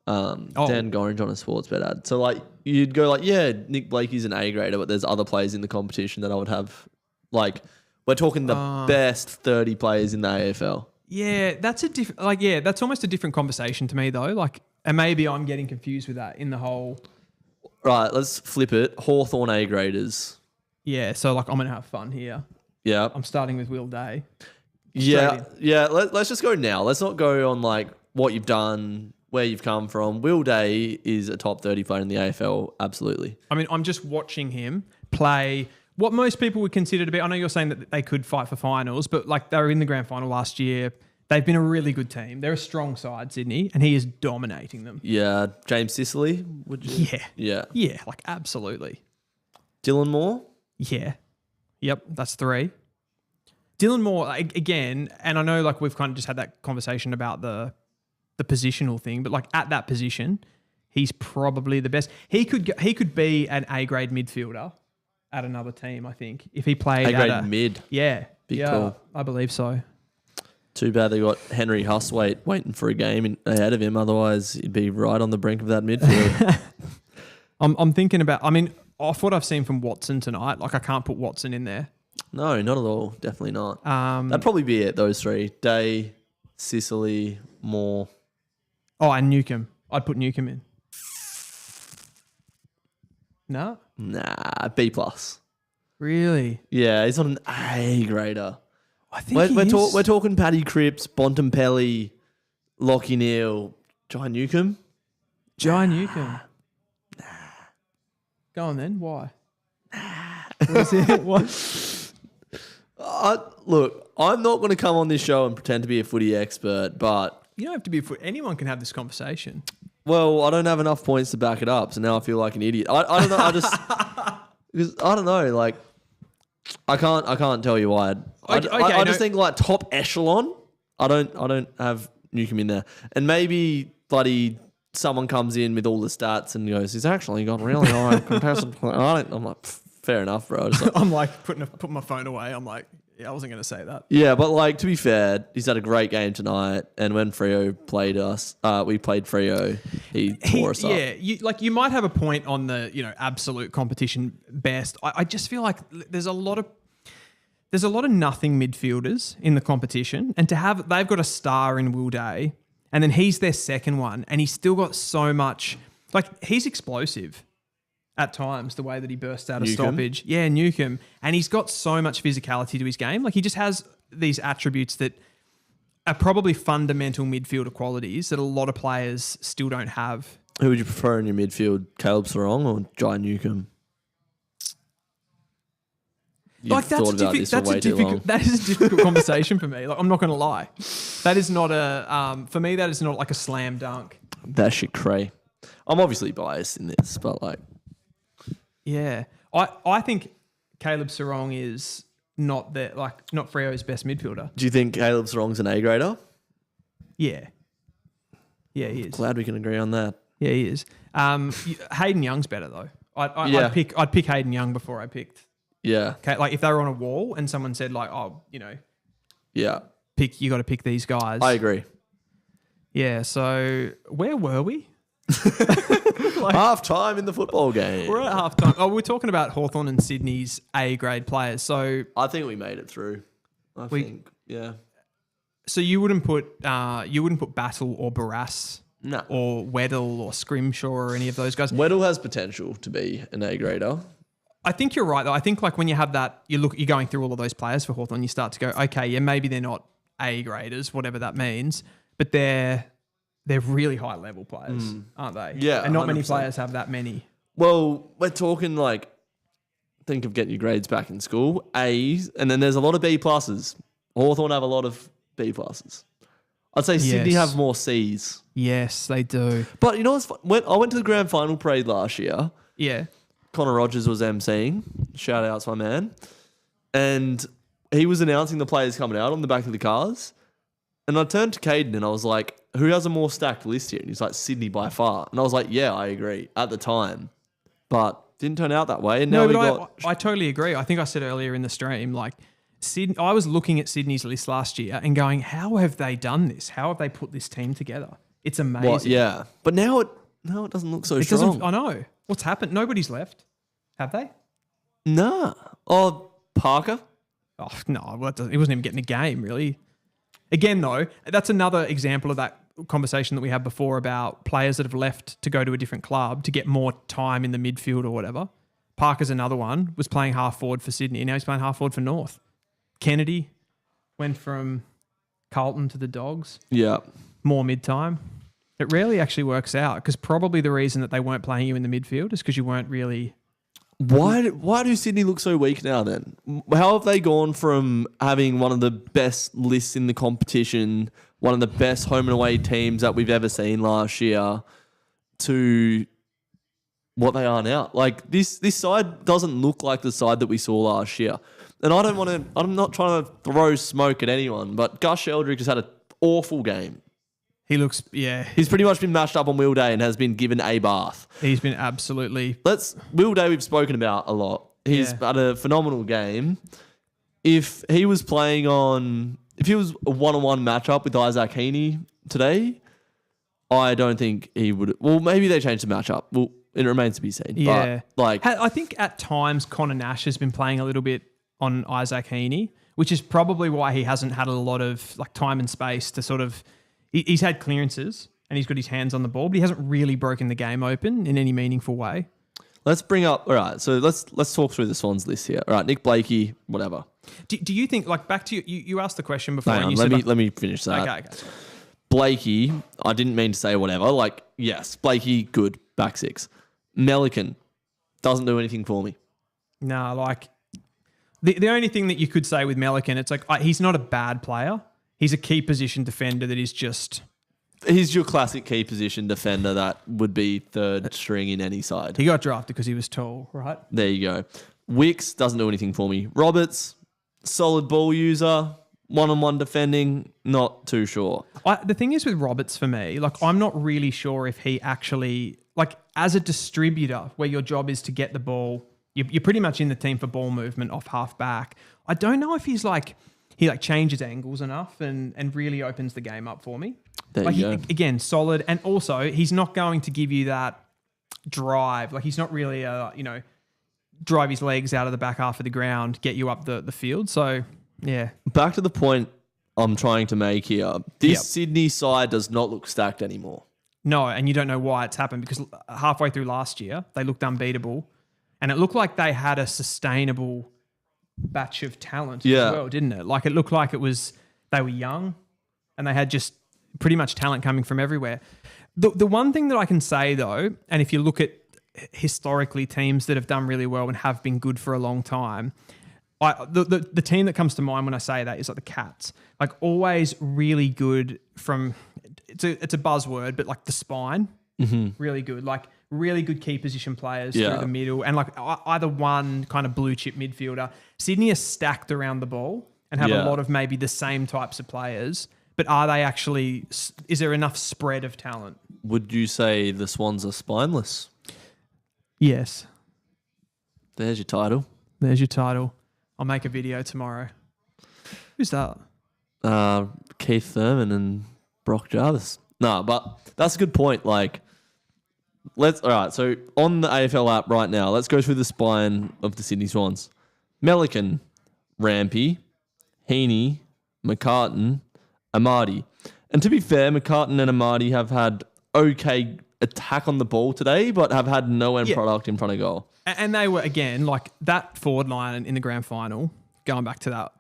Dan Gorringe on a sports bet ad. So like you'd go like, yeah, Nick Blakey's an A grader, but there's other players in the competition that I would have. Like we're talking the best 30 players in the AFL. Yeah, that's that's almost a different conversation to me though. Like, and maybe I'm getting confused with that in the whole. Right, let's flip it. Hawthorn A graders. Yeah, so like I'm going to have fun here. Yeah. I'm starting with Will Day. Yeah. Let's just go now. Let's not go on like what you've done, where you've come from. Will Day is a top 30 player in the AFL, absolutely. I mean, I'm just watching him play what most people would consider to be, I know you're saying that they could fight for finals, but like they were in the grand final last year. They've been a really good team. They're a strong side, Sydney, and he is dominating them. Yeah. James Sicily, would you? Yeah. Yeah, like absolutely. Dylan Moore? Yeah. Yep, that's 3. Dylan Moore, again, and I know like we've kind of just had that conversation about the positional thing, but like at that position, he's probably the best. He could be an A-grade midfielder at another team, I think, if he played A-grade mid. Yeah. Big call. I believe so. Too bad they got Henry Huswaite waiting for a game ahead of him. Otherwise, he'd be right on the brink of that midfield. I'm thinking about, I mean, off what I've seen from Watson tonight, like I can't put Watson in there. No, not at all. Definitely not. That'd probably be it, those 3. Day, Sicily, Moore. Oh, and Newcomb. I'd put Newcomb in. No? Nah, B+. Really? Yeah, he's not an A grader. I think we're talking Paddy Cripps, Bontempelli, Lockie Neal, Jai Newcomb. Jai Newcomb. Nah. Go on then. Why? What? Look, I'm not going to come on this show and pretend to be a footy expert, but you don't have to be a footy. Anyone can have this conversation. Well, I don't have enough points to back it up, so now I feel like an idiot. I don't know. Because I don't know. Like, I can't tell you why. I just think like top echelon. I don't have Newcomb in there, and maybe bloody someone comes in with all the stats and goes, he's actually got really high comparison. I'm like, fair enough, bro. I'm like putting my phone away. I'm like, yeah, I wasn't going to say that. Yeah, but like to be fair, he's had a great game tonight, and when Freo played us, we played Freo. He tore us up. Yeah, you might have a point on the absolute competition best. I just feel like there's a lot of nothing midfielders in the competition, and they've got a star in Will Day, and then he's their second one, and he's still got so much. Like he's explosive at times, the way that he bursts out of stoppage. Yeah, Newcomb. And he's got so much physicality to his game. Like he just has these attributes that are probably fundamental midfielder qualities that a lot of players still don't have. Who would you prefer in your midfield, Caleb Sarong or Jai Newcomb? Like that is a difficult conversation for me. Like, I'm not going to lie, that is not for me. That is not like a slam dunk. That's shit cray. I'm obviously biased in this, but like, yeah, I think Caleb Sarong is not Freo's best midfielder. Do you think Caleb Sarong's an A grader? Yeah, he is. Glad we can agree on that. Yeah, he is. Hayden Young's better though. I'd pick Hayden Young before I picked. Yeah. Okay, like if they were on a wall and someone said like, oh, yeah, you got to pick these guys. I agree. Yeah. So where were we? Half time in the football game. We're at half time. Oh, we're talking about Hawthorn and Sydney's A grade players. So I think we made it through. I think. So you wouldn't put Battle or Barras. No. Or Weddle or Scrimshaw or any of those guys. Weddle has potential to be an A grader. I think you're right though. I think like when you have that, you're going through all of those players for Hawthorn, you start to go, okay, yeah, maybe they're not A graders, whatever that means, but they're really high level players, aren't they? Yeah. And not 100%. many players have that many. Well, we're talking like, think of getting your grades back in school, A's, and then there's a lot of B pluses. Hawthorn have a lot of B pluses. I'd say Sydney have more C's. Yes, they do. But you know what's fun? I went to the grand final parade last year. Yeah. Connor Rogers was emceeing. Shout out to my man. And he was announcing the players coming out on the back of the cars. And I turned to Caden and I was like, who has a more stacked list here? And he's like, Sydney by far. And I was like, yeah, I agree at the time. But didn't turn out that way. And now I totally agree. I think I said earlier in the stream, like, Sydney, I was looking at Sydney's list last year and going, how have they done this? How have they put this team together? It's amazing. Well, yeah. But now it doesn't look so strong. I know. What's happened? Nobody's left. Have they? Nah. Oh, Parker? Oh, no. He wasn't even getting a game, really. Again, though, that's another example of that conversation that we had before about players that have left to go to a different club to get more time in the midfield or whatever. Parker's another one, was playing half forward for Sydney. Now he's playing half forward for North. Kennedy went from Carlton to the Dogs. Yeah. More mid-time. It rarely actually works out because probably the reason that they weren't playing you in the midfield is because you weren't really... Why do Sydney look so weak now then? How have they gone from having one of the best lists in the competition, one of the best home and away teams that we've ever seen last year, to what they are now? Like this side doesn't look like the side that we saw last year. And I'm not trying to throw smoke at anyone, but Gus Eldridge has had an awful game. He looks, yeah. He's pretty much been mashed up on Will Day and has been given a bath. He's been absolutely... Will Day we've spoken about a lot. He's had a phenomenal game. If he was a one-on-one matchup with Isaac Heaney today, I don't think he would... Well, maybe they changed the matchup. Well, it remains to be seen. Yeah. But I think at times Connor Nash has been playing a little bit on Isaac Heaney, which is probably why he hasn't had a lot of like time and space to sort of... He's had clearances and he's got his hands on the ball, but he hasn't really broken the game open in any meaningful way. Let's bring up... All right, so let's talk through the Swans list here. All right, Nick Blakey, whatever. Do you think, like, back to you asked the question before. Hang on, let me finish that. Okay. Blakey, I didn't mean to say whatever. Like, yes, Blakey, good, back six. Melican doesn't do anything for me. No, like... The only thing that you could say with Melican, it's like he's not a bad player. He's a key position defender that is just... He's your classic key position defender that would be third string in any side. He got drafted because he was tall, right? There you go. Wicks doesn't do anything for me. Roberts, solid ball user, one-on-one defending, not too sure. The thing is with Roberts for me, like I'm not really sure if he actually... Like as a distributor where your job is to get the ball, you're pretty much in the team for ball movement off half back. I don't know if he's like... He like changes angles enough and really opens the game up for me. There like you go. Again, solid. And also he's not going to give you that drive. Like he's not really drive his legs out of the back half of the ground, get you up the field. So yeah. Back to the point I'm trying to make here. This Sydney side does not look stacked anymore. No, and you don't know why it's happened because halfway through last year, they looked unbeatable and it looked like they had a sustainable batch of talent as well, didn't it? Like it looked like they were young and they had just pretty much talent coming from everywhere. The one thing that I can say though, and if you look at historically teams that have done really well and have been good for a long time, the team that comes to mind when I say that is like the Cats. Like always really good from, it's a buzzword, but like the spine, really good. Like really good key position players through the middle and like either one kind of blue chip midfielder. Sydney are stacked around the ball and have a lot of maybe the same types of players, but are they actually, is there enough spread of talent? Would you say the Swans are spineless? Yes. There's your title. There's your title. I'll make a video tomorrow. Who's that? Keith Thurman and Brock Jarvis. No, but that's a good point. Like, all right, so on the AFL app right now, let's go through the spine of the Sydney Swans. Melican, Rampy, Heaney, McCartan, Amadi. And to be fair, McCartan and Amadi have had okay attack on the ball today, but have had no end product in front of goal. And they were, again, like that forward line in the grand final, going back to that,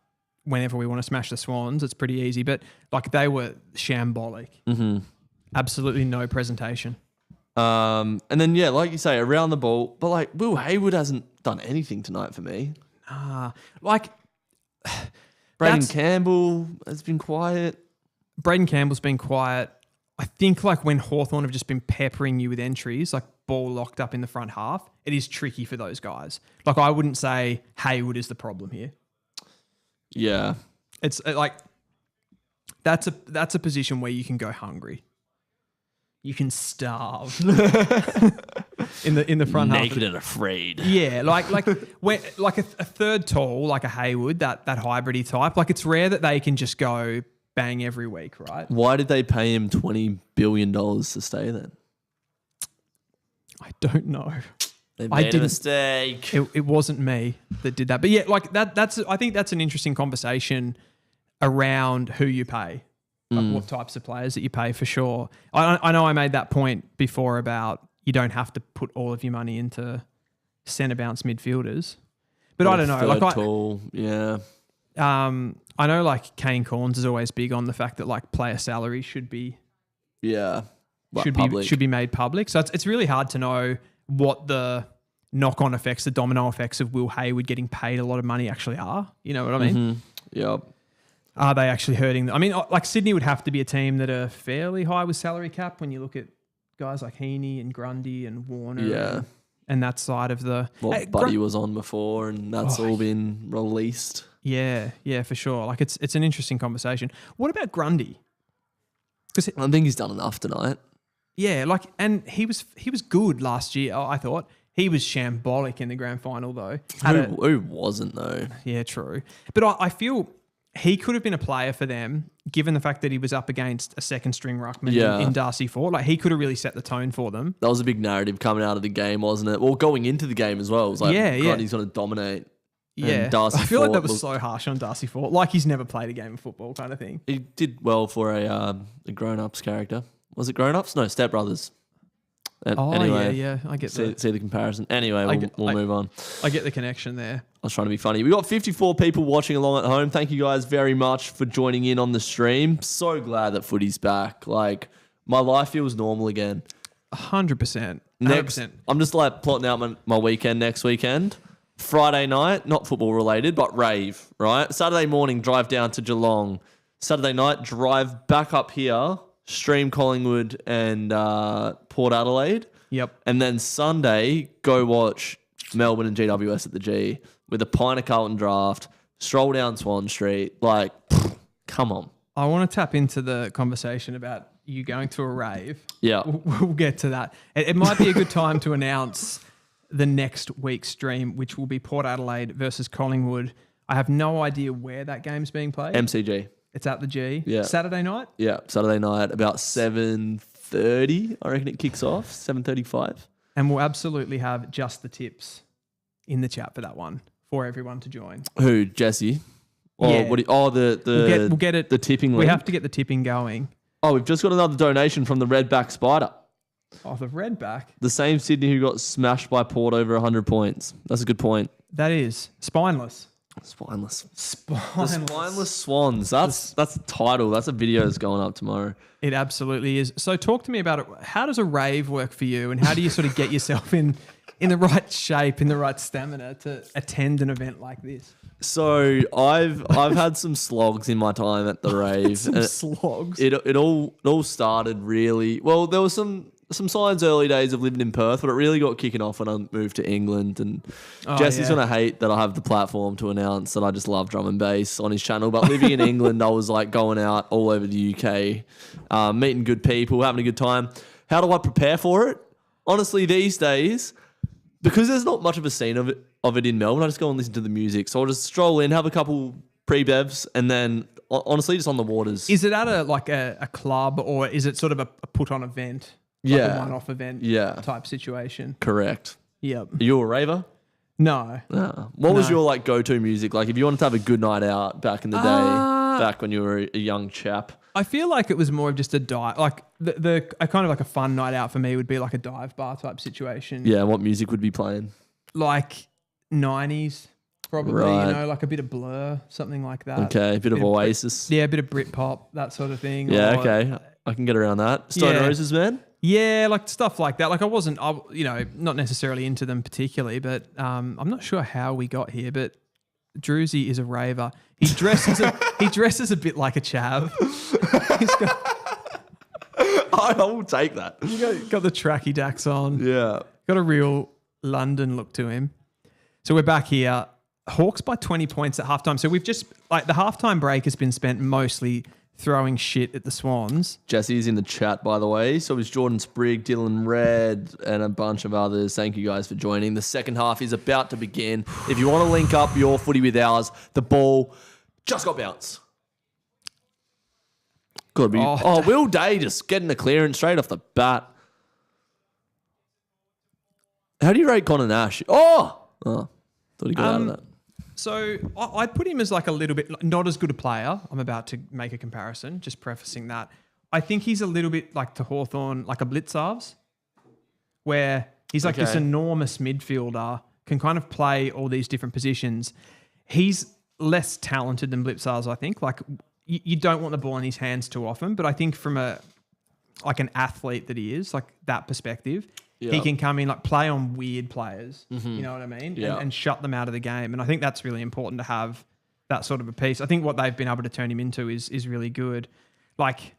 whenever we want to smash the Swans, it's pretty easy. But like they were shambolic. Absolutely no presentation. And then, like you say, around the ball. But like Will Hayward hasn't done anything tonight for me. Like Braden Campbell has been quiet. Braden Campbell's been quiet. I think like when Hawthorn have just been peppering you with entries, like ball locked up in the front half, it is tricky for those guys. Like I wouldn't say Hayward is the problem here. Yeah. It's like that's a position where you can go hungry. You can starve in the front half. Naked and afraid. Yeah, like when like a third tall, like a Hayward, that hybridy type. Like it's rare that they can just go bang every week, right? Why did they pay him $20 billion to stay then? I don't know. They made a mistake. It wasn't me that did that. But yeah, like that's I think that's an interesting conversation around who you pay. Like what types of players that you pay for sure. I know I made that point before about you don't have to put all of your money into centre bounce midfielders. But I don't know. Like tall, I know like Kane Corns is always big on the fact that like player salary should be should be made public. So it's really hard to know what the knock-on effects, the domino effects of Will Hayward getting paid a lot of money actually are. You know what I mean? Yep. Are they actually hurting them? I mean, like Sydney would have to be a team that are fairly high with salary cap when you look at guys like Heaney and Grundy and Warner and that side of the... What Buddy was on before and that's all been released. Yeah, for sure. Like it's an interesting conversation. What about Grundy? Because I think he's done enough tonight. Yeah, like, and he was good last year, I thought. He was shambolic in the grand final though. Who wasn't though? Yeah, true. But I feel... he could have been a player for them, given the fact that he was up against a second string ruckman in Darcy Fort. Like he could have really set the tone for them. That was a big narrative coming out of the game, wasn't it? Well, going into the game as well. It was like, he's going to dominate. Yeah, Darcy I feel like Fort that was so harsh on Darcy Fort. Like he's never played a game of football kind of thing. He did well for a grown-ups character. Was it grown-ups? No, Step Brothers. Anyway, yeah. I get that. See the comparison. Anyway, we'll move on. I get the connection there. I was trying to be funny. We got 54 people watching along at home. Thank you guys very much for joining in on the stream. So glad that footy's back. Like, my life feels normal again. 100%. Next, I'm just like plotting out my weekend next weekend. Friday night, not football related, but rave, right? Saturday morning, drive down to Geelong. Saturday night, drive back up here, stream Collingwood and Port Adelaide. Yep. And then Sunday, go watch Melbourne and GWS at the G with a pint of Carlton draft, stroll down Swan Street. Like, come on. I want to tap into the conversation about you going to a rave. Yeah. We'll get to that. It might be a good time to announce the next week's stream, which will be Port Adelaide versus Collingwood. I have no idea where that game's being played. MCG. It's at the G. Yeah. Saturday night? Yeah, Saturday night, about 7:30, I reckon it kicks off, 7:35. And we'll absolutely have just the tips in the chat for that one for everyone to join. Who, Jesse? Or yeah. we'll get it. The tipping link. We have to get the tipping going. Oh, we've just got another donation from the Redback Spider. Oh, the Redback? The same Sydney who got smashed by Port over 100 points. That's a good point. That is. Spineless. Spineless. The Spineless. Spineless Swans. That's the title. That's a video that's going up tomorrow. It absolutely is. So talk to me about it. How does a rave work for you, and how do you sort of get yourself in the right shape, in the right stamina to attend an event like this? So I've had some slogs in my time at the rave. Some slogs. It all started really well. There was some signs early days of living in Perth, but it really got kicking off when I moved to England. And Jesse's gonna hate that I have the platform to announce that I just love drum and bass on his channel. But living in England, I was like going out all over the UK, meeting good people, having a good time. How do I prepare for it? Honestly, these days, because there's not much of a scene of it in Melbourne, I just go and listen to the music. So I'll just stroll in, have a couple pre-bevs, and then honestly just on the waters. Is it at a club, or is it sort of a put-on event? Like a one-off event type situation? Correct. Yep. Are you a raver? No. What was your like go-to music? Like if you wanted to have a good night out back in the day, back when you were a young chap? I feel like it was more of just a dive, like a kind of like a fun night out for me would be like a dive bar type situation. Yeah, what music would be playing? Like 90s, probably, Right. you know, like a bit of Blur, something like that. Okay, a bit of Oasis. Yeah, a bit of Britpop, that sort of thing. Yeah, Or- okay. I can get around that. Stone Roses, man? Yeah, like stuff like that. Like I wasn't, not necessarily into them particularly, but I'm not sure how we got here, but Drewzy is a raver. He dresses a bit like a chav. He's I will take that. got the tracky dacks on. Yeah. Got a real London look to him. So we're back here. Hawks by 20 points at halftime. So we've just, like, the halftime break has been spent mostly throwing shit at the Swans. Jesse's in the chat, by the way. So is Jordan Sprigg, Dylan Red, and a bunch of others. Thank you guys for joining. The second half is about to begin. If you want to link up your footy with ours, the ball just got bounced. Could be. Will Day just getting a clearance straight off the bat. How do you rate Connor Nash? Thought he got out of that. So I'd put him as like a little bit, not as good a player. I'm about to make a comparison, just prefacing that. I think he's a little bit like to Hawthorn, like a Blitzarves, where he's like this enormous midfielder, can kind of play all these different positions. He's less talented than Blitzarves, I think. Like you don't want the ball in his hands too often, but I think from an athlete that he is, like that perspective, he can come in, like play on weird players, you know what I mean? Yeah. And shut them out of the game. And I think that's really important to have that sort of a piece. I think what they've been able to turn him into is really good. Like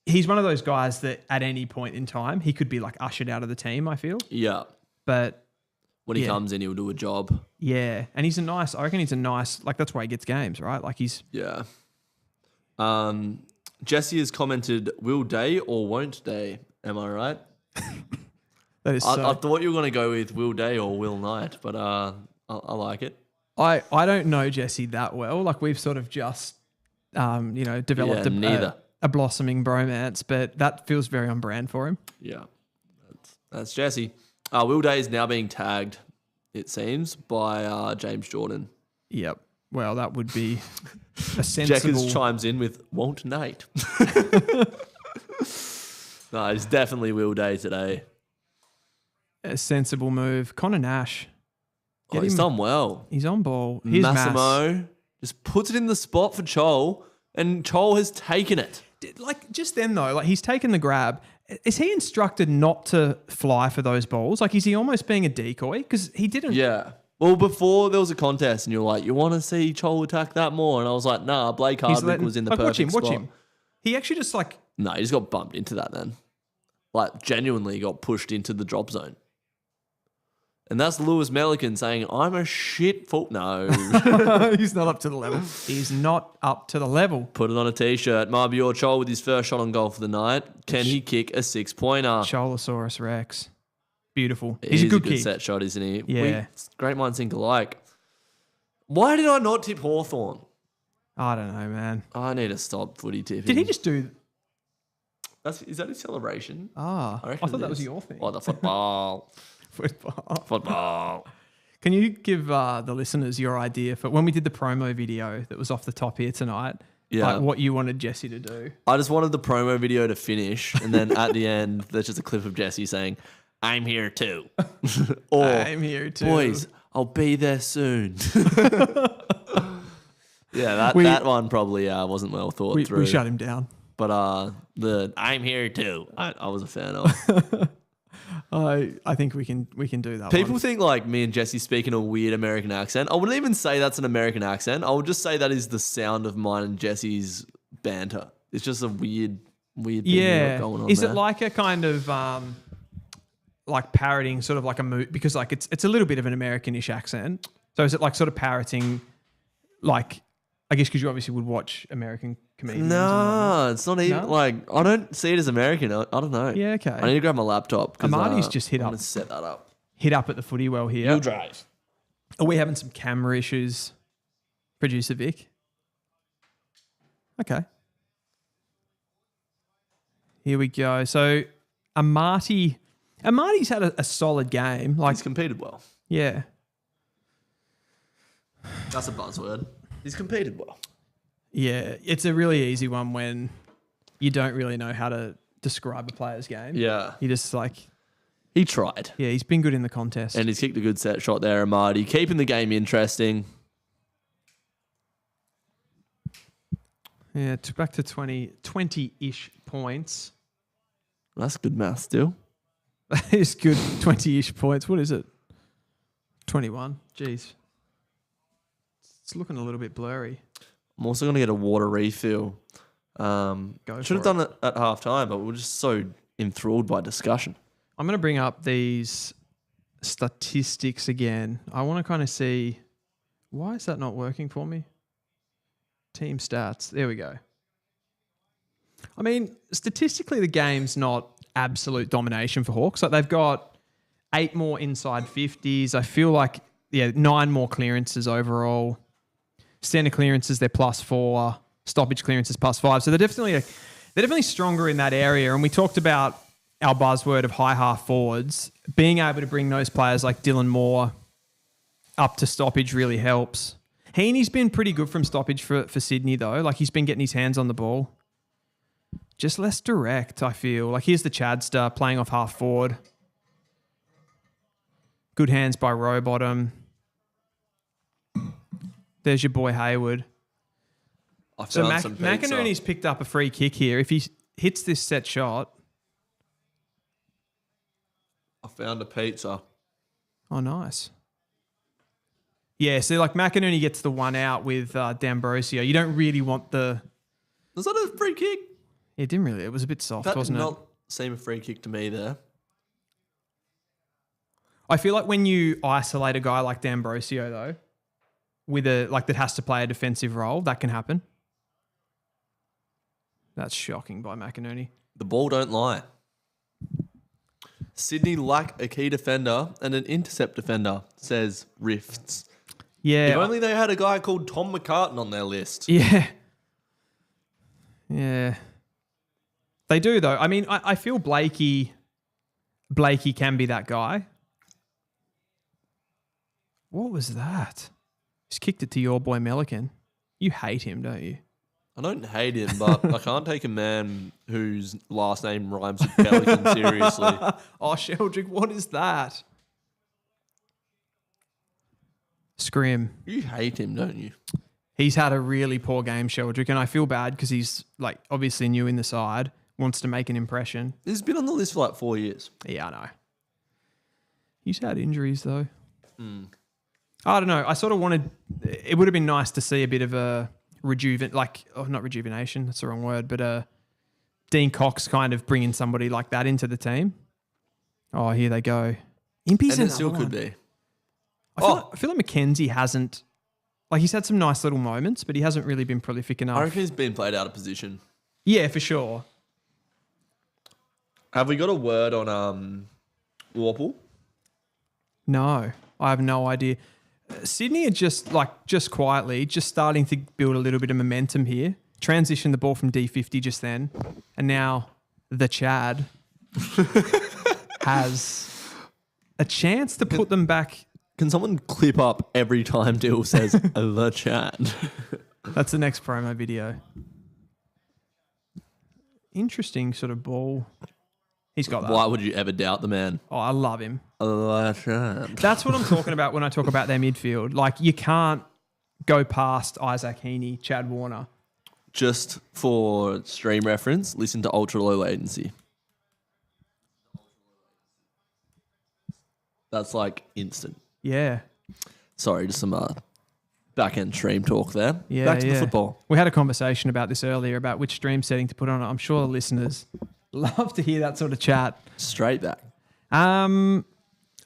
he's one of those guys that at any point in time, he could be like ushered out of the team, I feel. Yeah. But when he comes in, he'll do a job. Yeah. And I reckon he's a nice, like that's why he gets games, right? Like he's... Yeah. Jesse has commented, will Day or won't Day? Am I right? That is I thought you were going to go with Will Day or Will Knight, but I like it. I don't know Jesse that well. Like we've sort of just, developed a blossoming bromance, but that feels very on brand for him. Yeah, that's Jesse. Will Day is now being tagged, it seems, by James Jordan. Yep. Well, that would be a sensible... Jackers chimes in with, won't Nate? No, it's definitely Will Day today. A sensible move. Connor Nash. He's done well. He's on ball. Here's Massimo just puts it in the spot for Chol, and Chol has taken it. Like, just then, though, like he's taken the grab. Is he instructed not to fly for those balls? Like, is he almost being a decoy? Because he didn't... Yeah. Well, before there was a contest, and you're like, you want to see Chol attack that more? And I was like, nah, Blake Hardwick was in the perfect spot. Watch him. He actually just like... No, he just got bumped into that then. Like, genuinely got pushed into the drop zone. And that's Lewis Melican saying, I'm a shit fool. No. He's not up to the level. He's not up to the level. Put it on a T-shirt. Mabior Chol with his first shot on goal for the night. Can he kick a 6-pointer? Cholosaurus Rex. Beautiful. He's a good kick. set shot, isn't he? Yeah. Great minds think alike. Why did I not tip Hawthorn? I don't know, man. I need to stop footy tipping. Did he just do... Is that his celebration? I thought that was your thing. Oh, the football. Football. Can you give the listeners your idea for when we did the promo video that was off the top here tonight? Yeah. Like what you wanted Jesse to do? I just wanted the promo video to finish, and then at the end, there's just a clip of Jesse saying, I'm here too. Or, I'm here too. Boys, I'll be there soon. Yeah, that one probably wasn't well thought through. We shut him down. But the I'm here too, I was a fan of. I think we can do that. People one. think like me and Jesse speak in a weird American accent. I wouldn't even say that's an American accent. I would just say that is the sound of mine and Jesse's banter. It's just a weird thing going on. Is there. it like a kind of like parroting, sort of like a mood? Because like it's a little bit of an Americanish accent. So is it like sort of parroting, like I guess because you obviously would watch American comedians? No, it's not even like I don't see it as American. I don't know. Yeah, okay. I need to grab my laptop. Amani's just hit I'm up. gonna set that up. Hit up at the footy well here. You drive. Are we having some camera issues, producer Vic? Okay. Here we go. So Amati's had a solid game. Like He's competed well. yeah. That's a buzzword. He's competed well. Yeah, it's a really easy one when you don't really know how to describe a player's game. Yeah. You just like, He tried. yeah, he's been good in the contest. And he's kicked a good set shot there, Amati. Keeping the game interesting. yeah, back to 20-ish points. That's good math still. That is good, 20-ish points. What is it? 21. Jeez. It's looking a little bit blurry. I'm also going to get a water refill. Should have done it at half time, but we were just so enthralled by discussion. I'm going to bring up these statistics again. I want to kind of see, why is that not working for me? Team stats. There we go. I mean, statistically, the game's not absolute domination for Hawks. Like they've got 8 more inside 50s. I feel like, 9 more clearances overall. Standard clearances, they're +4. Stoppage clearances +5. So they're definitely stronger in that area. And we talked about our buzzword of high half forwards. Being able to bring those players like Dylan Moore up to stoppage really helps. Heaney's been pretty good from stoppage for Sydney though. Like he's been getting his hands on the ball. Just less direct, I feel. Like here's the Chadster playing off half forward. Good hands by Rowbottom. There's your boy Hayward. So McInerney's picked up a free kick here. If he hits this set shot. I found a pizza. Oh, nice. Yeah, so like McInerney gets the one out with D'Ambrosio. You don't really want the... Was that a free kick? It didn't really. It was a bit soft, That wasn't did it? not seem a free kick to me there. I feel like when you isolate a guy like D'Ambrosio, though, with that has to play a defensive role, that can happen. That's shocking by McInerney. The ball don't lie. Sydney lack a key defender and an intercept defender, says Rifts. Yeah. If only they had a guy called Tom McCartan on their list. Yeah. Yeah. They do, though. I mean, I feel Blakey can be that guy. What was that? Just kicked it to your boy Melican. You hate him, don't you? I don't hate him, but I can't take a man whose last name rhymes with Pelican seriously. Oh, Sheldrick, what is that? Scrim. You hate him, don't you? He's had a really poor game, Sheldrick, and I feel bad because he's like obviously new in the side, wants to make an impression. He's been on the list for like 4 years. Yeah, I know. He's had injuries though. I don't know. I sort of wanted. It would have been nice to see a bit of a not rejuvenation. That's the wrong word, but Dean Cox kind of bringing somebody like that into the team. Oh, here they go. Impy's And it still could be. I feel like Mackenzie hasn't. Like he's had some nice little moments, but he hasn't really been prolific enough. I reckon he's been played out of position. Yeah, for sure. Have we got a word on Warple? No, I have no idea. Sydney are just quietly starting to build a little bit of momentum here. Transition the ball from D50 just then, and now the Chad has a chance to put them back. Can someone clip up every time Dill says the Chad? That's the next promo video. Interesting sort of ball. He's got that. Why would you ever doubt the man? Oh, I love him. The Chad. That's what I'm talking about when I talk about their midfield. Like you can't go past Isaac Heaney, Chad Warner? Just for stream reference, listen to ultra low latency. That's like instant. Yeah. Sorry, just some back-end stream talk there. Yeah, Back to the football. We had a conversation about this earlier, about which stream setting to put on it. I'm sure the listeners love to hear that sort of chat. Straight back.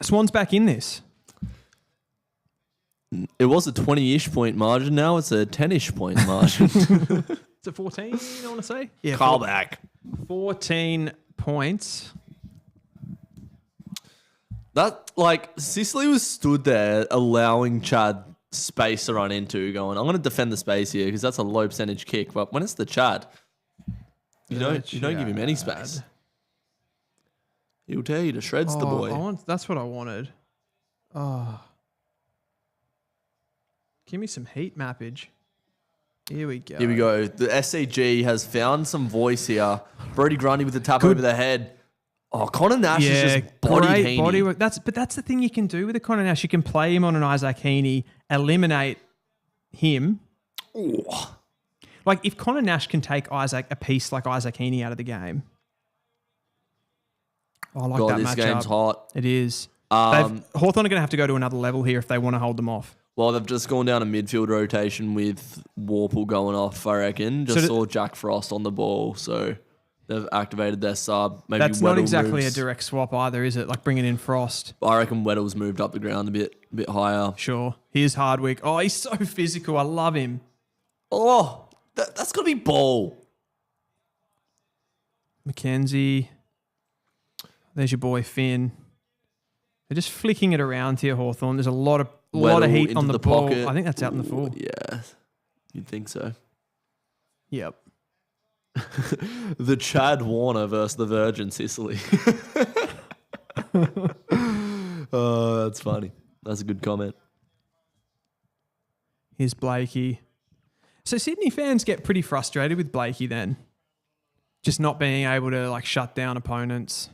Swans back in this. It was a 20-ish point margin. Now it's a 10-ish point margin. It's a 14, I want to say? Yeah. Call back. 14 points. That, like, Sicily was stood there allowing Chad space to run into, going, I'm going to defend the space here because that's a low percentage kick. But when it's the Chad, you don't give him any space. He'll tear you to shreds, the boy. That's what I wanted. Oh. Give me some heat mappage. Here we go. Here we go. The SCG has found some voice here. Brody Grundy with the tap over the head. Oh, Connor Nash is just bodied Heaney. Body work. That's the thing you can do with a Connor Nash. You can play him on an Isaac Heaney, eliminate him. Ooh. Like if Connor Nash can take a piece like Isaac Heaney out of the game. I like that matchup. This game's hot. It is. Hawthorn are going to have to go to another level here if they want to hold them off. Well, they've just gone down a midfield rotation with Warple going off, I reckon. Just saw Jack Frost on the ball, so they've activated their sub. Maybe that's Weddle not exactly moves. a direct swap either, is it? Like bringing in Frost. I reckon Weddle's moved up the ground a bit higher. Sure. Here's Hardwick. Oh, he's so physical. I love him. Oh, that's got to be ball. Mackenzie. There's your boy Finn. They're just flicking it around here, Hawthorn. There's a lot of heat on the ball. Pocket. I think that's out in the full. Yeah, you'd think so. Yep. The Chad Warner versus the Virgin Sicily. Oh, that's funny. That's a good comment. Here's Blakey. So Sydney fans get pretty frustrated with Blakey then. Just not being able to like shut down opponents.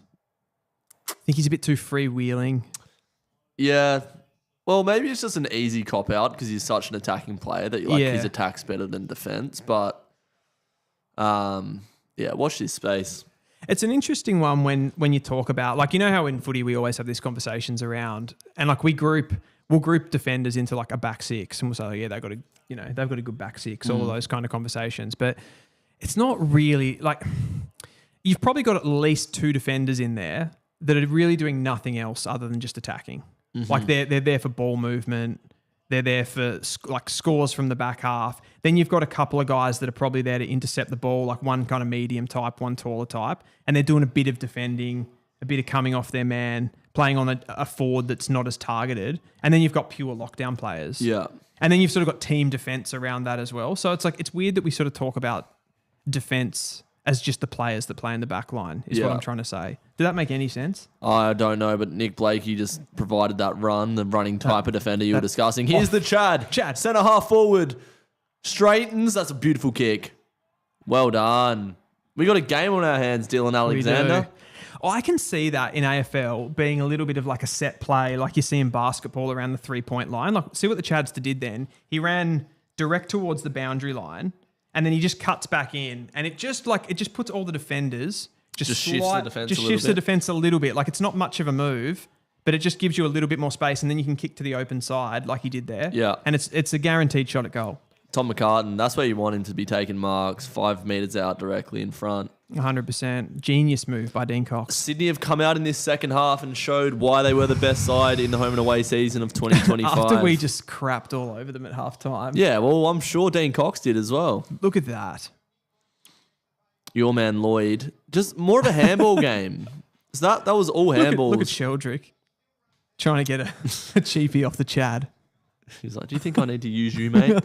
I think he's a bit too freewheeling. Yeah. Well, maybe it's just an easy cop-out because he's such an attacking player that his attack's better than defense. But, watch this space. It's an interesting one when you talk about, like, you know how in footy we always have these conversations around, and like we'll group defenders into like a back six, and we'll say, oh, yeah, they've got a good back six, all of those kind of conversations. But it's not really like you've probably got at least two defenders in there that are really doing nothing else other than just attacking. Mm-hmm. Like they're there for ball movement. They're there for like scores from the back half. Then you've got a couple of guys that are probably there to intercept the ball, like one kind of medium type, one taller type, and they're doing a bit of defending, a bit of coming off their man, playing on a forward that's not as targeted. And then you've got pure lockdown players. Yeah. And then you've sort of got team defense around that as well. So it's weird that we sort of talk about defense as just the players that play in the back line is what I'm trying to say. Did that make any sense? I don't know, but Nick Blakey just provided that run, the running type of defender you were discussing. Here's the Chad. Centre half forward. Straightens. That's a beautiful kick. Well done. We got a game on our hands, Dylan Alexander. I can see that in AFL being a little bit of like a set play, like you see in basketball around the 3-point line. Like, see what the Chadster did then. He ran direct towards the boundary line, and then he just cuts back in, and it just puts all the defenders just shifts the defense a little bit. Like it's not much of a move, but it just gives you a little bit more space, and then you can kick to the open side like he did there. Yeah, and it's a guaranteed shot at goal. Tom McCartan, that's where you want him to be taking marks, 5 metres out directly in front. 100%. Genius move by Dean Cox. Sydney have come out in this second half and showed why they were the best side in the home and away season of 2025. After we just crapped all over them at halftime. Yeah, well, I'm sure Dean Cox did as well. Look at that. Your man Lloyd. Just more of a handball game. So that was all handballs. Look at Sheldrick trying to get a cheapie off the Chad. He's like, do you think I need to use you, mate?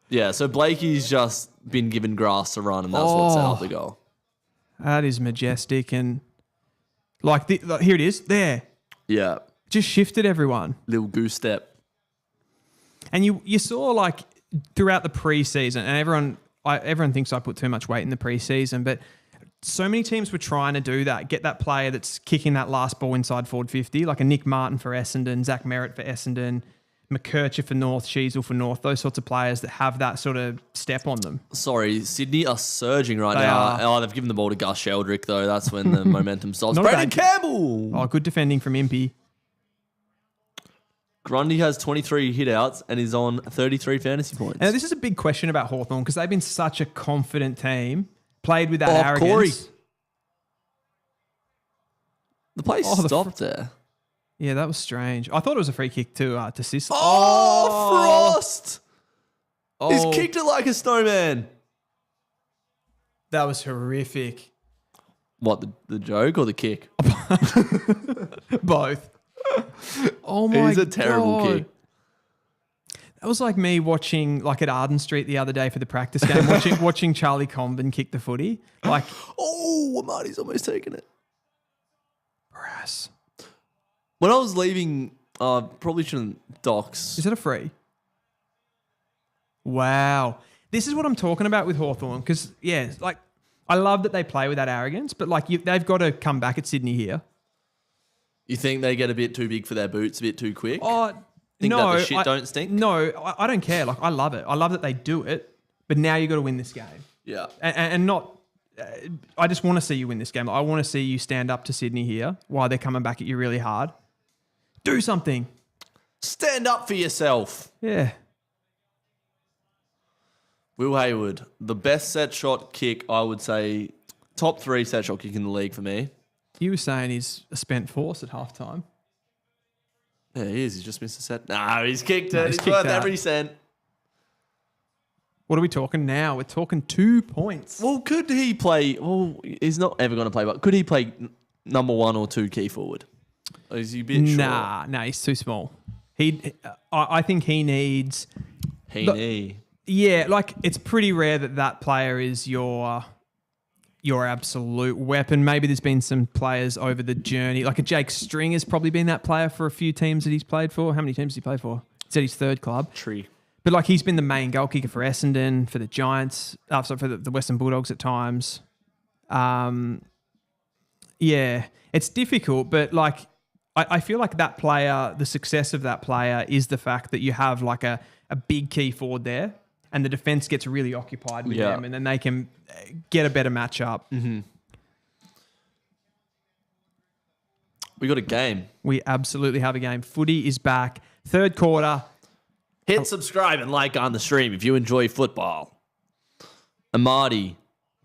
Yeah, so Blakey's just been given grass to run, and that's what set up the goal. That is majestic, and like here it is, there. Yeah. Just shifted everyone. Little goose step. And you saw like throughout the preseason, and everyone thinks I put too much weight in the preseason, but so many teams were trying to do that, get that player that's kicking that last ball inside forward 50, like a Nick Martin for Essendon, Zach Merritt for Essendon, McKercher for North, Sheasel for North, those sorts of players that have that sort of step on them. Sorry, Sydney are surging right They now. are. Oh, they've given the ball to Gus Sheldrick, though. That's when the momentum stops. Not a Brandon bad- Campbell! Oh, good defending from Impey. Grundy has 23 hitouts and is on 33 fantasy points. Now, this is a big question about Hawthorn because they've been such a confident team, played with that arrogance. Corey. The play Oh, stopped there. Yeah, that was strange. I thought it was a free kick to Sissel. Oh, Frost! He's Oh, kicked it like a snowman. that was horrific. What, the joke or the kick? Both. Oh my god. It is a terrible kick. That was like me watching, like at Arden Street the other day for the practice game, watching Charlie Comben kick the footy. Like, Oh, Marty's almost taken it. brass. When I was leaving, probably shouldn't dox. Is it a free? Wow. This is what I'm talking about with Hawthorn because, yeah, like, I love that they play with that arrogance, but like they've got to come back at Sydney here. You think they get a bit too big for their boots, a bit too quick? Oh, Think no. that the shit don't stink? No, I don't care. Like, I love it. I love that they do it, but now you got to win this game. Yeah. And not... I just want to see you win this game. I want to see you stand up to Sydney here while they're coming back at you really hard. Do something. Stand up for yourself. Yeah. Will Hayward, the best set shot kick, I would say, top 3 set shot kick in the league for me. You were saying he's a spent force at halftime. Yeah, he is. He's just missed a set. No, he's kicked it. No, He's he's worth kicked out. every cent. What are we talking now? We're talking 2 points. Well, could he play? Well, he's not ever going to play, but could he play number 1 or 2 key forward? Or is he a bit short? Nah, he's too small. I think he needs... Yeah, like it's pretty rare that player is your absolute weapon. Maybe there's been some players over the journey. Like a Jake String has probably been that player for a few teams that he's played for. How many teams did he play for? It's at his 3rd club. Tree. But like he's been the main goal kicker for Essendon, for the Giants, for the Western Bulldogs at times. Yeah, it's difficult, but like I feel like that player, the success of that player is the fact that you have like a big key forward there and the defense gets really occupied with them and then they can get a better matchup. Mm-hmm. We got a game. We absolutely have a game. Footy is back. 3rd quarter. Hit subscribe and like on the stream if you enjoy football. Amadi,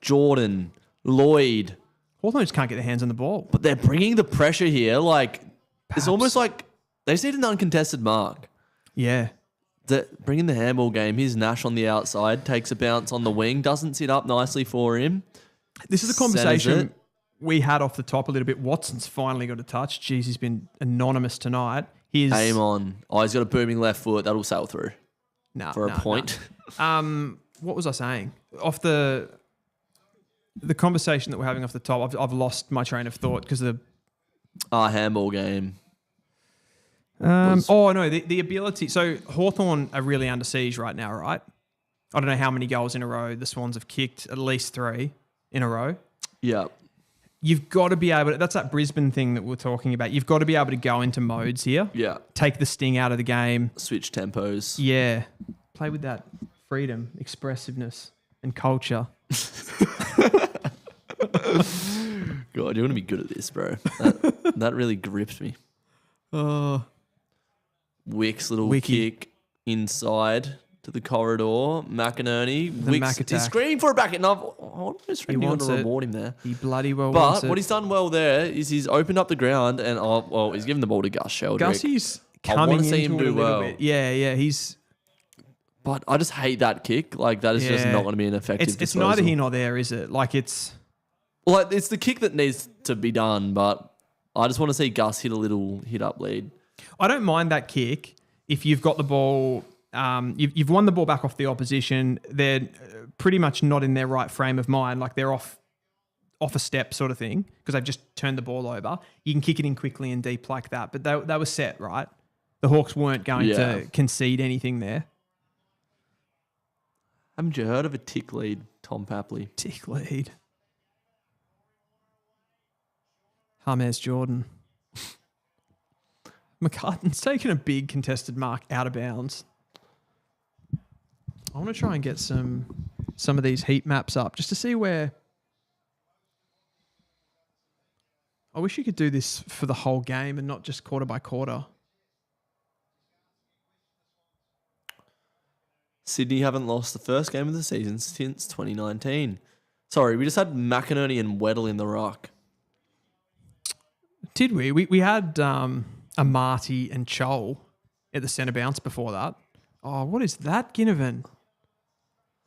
Jordan, Lloyd. Hawthorn just can't get their hands on the ball. But they're bringing the pressure here. Like, it's almost like they just need an uncontested mark. Yeah. Bringing the handball game. Here's Nash on the outside, takes a bounce on the wing, doesn't sit up nicely for him. This is a conversation we had off the top a little bit. Watson's finally got a touch. Jeez, he's been anonymous tonight. Aim on. Oh, he's got a booming left foot. That'll sail through for a point. What was I saying? Off the conversation that we're having off the top, I've lost my train of thought because of the handball game. The ability. So Hawthorn are really under siege right now, right? I don't know how many goals in a row the Swans have kicked, at least 3 in a row. Yeah. You've got to be able to, that's that Brisbane thing that we're talking about. You've got to be able to go into modes here. Yeah. Take the sting out of the game. Switch tempos. Yeah. Play with that freedom, expressiveness, and culture. God, you're going to be good at this, bro. That really gripped me. Oh. Wick's little kick inside to the corridor. McInerney. He's screaming for a back. And I was going to reward him there. He bloody well wants it. But what he's done well there is he's opened up the ground and, he's given the ball to Gus Sheldrick. Gussie's coming into it a little bit. Yeah, he's... But I just hate that kick. Like, that is just not going to be an effective It's disposal. neither here nor there, is it? Like, it's... Well, it's the kick that needs to be done, but I just want to see Gus hit a little hit-up lead. I don't mind that kick if you've got the ball... you've won the ball back off the opposition. They're pretty much not in their right frame of mind. Like, they're off a step sort of thing because they've just turned the ball over. You can kick it in quickly and deep like that. But they were set, right? The Hawks weren't going to concede anything there. Haven't you heard of a tick lead, Tom Papley? Tick lead. James Jordan. McCartan's taken a big contested mark out of bounds. I want to try and get some of these heat maps up just to see where... I wish you could do this for the whole game and not just quarter by quarter. Sydney haven't lost the first game of the season since 2019. Sorry, we just had McInerney and Weddle in the ruck. Did we? We had Amati and Chol at the centre bounce before that. Oh, what is that, Ginnivan?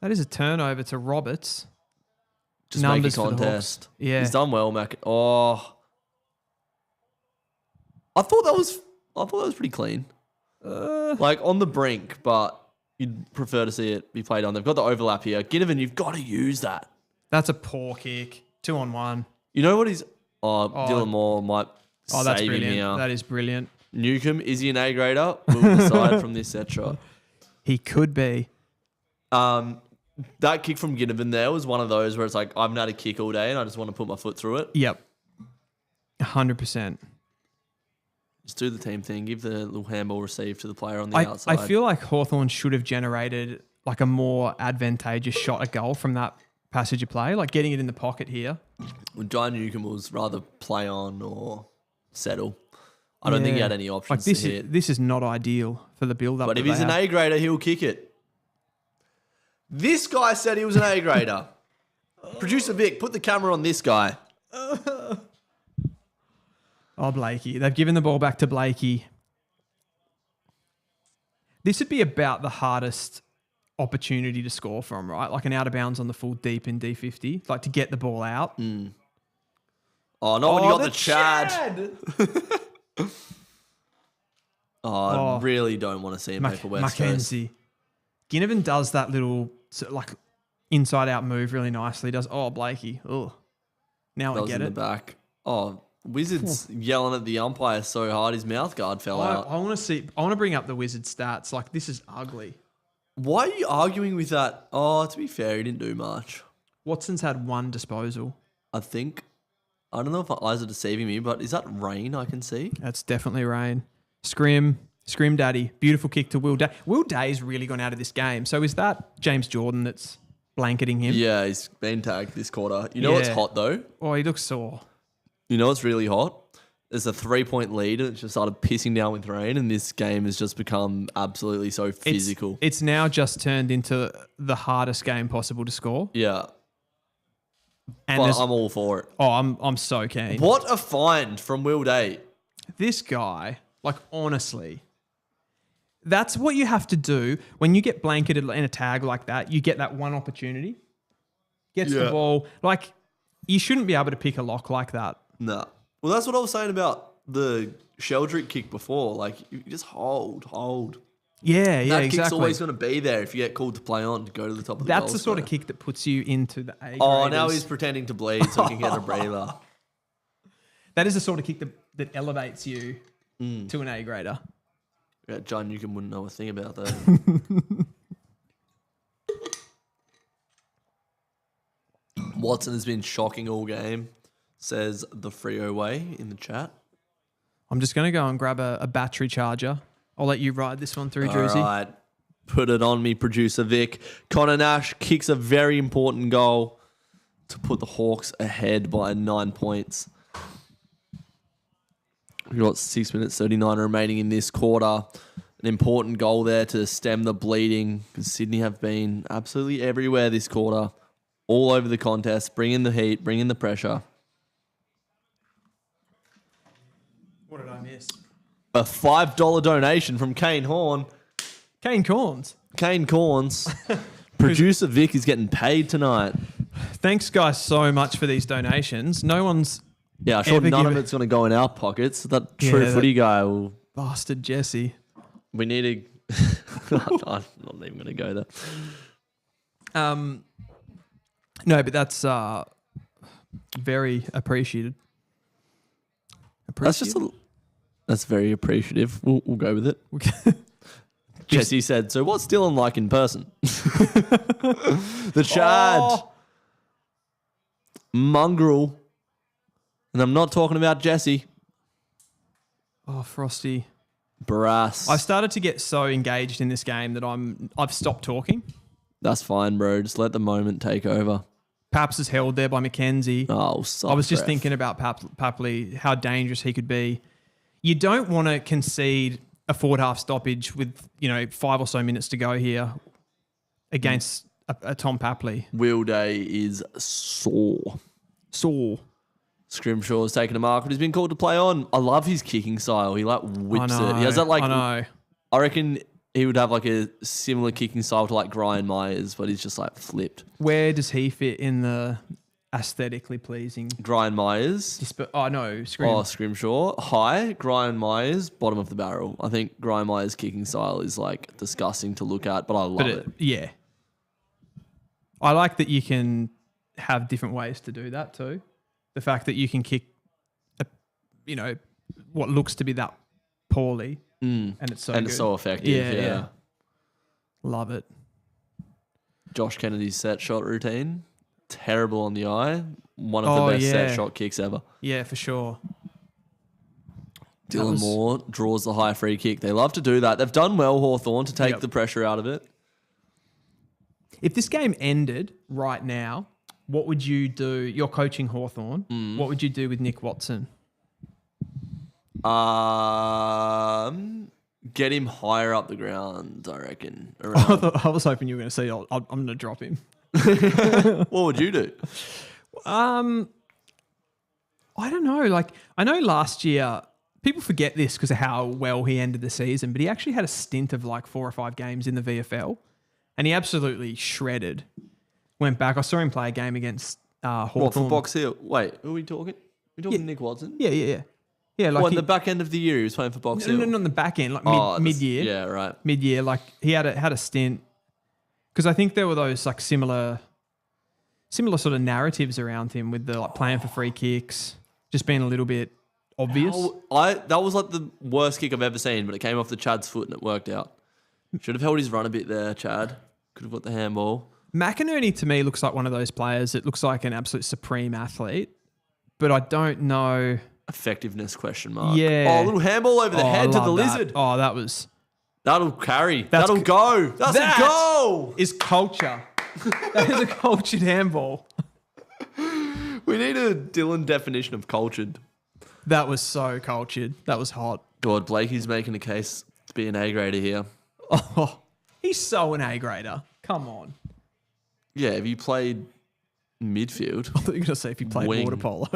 That is a turnover to Roberts. Just Numbers make a for the contest. Hawks. Yeah. He's done well, Mac. Oh. I thought that was pretty clean. Like on the brink, but you'd prefer to see it be played on. They've got the overlap here. Ginnivan, you've got to use that. That's a poor kick. 2-on-1. You know what he's... Dylan Moore might that's save him brilliant. here. That is brilliant. Newcomb, is he an A grader? We'll decide from this set shot. He could be. That kick from Ginnivan there was one of those where it's like, I haven't had a kick all day and I just want to put my foot through it. Yep. 100%. Just do the team thing. Give the little handball receive to the player on the outside. I feel like Hawthorn should have generated like a more advantageous shot at goal from that passage of play, like getting it in the pocket here. Well, John Newcomb was rather play on or settle. I don't think he had any options like to hit. This is not ideal for the build-up. But if he's an A grader, he'll kick it. This guy said he was an A grader. Producer Vic, put the camera on this guy. Oh, Blakey. They've given the ball back to Blakey. This would be about the hardest opportunity to score from, right? Like an out of bounds on the full deep in D50, like to get the ball out. Oh, not when you got the Chad. I really don't want to see him play for West Coast. Mackenzie. Ginnivan does that little like inside-out move really nicely. Does Blakey? Oh, now I get in it. The back. Oh, Wizards yelling at the umpire so hard his mouth guard fell out. I want to bring up the Wizard stats. Like this is ugly. Why are you arguing with that? Oh, to be fair, he didn't do much. Watson's had one disposal. I think. I don't know if my eyes are deceiving me, but is that rain I can see? That's definitely rain. Scrim Daddy. Beautiful kick to Will Day. Will Day's really gone out of this game. So is that James Jordan that's blanketing him? Yeah, he's been tagged this quarter. You know what's hot though? Oh, he looks sore. You know what's really hot? There's a 3-point lead and it just started pissing down with rain and this game has just become absolutely so physical. It's now just turned into the hardest game possible to score. Yeah. And but I'm all for it. Oh, I'm so keen. What a find from Will Day. This guy, like honestly, that's what you have to do when you get blanketed in a tag like that. You get that one opportunity, gets the ball. Like you shouldn't be able to pick a lock like that. No. Well, that's what I was saying about the Sheldrick kick before. Like you just hold. Yeah, that exactly. kick's always going to be there if you get called to play on to go to the top of the goal. That's the sort of kick that puts you into the A. Oh, now he's pretending to bleed so he can get a breather. That is the sort of kick that elevates you to an A grader. Yeah, John Newcomb wouldn't know a thing about that. Watson has been shocking all game, says the Freo way in the chat. I'm just going to go and grab a battery charger. I'll let you ride this one through, Drewzy. All right. Put it on me, producer Vic. Connor Nash kicks a very important goal to put the Hawks ahead by 9 points. We've got 6 minutes 39 remaining in this quarter. An important goal there to stem the bleeding because Sydney have been absolutely everywhere this quarter. All over the contest. Bring in the heat. Bring in the pressure. What did I miss? A $5 donation from Kane Horn. Kane Corns. Kane Corns. Producer Vic is getting paid tonight. Thanks, guys, so much for these donations. No one's... Yeah, I'm sure none of it's going to go in our pockets. That true footy guy will... Bastard Jesse. We need to... I'm not even going to go there. No, but that's very appreciated. That's very appreciative. We'll go with it. Jesse said, so what's Dylan like in person? The Chad. Oh. Mongrel. And I'm not talking about Jesse. Oh, Frosty. Brass. I started to get so engaged in this game that I've stopped talking. That's fine, bro. Just let the moment take over. Paps is held there by Mackenzie. Oh, I was just thinking about Papley, how dangerous he could be. You don't want to concede a forward half stoppage with 5 or so minutes to go here against a Tom Papley. Wheel Day is sore. Scrimshaw's taken a mark, but he's been called to play on. I love his kicking style. He whips it. He has that I know. I reckon he would have a similar kicking style to Brian Myers, but he's just flipped. Where does he fit in the aesthetically pleasing? Brian Myers. Scrimshaw. High. Brian Myers, bottom of the barrel. I think Brian Myers' kicking style is disgusting to look at, but I love it. Yeah. I like that you can have different ways to do that too. The fact that you can kick, what looks to be that poorly, and it's so good. It's so effective. Yeah. Love it. Josh Kennedy's set shot routine, terrible on the eye. One of the best set shot kicks ever. Yeah, for sure. Dylan Moore draws the high free kick. They love to do that. They've done well, Hawthorn, to take the pressure out of it. If this game ended right now, what would you do? You're coaching Hawthorn. What would you do with Nick Watson? Get him higher up the ground, I reckon. I was hoping you were going to say, I'm going to drop him. What would you do? I don't know. I know last year, people forget this because of how well he ended the season, but he actually had a stint of 4 or 5 games in the VFL, and he absolutely shredded. Went back. I saw him play a game against Hawthorn. What, for Box Hill? Wait, who are we talking? We're talking Nick Watson? Yeah. Yeah, in the back end of the year he was playing for Box Hill? No, not in the back end, mid-year. Yeah, right. Mid-year, he had a stint. Because I think there were those similar sort of narratives around him with the playing for free kicks, just being a little bit obvious. That was the worst kick I've ever seen, but it came off the Chad's foot and it worked out. Should have held his run a bit there, Chad. Could have got the handball. McInerney to me looks like one of those players that looks like an absolute supreme athlete, but I don't know. Effectiveness question mark. Yeah. Oh, a little handball over the head to the lizard. Oh, that'll carry. That'll go. That's a goal. Is culture. That is a cultured handball. We need a Dylan definition of cultured. That was so cultured. That was hot. God, Blakey's making a case to be an A-grader here. Oh, he's so an A-grader. Come on. Yeah, have you played midfield? I thought you were going to say if you played water polo.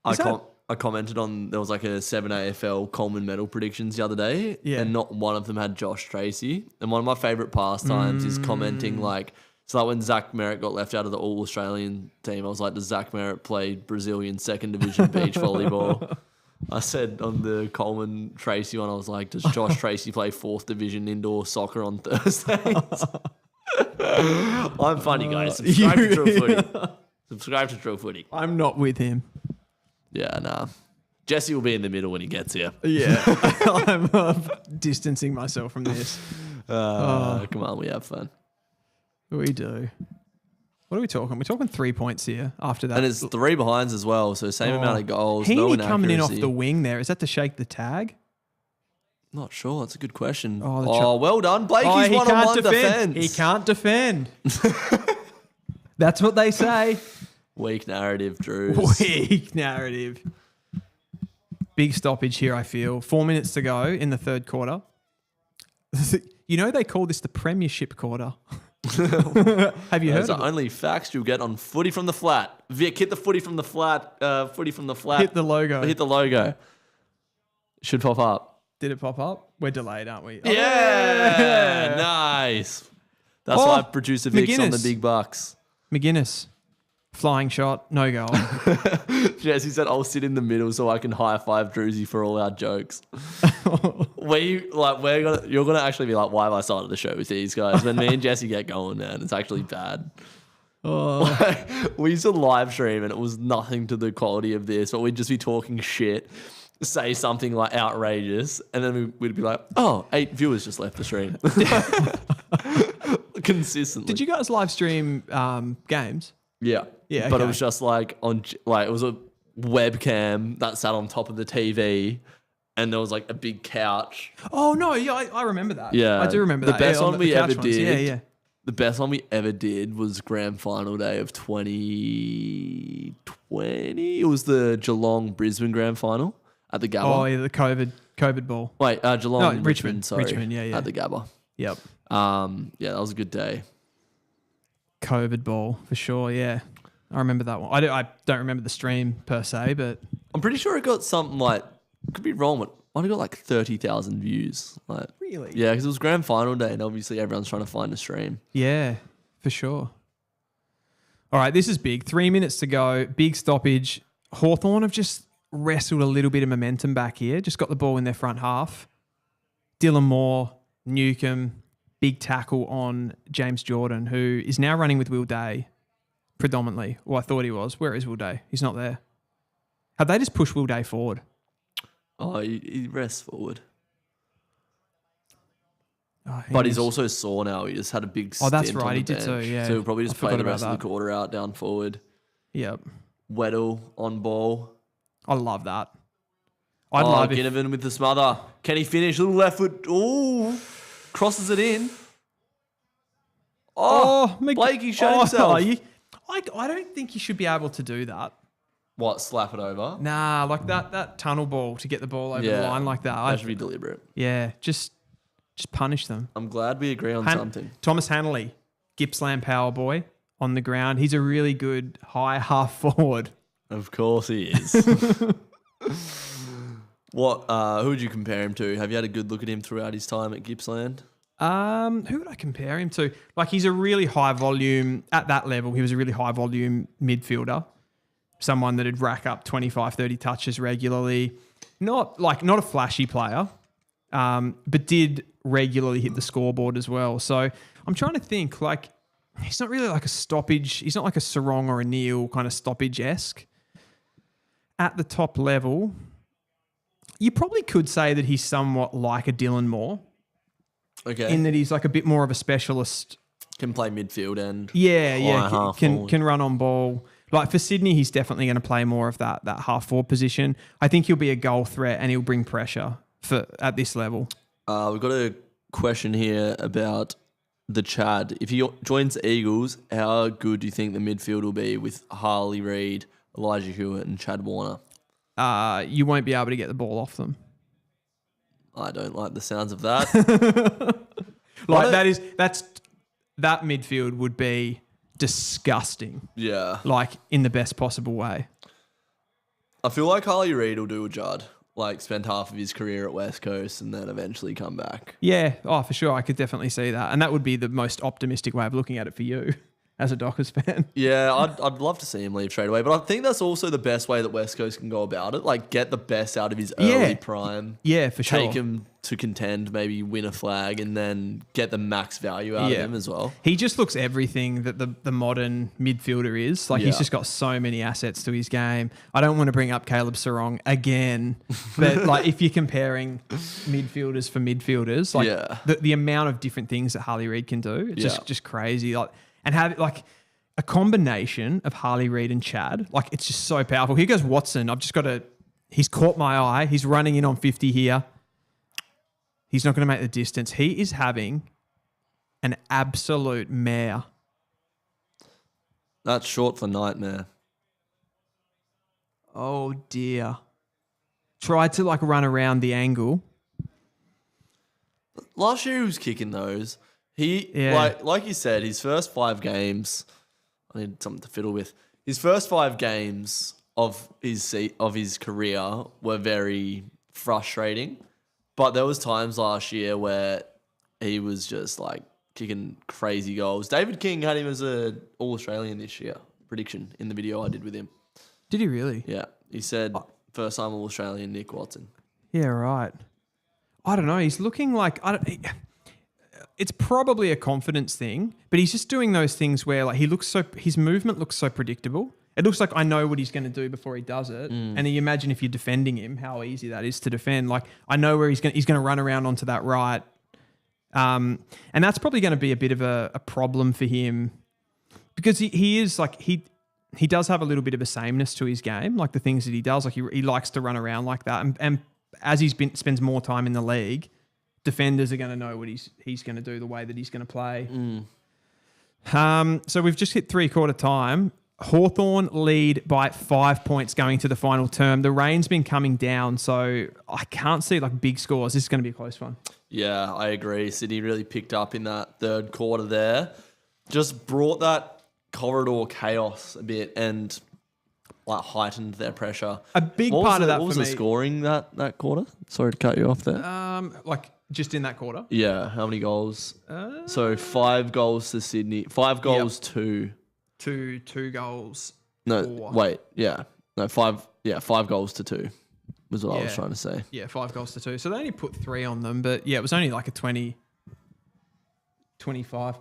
I commented on, there was a 7 AFL Coleman medal predictions the other day, and not one of them had Josh Tracy. And one of my favourite pastimes is commenting when Zach Merritt got left out of the All-Australian team, I was like, does Zach Merritt play Brazilian 2nd Division beach volleyball? I said on the Coleman Tracy one, I was like, does Josh Tracy play 4th Division indoor soccer on Thursdays? I'm funny, guys. Subscribe to Drill Footy. Subscribe to Drill Footy. I'm not with him. Yeah, nah. Jesse will be in the middle when he gets here. Yeah. I'm distancing myself from this. Come on, we have fun. We do. What are we talking? We're talking 3 points here after that. And it's 3 behinds as well, so same amount of goals. Heaney coming in off the wing there. Is that to shake the tag? Not sure. That's a good question. Well done. Blakey's one-on-one defence. He can't defend. That's what they say. Weak narrative, Drew. Weak narrative. Big stoppage here, I feel. 4 minutes to go in the third quarter. They call this the premiership quarter. Have you heard of it? Only facts you'll get on Footy from the Flat. Vic, hit the Footy from the Flat. Footy from the Flat. Hit the logo. Hit the logo. Should pop up. Did it pop up? We're delayed, aren't we? Yeah. Nice. That's why producer Vic's on the big bucks. McGuinness. Flying shot. No goal. Jesse said, I'll sit in the middle so I can high-five Drewzy for all our jokes. You're gonna actually be like, why have I started the show with these guys? When me and Jesse get going, man, it's actually bad. We used to live stream and it was nothing to the quality of this, but we'd just be talking shit, say something outrageous, and then we'd be like, 8 viewers just left the stream. Consistently. Did you guys live stream games? Yeah. Yeah. But it was just it was webcam that sat on top of the TV, and there was like a big couch. Oh no, yeah, I remember that. Yeah, I do remember the that. best Yeah, on one the we couch ever ones. did. Yeah. The best one we ever did was grand final day of 2020. It was the Geelong Brisbane grand final at the Gabba. Oh yeah, the COVID ball. Wait, Geelong Richmond. Sorry, Richmond, yeah. at the Gabba. Yep. Yeah, that was a good day. COVID ball for sure. Yeah, I remember that one. I don't remember the stream per se, but I'm pretty sure it got something like, could be wrong, but might have got like 30,000 views. Like, really, yeah, because it was grand final day, and obviously everyone's trying to find a stream. Yeah, for sure. All right, this is big. 3 minutes to go. Big stoppage. Hawthorn have just wrestled a little bit of momentum back here. Just got the ball in their front half. Dylan Moore, Newcomb, big tackle on James Jordan, who is now running with Will Day predominantly. Well, I thought he was. Where is Will Day? He's not there. Have they just pushed Will Day forward? Oh, he rests forward. Oh, But he's also sore now. He just had a big stint. Oh, that's right. On the He did bench. too, yeah. So he'll probably just I play the forgot rest about of the quarter out down forward. Yep. Weddle on ball. I love that. I'd love it. Ginnivan with the smother. Can he finish? Little left foot. Ooh. Crosses it in. Blakey showed himself. I don't think you should be able to do that. What, slap it over? Nah, like that tunnel ball to get the ball over the line like that. That should be deliberate. Yeah, just punish them. I'm glad we agree on something. Thomas Hanley, Gippsland power boy on the ground. He's a really good high half forward. Of course he is. What? Who would you compare him to? Have you had a good look at him throughout his time at Gippsland? Who would I compare him to? Like, he's a really high volume, at that level, he was a really high volume midfielder. Someone that would rack up 25, 30 touches regularly. Not a flashy player, but did regularly hit the scoreboard as well. So I'm trying to think, like, he's not really like a stoppage. He's not like a Sarong or a Neil kind of stoppage-esque. At the top level, you probably could say that he's somewhat like a Dylan Moore. Okay. In that he's like a bit more of a specialist. Can play midfield and Can run on ball. Like for Sydney, he's definitely going to play more of that half forward position. I think he'll be a goal threat and he'll bring pressure at this level. We've got a question here about the Chad. If he joins the Eagles, how good do you think the midfield will be with Harley Reid, Elijah Hewitt and Chad Warner? You won't be able to get the ball off them. I don't like the sounds of that. That midfield would be disgusting. Yeah. Like in the best possible way. I feel like Harley Reid will do a Judd. Like spend half of his career at West Coast and then eventually come back. Yeah. Oh, for sure. I could definitely see that. And that would be the most optimistic way of looking at it for you as a Dockers fan. Yeah, I'd love to see him leave straight away. But I think that's also the best way that West Coast can go about it. Like get the best out of his early prime. Yeah, for sure. Take him to contend, maybe win a flag and then get the max value out of him as well. He just looks everything that the modern midfielder is. Like he's just got so many assets to his game. I don't want to bring up Caleb Sarong again, but like if you're comparing midfielders for midfielders, like the amount of different things that Harley Reid can do, it's just crazy. Like and have like a combination of Harley Reid and Chad, like it's just so powerful. Here goes Watson. He's caught my eye. He's running in on 50 here. He's not going to make the distance. He is having an absolute mare. That's short for nightmare. Oh dear. Tried to like run around the angle. Last year he was kicking those. Like you said, his first 5 games, I need something to fiddle with. His first 5 games of his career were very frustrating. But there was times last year where he was just like kicking crazy goals. David King had him as an All-Australian this year. Prediction in the video I did with him. Did he really? Yeah. He said first time All-Australian Nick Watson. Yeah, right. I don't know. He's looking like... it's probably a confidence thing, but he's just doing those things where like his movement looks so predictable. It looks like I know what he's going to do before he does it. And then you imagine if you're defending him, how easy that is to defend. Like I know where he's going to run around onto that right. And that's probably going to be a bit of a problem for him because he is like, he does have a little bit of a sameness to his game, like the things that he does. Like he likes to run around like that. And as spends more time in the league, defenders are going to know what he's going to do, the way that he's going to play. So we've just hit 3/4 time. Hawthorn lead by 5 points going to the final term. The rain's been coming down, so I can't see like big scores. This is going to be a close one. Yeah, I agree. Sydney really picked up in that third quarter there. Just brought that corridor chaos a bit and like heightened their pressure. A big part of that for me. What was the scoring that quarter? Sorry to cut you off there. Like just in that quarter? Yeah, how many goals? So 5 goals to Sydney. 5 goals to... Two goals. No, four. wait. Yeah. No, 5. Yeah, 5 goals to 2 was what I was trying to say. Yeah, 5 goals to 2. So they only put 3 on them, but yeah, it was only like a 25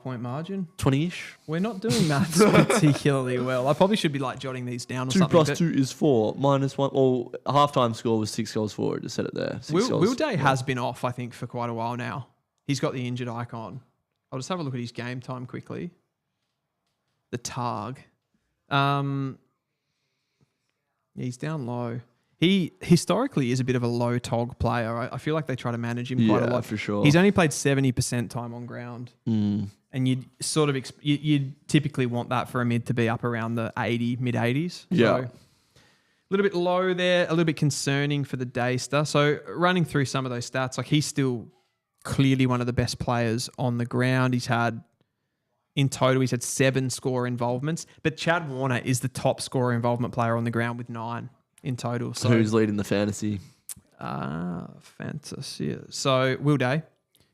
point margin. 20-ish. We're not doing maths particularly well. I probably should be like jotting these down or 2 something. 2 is 4 minus 1. Or halftime score was 6 goals forward. Just said it there. Will Day has been off, I think, for quite a while now. He's got the injured icon. I'll just have a look at his game time quickly. The Targ. He's down low. He historically is a bit of a low tog player. I feel like they try to manage him quite a lot. For sure. He's only played 70% time on ground. And you'd sort of you'd typically want that for a mid to be up around the mid 80s. Yeah. So a little bit low there, a little bit concerning for the Daystar. So running through some of those stats, like he's still clearly one of the best players on the ground. In total, he's had 7 score involvements, but Chad Warner is the top scorer involvement player on the ground with 9 in total. So who's leading the fantasy? Fantasy. So Will Day,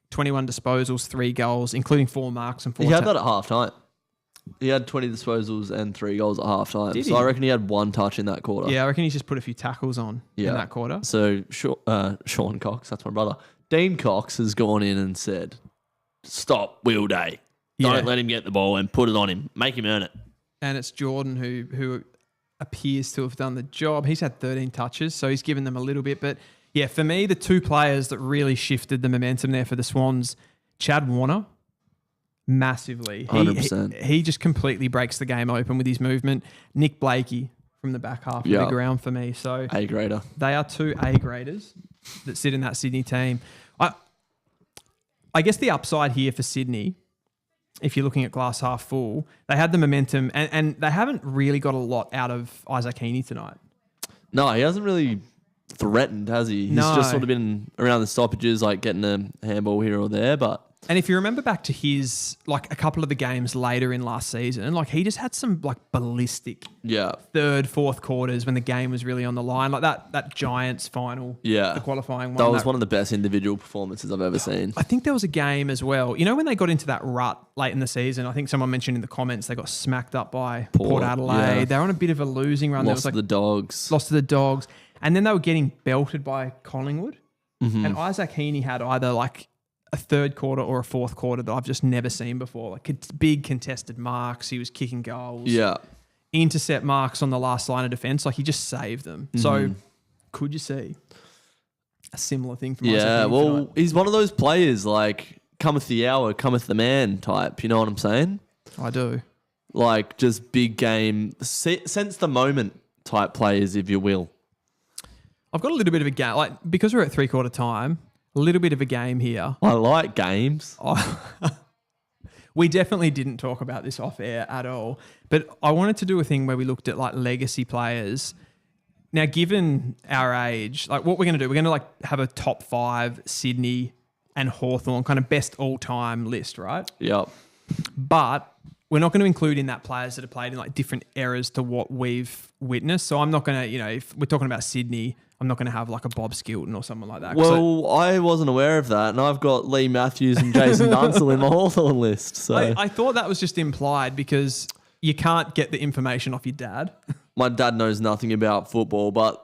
21 disposals, 3 goals, including 4 marks and 4. He had that at half time. He had 20 disposals and 3 goals at half time. Did so he? I reckon he had 1 touch in that quarter. Yeah, I reckon he's just put a few tackles on in that quarter. So Sean Cox, that's my brother. Dean Cox has gone in and said, "Stop Will Day. Don't let him get the ball and put it on him. Make him earn it." And it's Jordan who appears to have done the job. He's had 13 touches, so he's given them a little bit. But yeah, for me, the 2 players that really shifted the momentum there for the Swans, Chad Warner, massively. 100%. He just completely breaks the game open with his movement. Nick Blakey from the back half of the ground for me. So A-grader. They are 2 A-graders that sit in that Sydney team. I guess the upside here for Sydney, if you're looking at glass half full, they had the momentum and they haven't really got a lot out of Isaac Heaney tonight. No, he hasn't really threatened, has he? He's just sort of been around the stoppages, like getting a handball here or there, but... And if you remember back to his, like a couple of the games later in last season, like he just had some like ballistic third, fourth quarters when the game was really on the line. Like that Giants final, the qualifying one. That was one of the best individual performances I've ever seen. I think there was a game as well. You know, when they got into that rut late in the season, I think someone mentioned in the comments they got smacked up by Port Adelaide. Yeah. They're on a bit of a losing run. Lost to the Dogs. Lost to the Dogs. And then they were getting belted by Collingwood. Mm-hmm. And Isaac Heaney had either like a third quarter or a fourth quarter that I've just never seen before. Like big contested marks. He was kicking goals. Yeah. Intercept marks on the last line of defence. Like he just saved them. Mm-hmm. So could you see a similar thing from Isaac Heaney tonight? He's one of those players like cometh the hour, cometh the man type. You know what I'm saying? I do. Like just big game, sense the moment type players, if you will. I've got a little bit of a game. Like because we're at 3/4 time, a little bit of a game here. I like games. We definitely didn't talk about this off air at all, but I wanted to do a thing where we looked at like legacy players. Now, given our age, like what we're going to do, we're going to like have a top 5 Sydney and Hawthorn kind of best all-time list, right? Yep. But we're not going to include in that players that have played in like different eras to what we've witnessed. So I'm not going to, if we're talking about Sydney, I'm not going to have like a Bob Skilton or someone like that. Well, I wasn't aware of that, and I've got Lee Matthews and Jason Dunstall in my Hawthorn list. So I thought that was just implied because you can't get the information off your dad. My dad knows nothing about football, but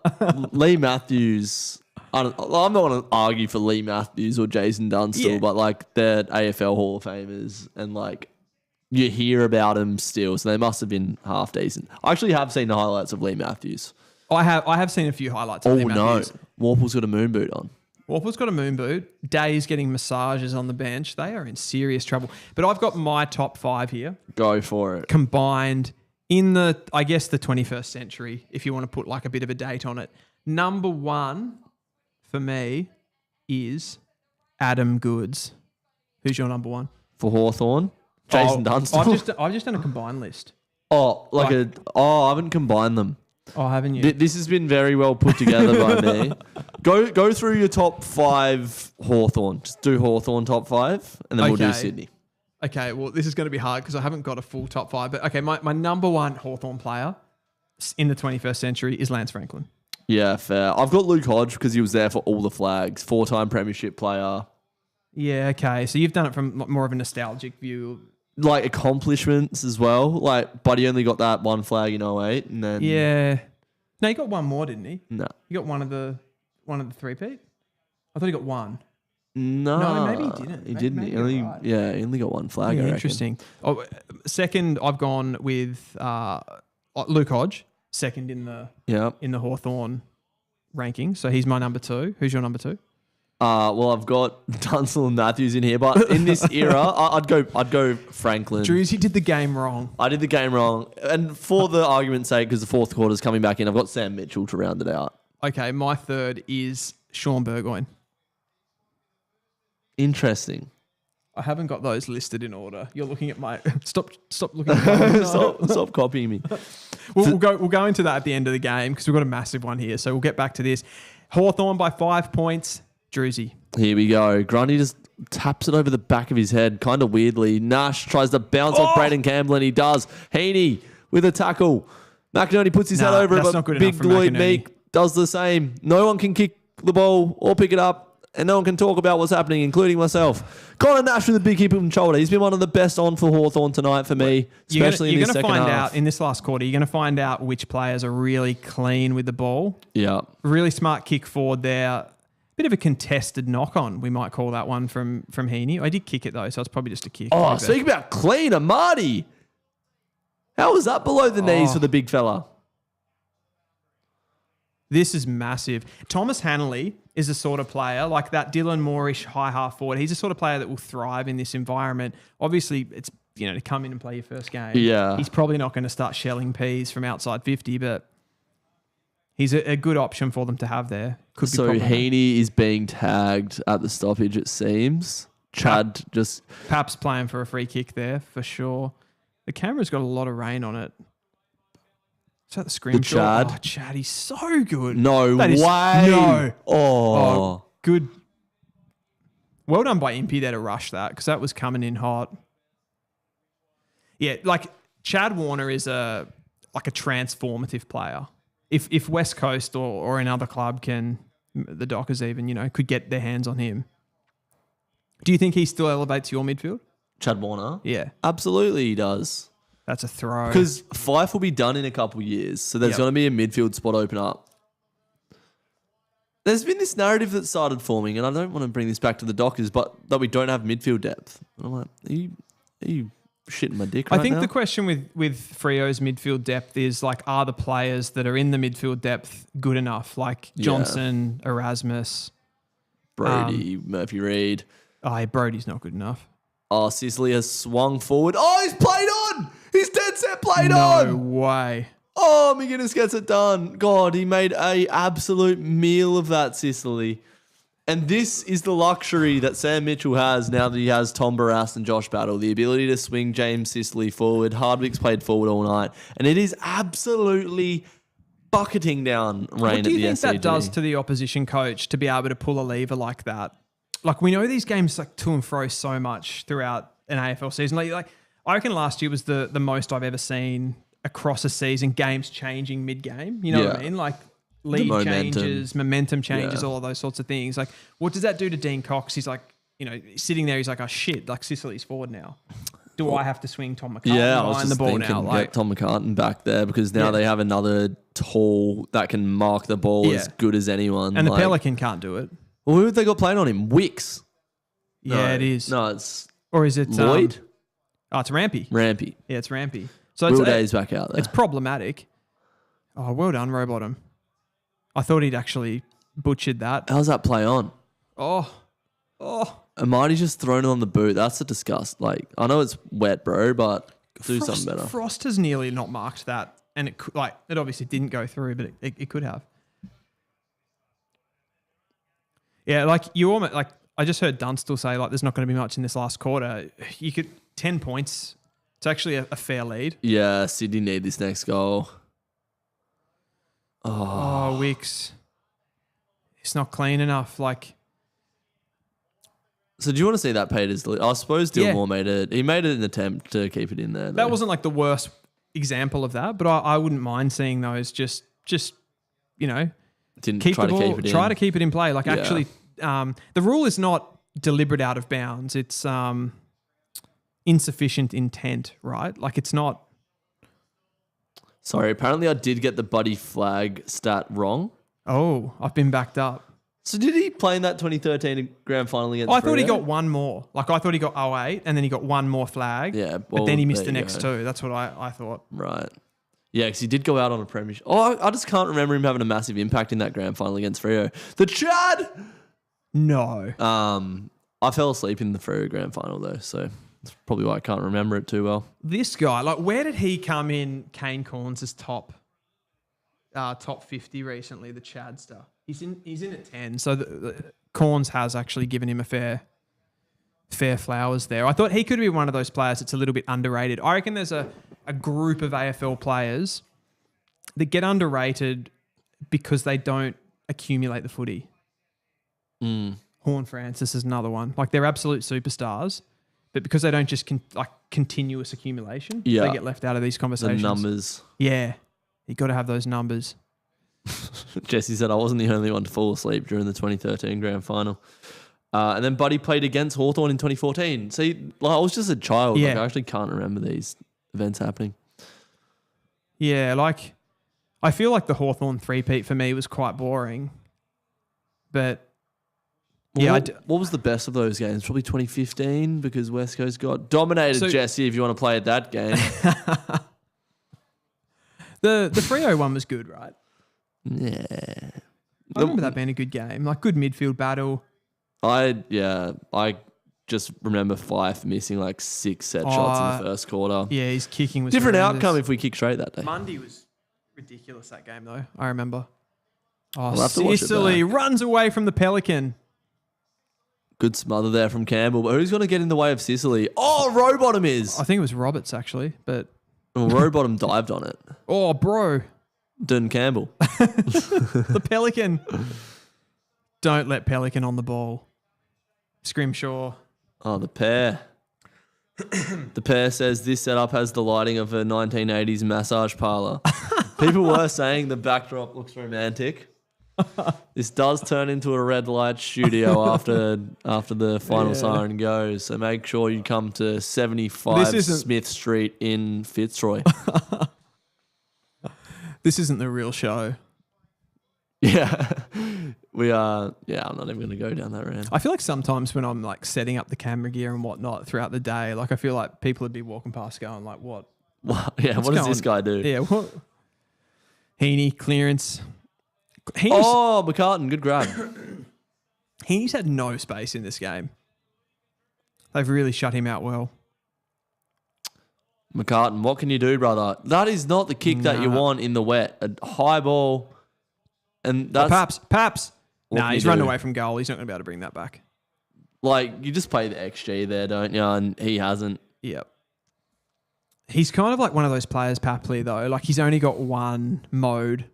Lee Matthews... I'm not going to argue for Lee Matthews or Jason Dunstall, but like they're AFL Hall of Famers, and like you hear about them still, so they must have been half decent. I actually have seen the highlights of Lee Matthews. I have seen a few highlights of Lee Matthews. No. Warple's got a moon boot on. Warple's got a moon boot. Day's getting massages on the bench. They are in serious trouble. But I've got my top 5 here. Go for it. Combined in the 21st century, if you want to put like a bit of a date on it, number one for me is Adam Goods. Who's your number one? For Hawthorn, Jason Dunstall. I've just done a combined list. I haven't combined them. Oh, haven't you? This has been very well put together by me. Go through your top 5 Hawthorn. Just do Hawthorn top 5, and then we'll do Sydney. Okay, well, this is going to be hard because I haven't got a full top 5. But okay, my number one Hawthorn player in the 21st century is Lance Franklin. Yeah, fair. I've got Luke Hodge because he was there for all the flags. 4-time premiership player. Yeah, okay. So you've done it from more of a nostalgic view. Like accomplishments as well. Like, Buddy only got that one flag in 08, and then... Yeah. No, he got one more, didn't he? No. He got one of the three-peat? I thought he got one. No, maybe he didn't. He didn't. Maybe he only, right. Yeah, he only got one flag. Yeah, interesting. Oh, second, I've gone with Luke Hodge. Second in the Hawthorn ranking. So he's my number 2. Who's your number 2? Well, I've got Dunstall and Matthews in here, but in this era, I'd go Franklin. Drewzy did the game wrong. I did the game wrong, and for the argument's sake, because the fourth quarter's coming back in, I've got Sam Mitchell to round it out. Okay, my third is Sean Burgoyne. Interesting. I haven't got those listed in order. You're looking at my stop looking at my stop copying me. We'll go into that at the end of the game because we've got a massive one here. So we'll get back to this. Hawthorn by 5 points. Drewzy. Here we go. Grundy just taps it over the back of his head, kind of weirdly. Nash tries to bounce off Braden Campbell, and he does. Heaney with a tackle. McInerney puts his head over it, but big Lloyd Meek does the same. No one can kick the ball or pick it up, and no one can talk about what's happening, including myself. Connor Nash with a big hip and shoulder. He's been one of the best on for Hawthorn tonight for me, especially in this second half. You're going to find out in this last quarter, you're going to find out which players are really clean with the ball. Yeah. Really smart kick forward there. Bit of a contested knock-on, we might call that one from Heaney. I did kick it, though, so it's probably just a kick. Oh, speak about clean, Marty. How was that below the knees for the big fella? This is massive. Thomas Hanley is a sort of player, like that Dylan Moorish high half forward. He's a sort of player that will thrive in this environment. Obviously, it's to come in and play your first game. Yeah. He's probably not going to start shelling peas from outside 50, but he's a good option for them to have there. Could be Heaney is being tagged at the stoppage, it seems. Chad just... Perhaps playing for a free kick there, for sure. The camera's got a lot of rain on it. Is that the screen shot? Oh, Chad, he's so good. No way. No. Oh. Good. Well done by Impey there to rush that, because that was coming in hot. Yeah, like Chad Warner is a transformative player. If West Coast or another club the Dockers even, could get their hands on him. Do you think he still elevates your midfield? Chad Warner? Yeah. Absolutely he does. That's a throw. Because Fife will be done in a couple of years, so there's going to be a midfield spot open up. There's been this narrative that started forming, and I don't want to bring this back to the Dockers, but that we don't have midfield depth. And I'm like, are you shitting my dick right now? I think the question with Freo's midfield depth is are the players that are in the midfield depth good enough? Like Johnson, Erasmus, Brody, Murphy Reid. Oh, Brody's not good enough. Oh, Sicily has swung forward. Oh, he's played on. He's dead set played on. No way. Oh, McGuinness gets it done. God, he made a absolute meal of that, Sicily. And this is the luxury that Sam Mitchell has now that he has Tom Barras and Josh Battle, the ability to swing James Sicily forward. Hardwick's played forward all night. And it is absolutely bucketing down rain at the SCG. What do you think that does to the opposition coach to be able to pull a lever like that? Like, we know these games to and fro so much throughout an AFL season. Like I reckon last year was the most I've ever seen across a season, games changing mid-game. You know what I mean? Like, lead changes, momentum changes, all of those sorts of things. Like, what does that do to Dean Cox? He's like, sitting there, he's like, oh shit, like Sicily's forward now. Do I have to swing Tom McCartan behind the ball now? Get Tom McCartan back there because now they have another tall that can mark the ball as good as anyone. And the Pelican can't do it. Well, who have they got playing on him? Wicks. Yeah, it is. No, it's... Or is it... Lloyd? It's Rampy. Rampy. Yeah, it's Rampy. So Will Day's back out there. It's problematic. Oh, well done, Rowbottom. I thought he'd actually butchered that. How's that play on? Oh. Amati's just thrown it on the boot. That's a disgust. Like, I know it's wet, bro, but... do something better. Frost has nearly not marked that, and it obviously didn't go through, but it could have. Yeah, like you almost like I just heard Dunstall say like there's not going to be much in this last quarter. You could 10 points. It's actually a fair lead. Yeah, Sydney need this next goal. Oh, Wicks. It's not clean enough. Like, so do you want to see that Peters? I suppose Dylan Moore made it. He made an attempt to keep it in there. That wasn't like the worst example of that, but I wouldn't mind seeing those. Just you know, didn't keep try the ball, to keep it in. Try to keep it in play. Like actually, the rule is not deliberate out of bounds. It's insufficient intent, right? Like it's not. Sorry, apparently I did get the Buddy Flag stat wrong. Oh, I've been backed up. So did he play in that 2013 grand final against I thought he got one more. Like I thought he got 08 and then he got one more flag. Yeah. But then he missed the next two. That's what I thought. Right. Yeah, because he did go out on a premiership. Oh, I just can't remember him having a massive impact in that grand final against Freo. The Chad! No. I fell asleep in the Freo grand final though, so that's probably why I can't remember it too well. This guy, like, where did he come in? Kane Corns' top 50 recently. The Chadster. He's in at 10. So the Corns has actually given him a fair flowers there. I thought he could be one of those players that's a little bit underrated. I reckon there's a group of AFL players that get underrated because they don't accumulate the footy. Horn Francis is another one. Like they're absolute superstars. But because they don't just continuous accumulation, they get left out of these conversations. The numbers. Yeah. You got to have those numbers. Jesse said I wasn't the only one to fall asleep during the 2013 grand final. And then Buddy played against Hawthorn in 2014. See, like I was just a child. Yeah. Like, I actually can't remember these events happening. Yeah, like I feel like the Hawthorn three-peat for me was quite boring. But what was the best of those games? Probably 2015 because West Coast got dominated, Jesse, if you want to play at that game. The Freo one was good, right? Yeah. I remember that being a good game. Like good midfield battle. I just remember Fife missing like 6 set shots in the first quarter. Yeah, his kicking was different horrendous. outcome if we kick straight that day. Mundy was ridiculous that game though. I remember. Oh, We'll have to watch it Sicily back. runs away from the Pelican. Good smother there from Campbell. But who's going to get in the way of Sicily? Oh, Rowbottom is. I think it was Roberts actually, but Rowbottom dived on it. oh, bro. Dylan Campbell. The Pelican. Don't let Pelican on the ball. Scrimshaw. Oh, the pair. The pair says this setup has the lighting of a 1980s massage parlor. People were saying the backdrop looks romantic. This does turn into a red light studio after the final siren goes. So make sure you come to 75 Smith Street in Fitzroy. This isn't the real show. Yeah. We are. Yeah, I'm not even going to go down that road. I feel like sometimes when I'm like setting up the camera gear and whatnot throughout the day, like I feel like people would be walking past going like, what? What does this guy do? Yeah, what? Heaney, clearance. McCartan, good grab. Heaney's had no space in this game. They've really shut him out well. McCartan, what can you do, brother? That is not the kick that you want in the wet. A high ball. And that's... Paps. Nah, he's run away from goal. He's not going to be able to bring that back. Like, you just play the XG there, don't you? And he hasn't. Yep. He's kind of like one of those players, Papley, though. Like, he's only got one mode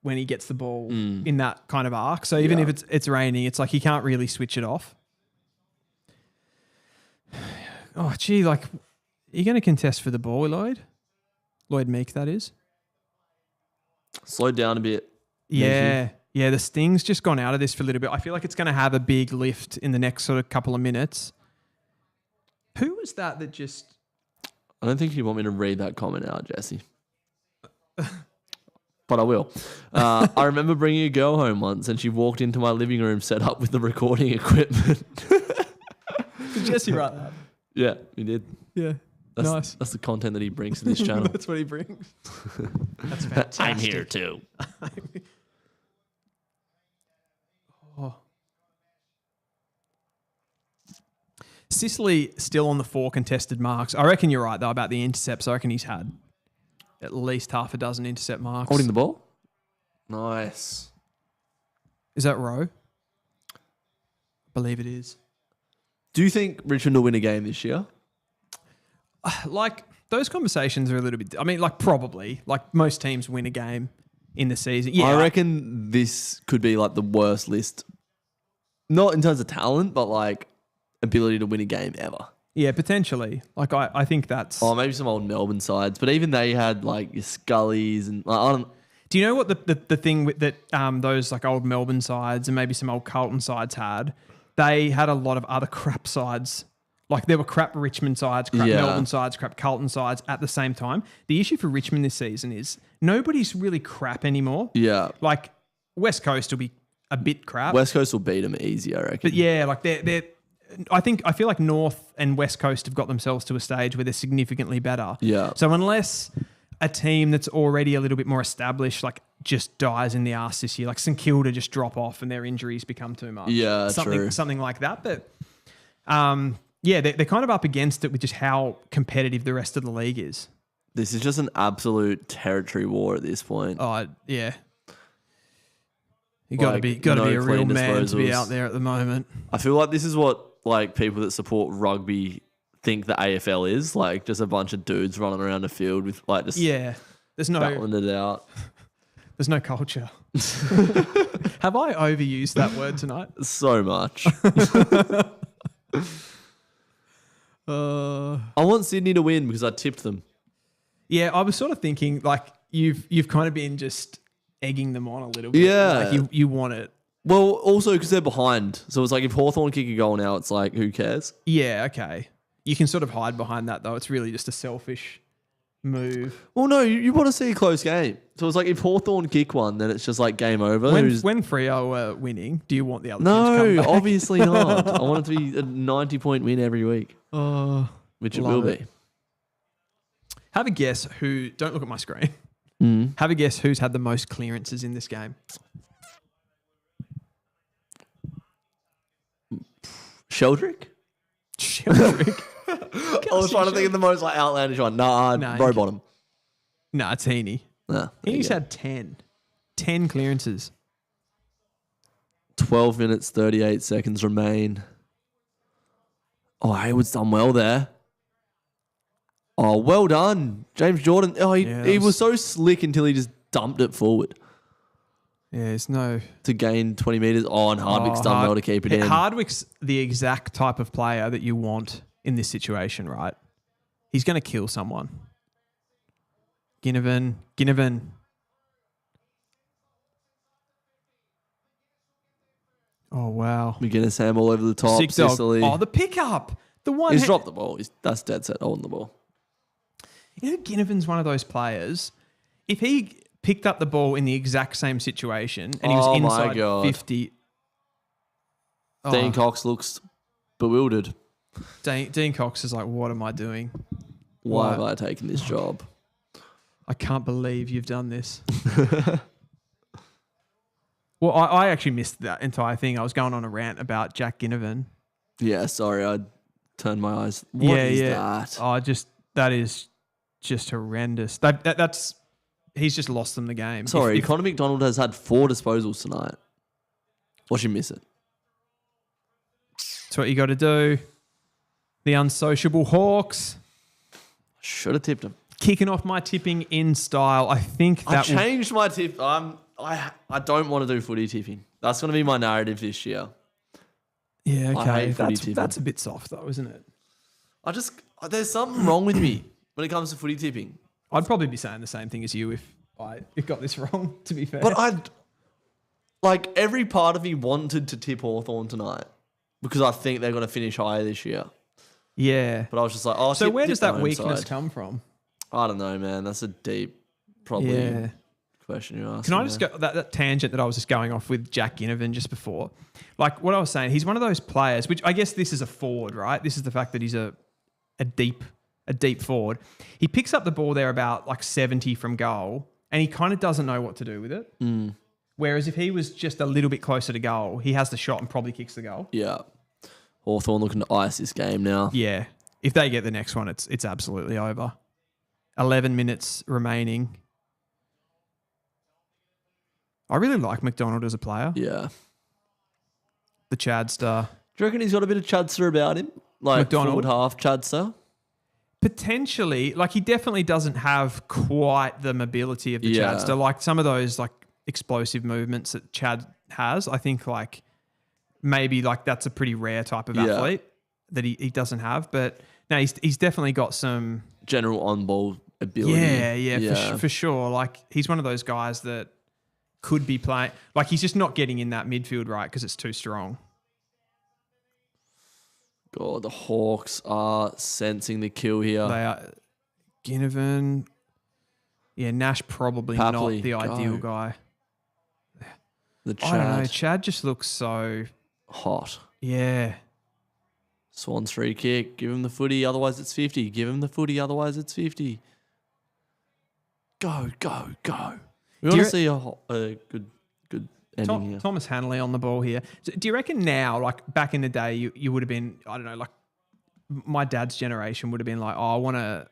when he gets the ball in that kind of arc. So even if it's raining, it's like he can't really switch it off. Oh, gee, like, are you going to contest for the ball, Lloyd? Lloyd Meek, that is. Slow down a bit. Yeah. Yeah, the sting's just gone out of this for a little bit. I feel like it's going to have a big lift in the next sort of couple of minutes. Who was that just... I don't think you want me to read that comment out, Jesse. But I will. I remember bringing a girl home once and she walked into my living room set up with the recording equipment. Did Jesse write that? Yeah, he did. Yeah. That's the content that he brings to this channel. That's what he brings. That's fantastic. I'm here too. Sicily still on the 4 contested marks. I reckon you're right, though, about the intercepts. I reckon he's had at least half a dozen intercept marks. Holding the ball? Nice. Is that Rowe? I believe it is. Do you think Richmond will win a game this year? Like, those conversations are a little bit... I mean, like, probably. Like, most teams win a game in the season. Yeah, I reckon this could be like the worst list. Not in terms of talent, but like ability to win a game ever. Yeah, potentially. Like, I think that's... Oh, maybe some old Melbourne sides. But even they had like your Scullys and... I don't... Do you know what the thing with that those like old Melbourne sides and maybe some old Carlton sides had? They had a lot of other crap sides. Like there were crap Richmond sides, crap Melbourne sides, crap Carlton sides at the same time. The issue for Richmond this season is nobody's really crap anymore. Yeah. Like West Coast will be a bit crap. West Coast will beat them easy, I reckon. But yeah, like they're I feel like North and West Coast have got themselves to a stage where they're significantly better. Yeah. So unless a team that's already a little bit more established, like just dies in the arse this year, like St Kilda just drop off and their injuries become too much. Yeah, true. Something like that. But yeah, they're kind of up against it with just how competitive the rest of the league is. This is just an absolute territory war at this point. Oh yeah, you got to Like, be a real clean man to be disposals. out there at the moment. I feel like this is what like people that support rugby think the AFL is, like just a bunch of dudes running around the field with like just There's battling it out. There's no culture. Have I overused that word tonight? So much. Uh, I want Sydney to win because I tipped them. Yeah, I was sort of thinking like you've kind of been just egging them on a little bit. Yeah. Like you want it. Well, also because they're behind. So it's like if Hawthorn kick a goal now, it's like, who cares? Yeah, okay. You can sort of hide behind that though. It's really just a selfish move. Well, no, you want to see a close game. So it's like if Hawthorn kick one, then it's just like game over. When Freo are winning, do you want the other team to come No, back? obviously not. I want it to be a 90-point win every week, which it will be. Have a guess who... Don't look at my screen. Have a guess who's had the most clearances in this game. Sheldrick? Sheldrick. I was trying to think of the most like outlandish one. Nah, No, Rowbottom. No, it's Heaney. Nah, Heaney's had 10. 10 clearances. 12 minutes, 38 seconds remain. Oh, Hayward's done well there. Oh, well done. James Jordan. Oh, he was so slick until he just dumped it forward Yeah, there's no... to gain 20 metres. Oh, and Hardwick's done well to keep it in. Hardwick's the exact type of player that you want in this situation, right? He's going to kill someone. Ginnivan. Oh, wow. McGuinness Ham all over the top. Sick dog. Sicily. Oh, the pickup. The one... He's dropped the ball. That's dead set holding the ball. You know, Ginnivan's one of those players. If he picked up the ball in the exact same situation and he was Oh, my inside God. 50... Oh, Dean Cox looks bewildered. Dean Cox is like, what am I doing? Why have I taken this job? I can't believe you've done this. Well, I actually missed that entire thing. I was going on a rant about Jack Ginnivan. Yeah, sorry, I turned my eyes. What is that? Oh, that is just horrendous. That's he's just lost them the game. Sorry, Connor McDonald has had 4 disposals tonight. Watch him miss it. That's what you got to do. The unsociable Hawks. Should have tipped him. Kicking off my tipping in style. I think I that changed my tip. I don't want to do footy tipping. That's going to be my narrative this year. Yeah, I okay. hate footy tipping. That's a bit soft though, isn't it? There's something wrong with me when it comes to footy tipping. I'd probably be saying the same thing as you if I got this wrong, to be fair. But every part of me wanted to tip Hawthorn tonight because I think they're going to finish higher this year. Yeah. But I was just like, oh, so where does the that home weakness side. come from? I don't know, man. That's a deep, probably question you're asking. Can I just go that tangent that I was just going off with Jack Ginnivan just before? Like what I was saying, he's one of those players, which I guess this is a forward, right? This is the fact that he's a deep forward. He picks up the ball there about like 70 from goal and he kind of doesn't know what to do with it. Whereas if he was just a little bit closer to goal, he has the shot and probably kicks the goal. Yeah. Hawthorn looking to ice this game now. Yeah. If they get the next one, it's absolutely over. 11 minutes remaining. I really like McDonald as a player. Yeah. The Chadster. Do you reckon he's got a bit of Chadster about him? Like McDonald? forward half Chadster? Potentially. Like, he definitely doesn't have quite the mobility of the Chadster. Like, some of those, like, explosive movements that Chad has, I think, like, maybe, like, that's a pretty rare type of athlete that he doesn't have. But, no, he's definitely got some... general on-ball ability. Yeah, for sure. Like, he's one of those guys that could be playing... Like, he's just not getting in that midfield right because it's too strong. God, the Hawks are sensing the kill here. They are... Ginnivan... Yeah, Nash probably Papley, not the ideal guy. The Chad. I don't know. Chad just looks so... hot. Yeah. Swans free kick. Give him the footy, otherwise it's 50. Give him the footy, otherwise it's 50. Go, go, go. We want to see a good ending here. Thomas Hanley on the ball here. So do you reckon now, like back in the day, you would have been, I don't know, like my dad's generation would have been like, oh, I want to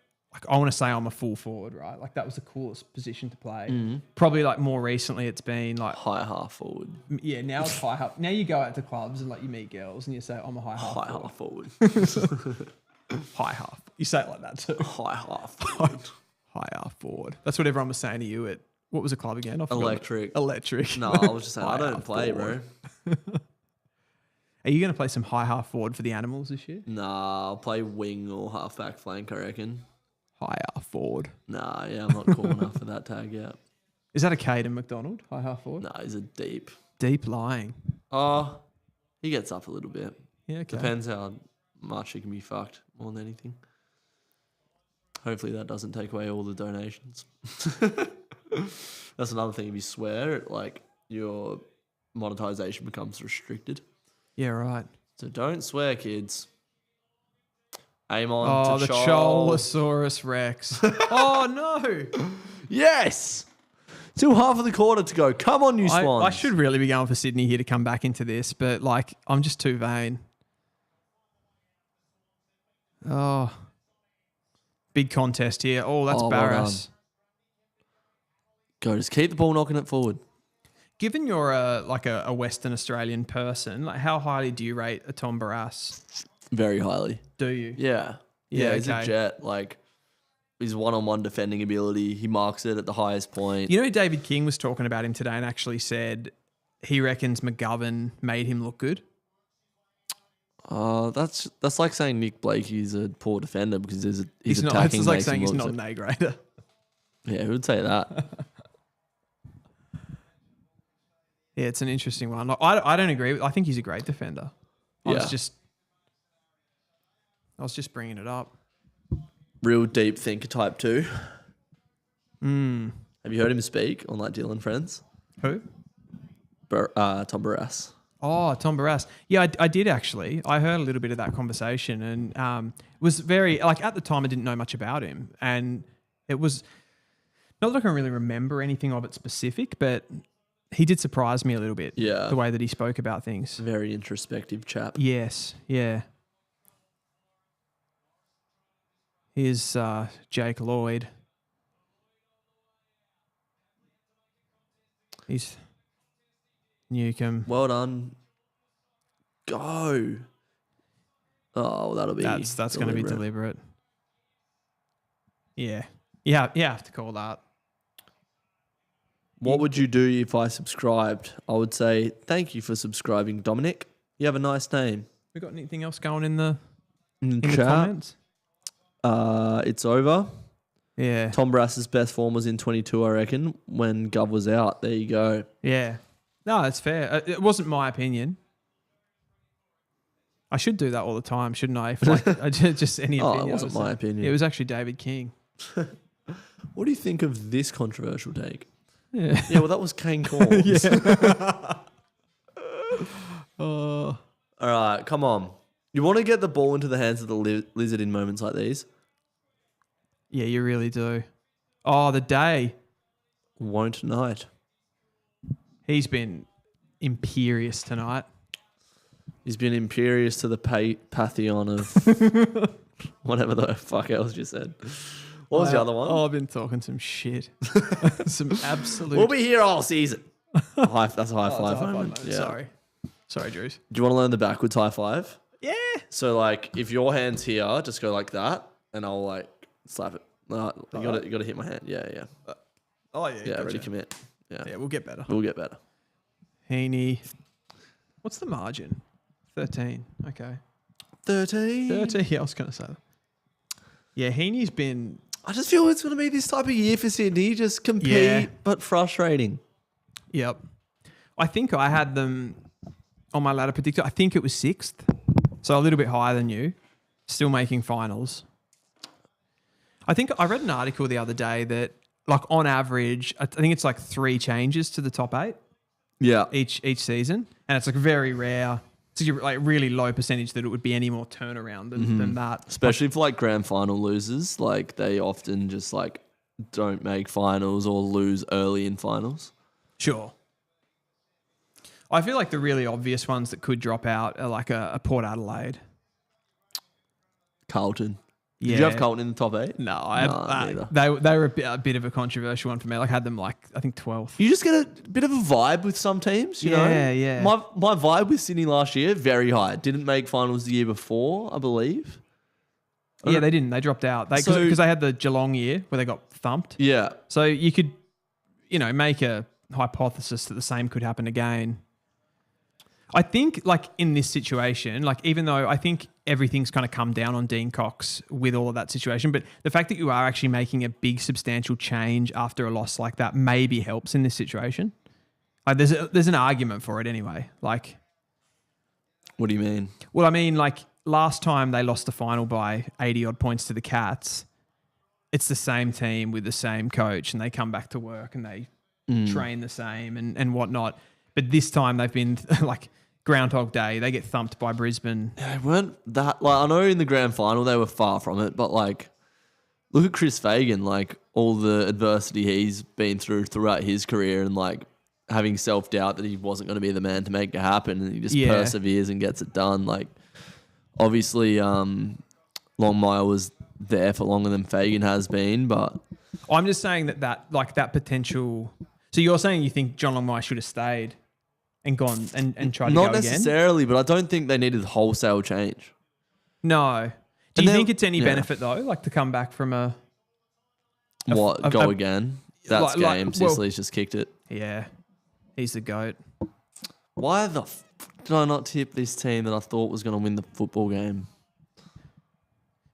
say I'm a full forward, right? Like that was the coolest position to play. Mm-hmm. Probably like more recently it's been like... high half forward. Yeah, now it's high half. Now you go out to clubs and like you meet girls and you say, I'm a high half High forward. half forward. High half. You say it like that too. High half forward. High half forward. That's what everyone was saying to you at... What was the club again? I forgot. Electric. No, I was just saying, I don't play, forward. bro. Are you going to play some high half forward for the Animals this year? Nah, I'll play wing or halfback flank, I reckon. High half forward. Nah, yeah, I'm not cool enough for that tag yet. Is that a Caden McDonald, high half forward? Nah, he's a deep. Deep lying. Oh, he gets up a little bit. Yeah, okay. Depends how much he can be fucked more than anything. Hopefully that doesn't take away all the donations. That's another thing. If you swear, like your monetization becomes restricted. Yeah, right. So don't swear, kids. Aim on Oh, to the Chol. Cholosaurus Rex. Oh, no. Yes! Still half of the quarter to go. Come on, you Swans. I should really be going for Sydney here to come back into this, but like I'm just too vain. Oh. Big contest here. Oh, that's Barras. Go, just keep the ball knocking it forward. Given you're a Western Australian person, like how highly do you rate a Tom Barras? Very highly. Do you? Yeah. Yeah, he's a okay. jet. Like, his one-on-one defending ability, he marks it at the highest point. You know, David King was talking about him today and actually said he reckons McGovern made him look good. That's like saying Nick Blakey's a poor defender because he's not. attacking. It's like saying he's not an A grader. Yeah, who would say that? Yeah, it's an interesting one. Like, I don't agree. I think he's a great defender. I was just bringing it up. Real deep thinker type 2. Mm. Have you heard him speak on like Dylan Friends? Who? Tom Barras. Oh, Tom Barras. Yeah, I did actually. I heard a little bit of that conversation and was very, like at the time I didn't know much about him. And it was, not that I can really remember anything of it specific, but he did surprise me a little bit. Yeah. The way that he spoke about things. Very introspective chap. Yes, yeah. Here's Jake Lloyd. He's Newcomb. Well done. Go. Oh, well, that'll be... That's going to be deliberate. Yeah. Yeah, you have to call that. What would you do if I subscribed? I would say, thank you for subscribing, Dominic. You have a nice name. We got anything else going in the chat? comments? It's over. Yeah. Tom Barras' best form was in 22, I reckon, when Gov was out. There you go. Yeah. No, that's fair. It wasn't my opinion. I should do that all the time, shouldn't I? If like, just any opinion. It wasn't my opinion. It was actually David King. What do you think of this controversial take? Yeah. Yeah, well, that was Kane Corns. Yeah. All right, come on. You want to get the ball into the hands of the lizard in moments like these? Yeah, you really do. Oh, the day. Won't tonight. He's been imperious tonight. He's been imperious to the pantheon of whatever the fuck else you said. What was the other one? Oh, I've been talking some shit. Some absolute... We'll be here all season. That's a high five moment. Yeah. Sorry, Drew. Do you want to learn the backwards high five? Yeah. So, like, if your hand's here, just go like that, and I'll, like, slap it. You gotta hit my hand. Yeah. Oh, yeah. Yeah, Gotcha. ready, commit. Yeah, we'll get better. We'll get better. Heaney. What's the margin? 13. Okay. 13. 30. Yeah, I was going to say that. Yeah, Heaney's been... I just feel it's going to be this type of year for Sydney. Just compete, but frustrating. Yep. I think I had them on my ladder predictor. I think it was 6th. So a little bit higher than you. Still making finals. I think I read an article the other day that, like, on average, I think it's like 3 changes to the top 8. Yeah. Each season. And it's like very rare. It's like really low percentage that it would be any more turnaround than that. Especially for like grand final losers. Like they often just like don't make finals or lose early in finals. Sure. I feel like the really obvious ones that could drop out are like a Port Adelaide. Carlton. Yeah. Did you have Carlton in the top 8? No, they were a bit of a controversial one for me. Like I had them like, I think 12th. You just get a bit of a vibe with some teams, you know? Yeah. My vibe with Sydney last year, very high. Didn't make finals the year before, I believe. Yeah, they didn't. They dropped out. Because they had the Geelong year where they got thumped. Yeah. So you could, make a hypothesis that the same could happen again. I think, like, in this situation, like, even though I think everything's kind of come down on Dean Cox with all of that situation, but the fact that you are actually making a big, substantial change after a loss like that maybe helps in this situation. Like, there's an argument for it anyway. Like, what do you mean? Well, I mean, like, last time they lost the final by 80-odd points to the Cats, it's the same team with the same coach, and they come back to work and they train the same and whatnot. But this time they've been, like... Groundhog Day, they get thumped by Brisbane. Yeah, they weren't that... Like, I know in the grand final they were far from it, but, like, look at Chris Fagan, like, all the adversity he's been throughout his career and, like, having self-doubt that he wasn't going to be the man to make it happen, and he just perseveres and gets it done. Like, obviously, Longmire was there for longer than Fagan has been, but... I'm just saying that potential... So you're saying you think John Longmire should have stayed and gone and tried to go again? Not necessarily, but I don't think they needed wholesale change. No. Do you think it's any benefit, though, like to come back from go again? That's game. Sicily's just kicked it. Yeah. He's the GOAT. Why the did I not tip this team that I thought was going to win the football game?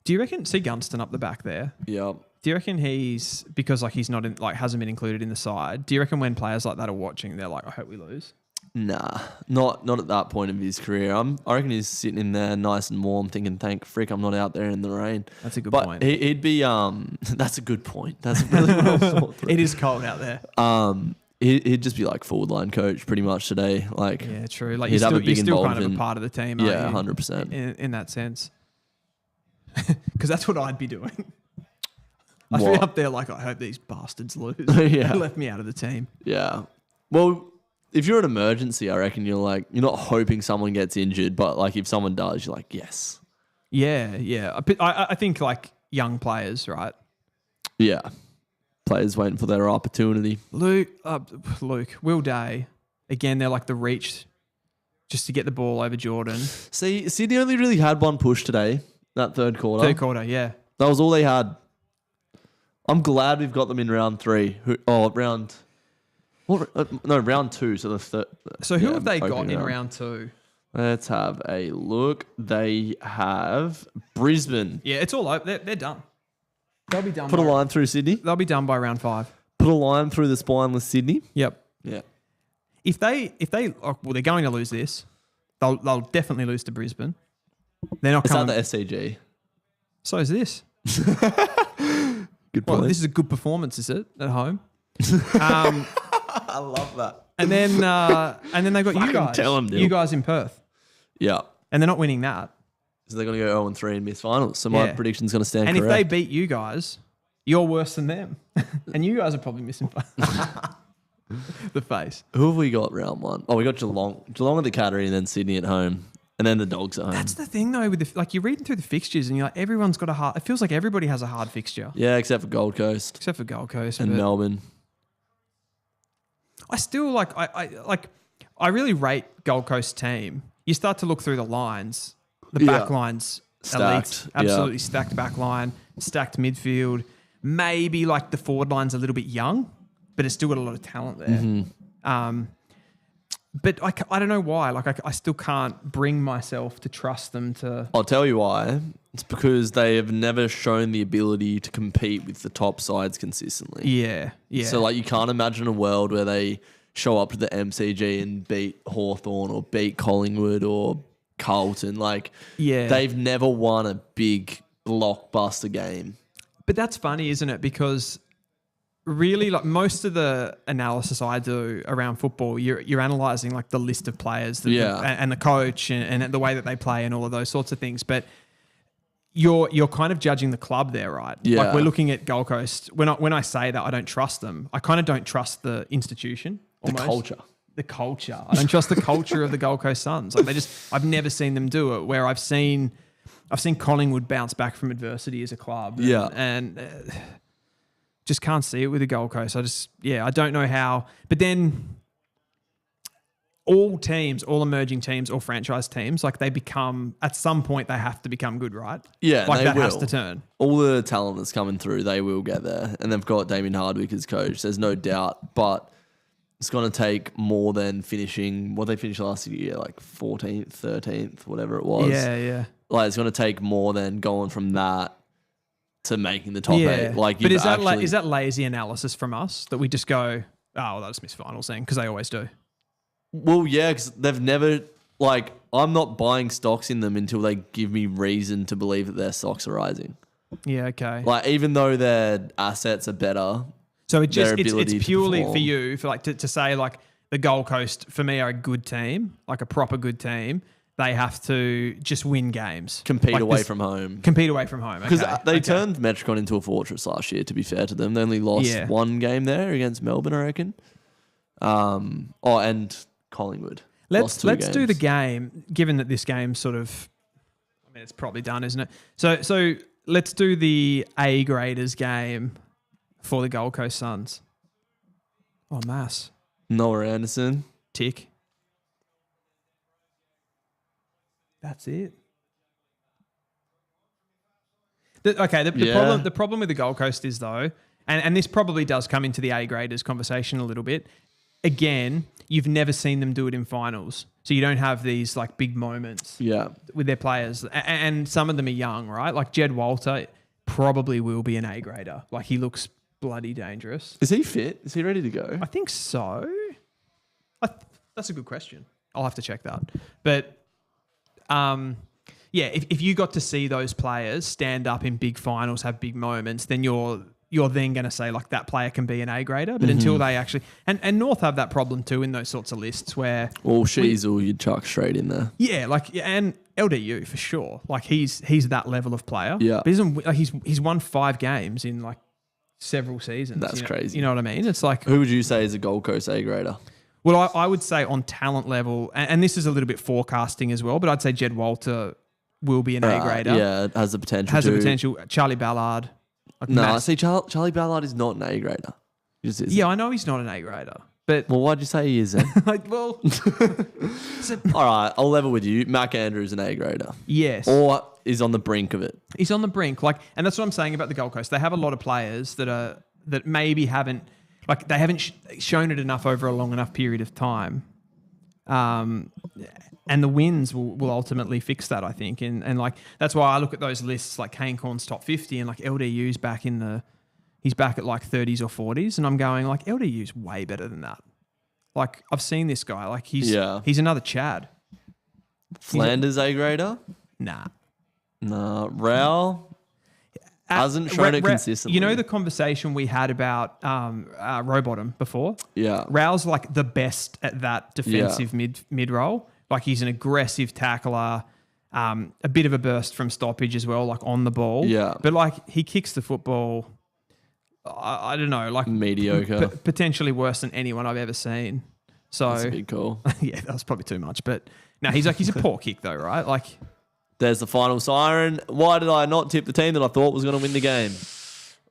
Do you reckon... See Gunston up the back there? Yeah. Do you reckon he's... Because, like, he's not in... Like, hasn't been included in the side. Do you reckon when players like that are watching, they're like, I hope we lose? Nah, not at that point of his career. I reckon he's sitting in there nice and warm thinking, thank frick I'm not out there in the rain. That's a good point. He'd be... that's a good point. That's really well thought through. It is cold out there. He'd just be like forward line coach pretty much today. Like, yeah, true. Like he'd have a big you're still kind of involvement. a part of the team, Yeah, aren't you? 100%. In that sense. Because that's what I'd be doing. I'd be up there like, I hope these bastards lose. Yeah. They left me out of the team. Yeah. Well, if you're an emergency, I reckon you're not hoping someone gets injured, but like if someone does, you're like, yes. Yeah. I think like young players, right? Yeah. Players waiting for their opportunity. Luke, Will Day, again, they're like the reach just to get the ball over Jordan. See, Sydney only really had one push today, that third quarter. Third quarter, yeah. That was all they had. I'm glad we've got them in round 3. Round 2. So the third. So who have they got in round 2? Let's have a look. They have Brisbane. Yeah, it's all over. They're done. They'll be done. Put a line through Sydney. They'll be done by round 5. Put a line through the spineless Sydney. Yep. Yeah. If they, they're going to lose this. They'll definitely lose to Brisbane. They're not coming. Is that the SCG? So is this. Good point. Well, this is a good performance, is it, at home? I love that. And then they've got you guys. Tell them, Neil. You guys in Perth. Yeah. And they're not winning that. So they're going to go 0-3 and miss finals. So my prediction's going to stand correct. And if they beat you guys, you're worse than them. And you guys are probably missing the face. Who have we got round 1? Oh, we got Geelong. Geelong at the Cattery and then Sydney at home. And then the Dogs at home. That's the thing though, with like you're reading through the fixtures and you're like, everyone's got a hard. It feels like everybody has a hard fixture. Yeah, except for Gold Coast. Except for Gold Coast and Melbourne. I still I really rate Gold Coast team. You start to look through the lines. The back line's elite. Absolutely stacked back line, stacked midfield. Maybe like the forward line's a little bit young, but it's still got a lot of talent there. Mm-hmm. But I don't know why. Like I still can't bring myself to trust them to. I'll tell you why. It's because they have never shown the ability to compete with the top sides consistently. Yeah. So like you can't imagine a world where they show up to the MCG and beat Hawthorn or beat Collingwood or Carlton. Like they've never won a big blockbuster game. But that's funny, isn't it? Because really, like most of the analysis I do around football, you're analysing like the list of players and the coach and the way that they play and all of those sorts of things. But you're kind of judging the club there, right? Yeah. Like we're looking at Gold Coast. When I say that I don't trust them, I kind of don't trust the institution. Almost. The culture. I don't trust the culture of the Gold Coast Suns. Like I've never seen them do it. Where I've seen Collingwood bounce back from adversity as a club. And just can't see it with the Gold Coast. I don't know how. But then all emerging teams, all franchise teams, like they become, at some point they have to become good, right? Yeah, like that will. has to turn. All the talent that's coming through, they will get there. And they've got Damien Hardwick as coach. There's no doubt. But it's going to take more than finishing, what they finished last year, like 14th, 13th, whatever it was. Yeah. Like it's going to take more than going from that to making the top 8. Like, but is that lazy analysis from us that we just go, oh, well, they'll just miss finals then, because they always do? Well, yeah, because they've never, like, I'm not buying stocks in them until they give me reason to believe that their stocks are rising. Yeah, okay. Like, even though their assets are better. So it's purely for you, for like to say like the Gold Coast for me are a good team, like a proper good team. They have to just win games. Compete away from home. Because they turned Metricon into a fortress last year, to be fair to them. They only lost one game there against Melbourne, I reckon. And Collingwood. Let's do the game, given that this game's sort of, I mean, it's probably done, isn't it? So let's do the A graders game for the Gold Coast Suns. Oh, mass. Noah Anderson. Tick. That's it. The problem with the Gold Coast is though, and this probably does come into the A graders conversation a little bit. Again, you've never seen them do it in finals, so you don't have these like big moments. With their players, and some of them are young, right? Like Jed Walter probably will be an A grader. Like he looks bloody dangerous. Is he fit? Is he ready to go? I think so. That's a good question. I'll have to check that, but. If you got to see those players stand up in big finals, have big moments, then you're then going to say like that player can be an A grader. But until they actually, and North have that problem too in those sorts of lists where Sheasel you'd chuck straight in there. Yeah, and LDU for sure. Like he's that level of player. Yeah, but he's won 5 games in like several seasons. That's crazy. You know what I mean? It's like, who would you say is a Gold Coast A grader? Well, I would say on talent level, and this is a little bit forecasting as well, but I'd say Jed Walter will be an A grader. Yeah, has the potential. Charlie Ballard. Charlie Ballard is not an A grader. I know he's not an A grader. But why'd you say he is then? All right, I'll level with you. Mac Andrews an A grader. Yes. Or is on the brink of it. He's on the brink. And that's what I'm saying about the Gold Coast. They have a lot of players that maybe haven't. Like they haven't shown it enough over a long enough period of time, and the wins will ultimately fix that, I think. And like that's why I look at those lists like Kane Corn's top 50 and like LDU's he's back at like 30s or 40s, and I'm going like LDU's way better than that. Like I've seen this guy, like he's another Chad. Flanders A grader? Nah. Raul. Hasn't shown it consistently. You know the conversation we had about Rowbottom before? Yeah. Raul's like the best at that defensive mid-roll. Like he's an aggressive tackler, a bit of a burst from stoppage as well, like on the ball. Yeah. But like he kicks the football, I don't know, like mediocre. Potentially worse than anyone I've ever seen. So That's a big call. yeah, that was probably too much. But no, he's a poor kick though, right? Like, There's the final siren. Why did I not tip the team that I thought was going to win the game?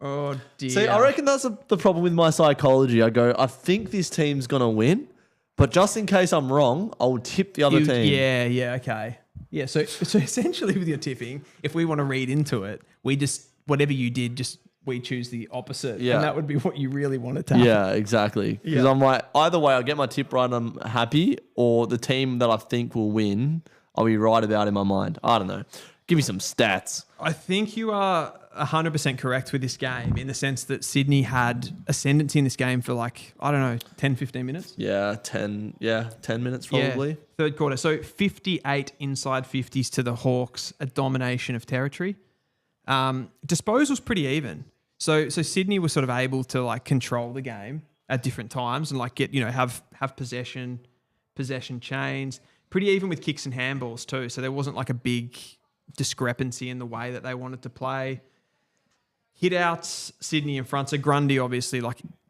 oh dear. See, I reckon that's the problem with my psychology. I go, I think this team's going to win, but just in case I'm wrong, I'll tip the other team. Yeah, okay. Yeah, so essentially with your tipping, if we want to read into it, we just, whatever you did, we choose the opposite. Yeah. And that would be what you really wanted to happen. Yeah, exactly. Because I'm like, either way, I'll get my tip right and I'm happy, or the team that I think will win, I'll be right about in my mind. I don't know. Give me some stats. I think you are 100% correct with this game in the sense that Sydney had ascendancy in this game for 10, 15 minutes. Yeah, 10 minutes probably. Yeah, third quarter. So 58 inside 50s to the Hawks, a domination of territory. Disposal's pretty even. So Sydney was sort of able to control the game at different times and have possession chains. Pretty even with kicks and handballs too. So there wasn't a big discrepancy in the way that they wanted to play. Hitouts, Sydney in front. So Grundy obviously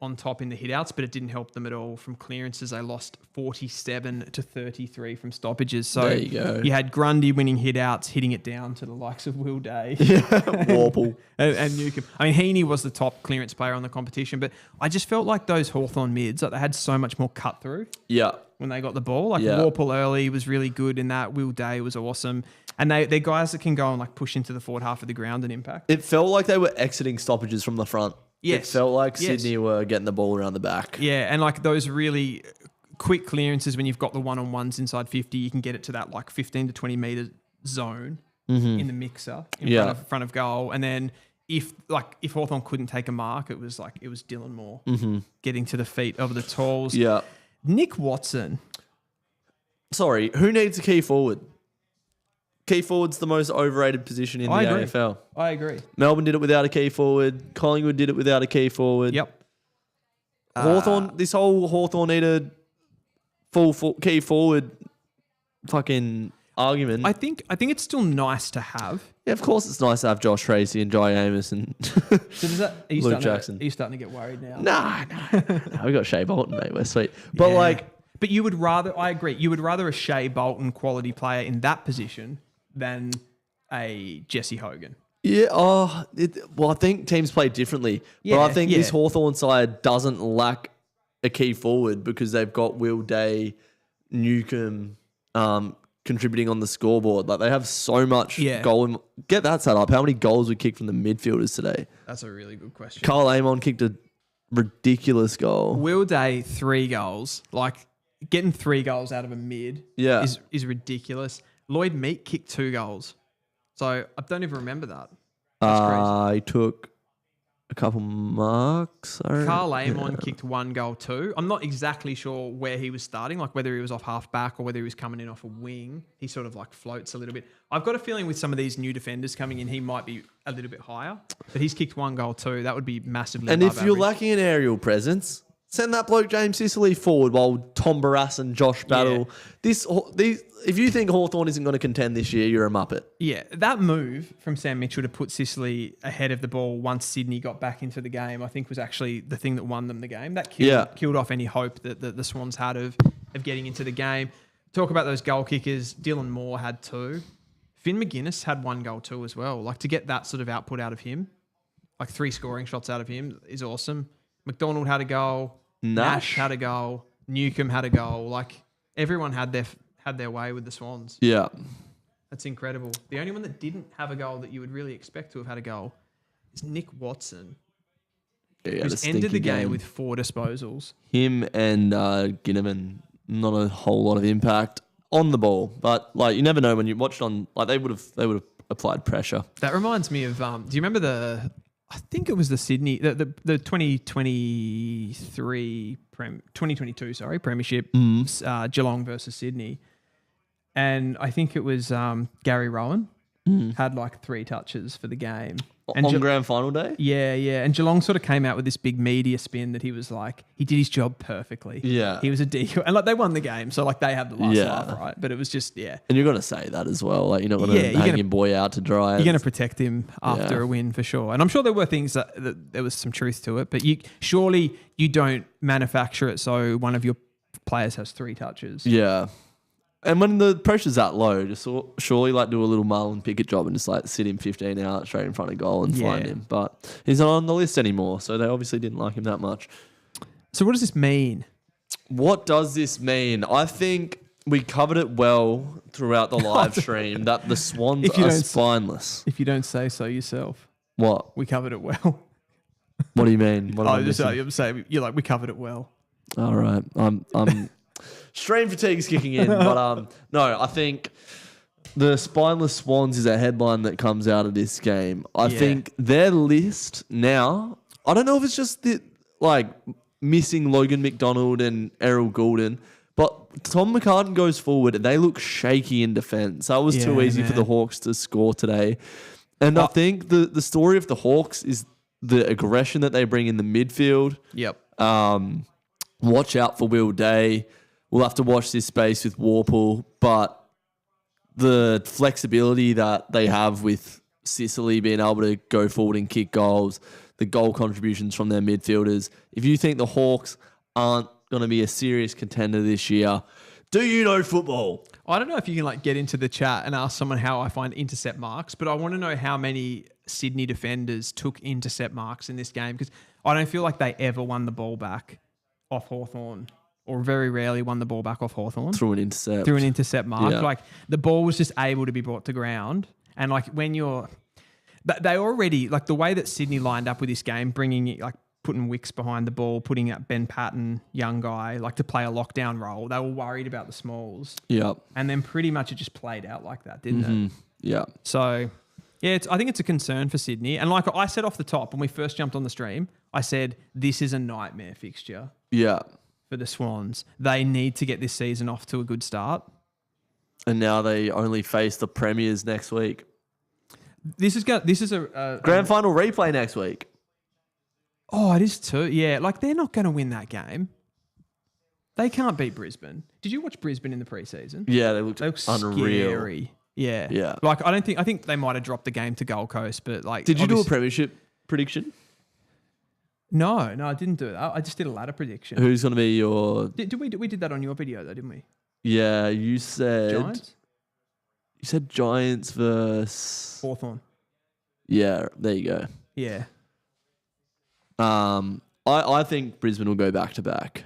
on top in the hitouts, but it didn't help them at all from clearances. They lost 47 to 33 from stoppages. So there you go. You had Grundy winning hitouts, hitting it down to the likes of Will Day. Warple. and Newcomb. I mean, Heaney was the top clearance player on the competition, but I just felt like those Hawthorn mids, they had so much more cut through. Yeah. When they got the ball. Warple early was really good in that. Will Day was awesome. And they're guys that can go and push into the forward half of the ground and impact. It felt like they were exiting stoppages from the front. Yes. It felt like Sydney were getting the ball around the back. Yeah, and those really quick clearances when you've got the one-on-ones inside 50, you can get it to that 15 to 20 metre zone in the mixer in front of goal. And then if Hawthorn couldn't take a mark, it was Dylan Moore getting to the feet of the talls. Yeah. Nick Watson. Sorry, who needs a key forward? Key forward's the most overrated position in the AFL. I agree. Melbourne did it without a key forward. Collingwood did it without a key forward. Yep. Hawthorn, this whole Hawthorn needed full key forward fucking argument. I think it's still nice to have. Yeah, of course it's nice to have Josh Tracy and Jai Amos and So does that, Luke Jackson. Are you starting to get worried now? Nah. We got Shea Bolton, mate. We're sweet. But But you would rather, I agree, you would rather a Shea Bolton quality player in that position than a Jesse Hogan. Yeah, I think teams play differently. But I think this Hawthorn side doesn't lack a key forward because they've got Will Day, Newcomb contributing on the scoreboard. They have so much goal. Get that set up. How many goals we kicked from the midfielders today? That's a really good question. Carl Amon kicked a ridiculous goal. Will Day, 3 goals. Getting 3 goals out of a mid is ridiculous. Lloyd Meek kicked 2 goals. So I don't even remember that. That's crazy. He took a couple marks. Carl Amon kicked 1 goal too. I'm not exactly sure where he was starting, whether he was off half back or whether he was coming in off a wing. He sort of floats a little bit. I've got a feeling with some of these new defenders coming in, he might be a little bit higher. But he's kicked 1 goal too. That would be massively And above if you're average. lacking an aerial presence, send that bloke James Sicily forward while Tom Barras and Josh battle. If you think Hawthorn isn't going to contend this year, you're a muppet. Yeah, that move from Sam Mitchell to put Sicily ahead of the ball once Sydney got back into the game, I think was actually the thing that won them the game. That killed off any hope that the Swans had of getting into the game. Talk about those goal kickers. Dylan Moore had 2. Finn McGuinness had 1 goal too as well. To get that sort of output out of him, 3 scoring shots out of him is awesome. McDonald had a goal. Nash had a goal. Newcomb had a goal. Everyone had their way with the Swans. Yeah. That's incredible. The only one that didn't have a goal that you would really expect to have had a goal is Nick Watson. Who's ended the game with 4 disposals. Him and Ginnivan, not a whole lot of impact on the ball. But you never know when you watched on they would have applied pressure. That reminds me of do you remember I think it was the Sydney, the 2022 premiership, Geelong versus Sydney. And I think it was Gary Rowan had 3 touches for the game. And on grand final day? Yeah. And Geelong sort of came out with this big media spin that he was he did his job perfectly. Yeah. He was a decoy. And they won the game. So they had the last laugh, right? But it was just, And you're going to say that as well. You're not going to hang your boy out to dry. You're going to protect him after a win for sure. And I'm sure there were things that there was some truth to it. But surely you don't manufacture it so one of your players has 3 touches. Yeah. And when the pressure's that low, just surely like do a little Marlon Pickett job and just like sit him 15 out straight in front of goal and find him. But he's not on the list anymore, so they obviously didn't like him that much. So what does this mean? What does this mean? I think we covered it well throughout the live stream that the Swans are spineless. If you don't say so yourself. What? We covered it well. What do you mean? What I'm saying, you're like, we covered it well. All right. I'm stream fatigue's kicking in, but no, I think the spineless Swans is a headline that comes out of this game. I think their list now, I don't know if it's just the missing Logan McDonald and Errol Goulden, but Tom McCartan goes forward and they look shaky in defence. That was too easy for the Hawks to score today. And I think the story of the Hawks is the aggression that they bring in the midfield. Yep. Watch out for Will Day. We'll have to watch this space with Warple, but the flexibility that they have with Sicily being able to go forward and kick goals, the goal contributions from their midfielders. If you think the Hawks aren't going to be a serious contender this year, do you know football? I don't know if you can get into the chat and ask someone how I find intercept marks, but I want to know how many Sydney defenders took intercept marks in this game, because I don't feel like they ever won the ball back off Hawthorn, or very rarely won the ball back off Hawthorn. Through an intercept mark. Yeah. The ball was just able to be brought to ground. And when you're... They already... the way that Sydney lined up with this game, putting Wicks behind the ball, putting up Ben Patton, young guy, to play a lockdown role. They were worried about the smalls. Yeah. And then pretty much it just played out like that, didn't it? Yeah. So, yeah, I think it's a concern for Sydney. And like I said off the top, when we first jumped on the stream, I said, this is a nightmare fixture. Yeah. For the Swans. They need to get this season off to a good start. And now they only face the Premiers next week. This is a grand final replay next week. Oh, it is too. Yeah, they're not going to win that game. They can't beat Brisbane. Did you watch Brisbane in the preseason? Yeah, they looked unreal. Scary. Yeah. Yeah. I think they might have dropped the game to Gold Coast, but Did you do a premiership prediction? No, I didn't do that. I just did a ladder prediction. Who's going to be your... We did that on your video though, didn't we? Yeah, you said... Giants? You said Giants versus... Hawthorn. Yeah, there you go. Yeah. I think Brisbane will go back to back.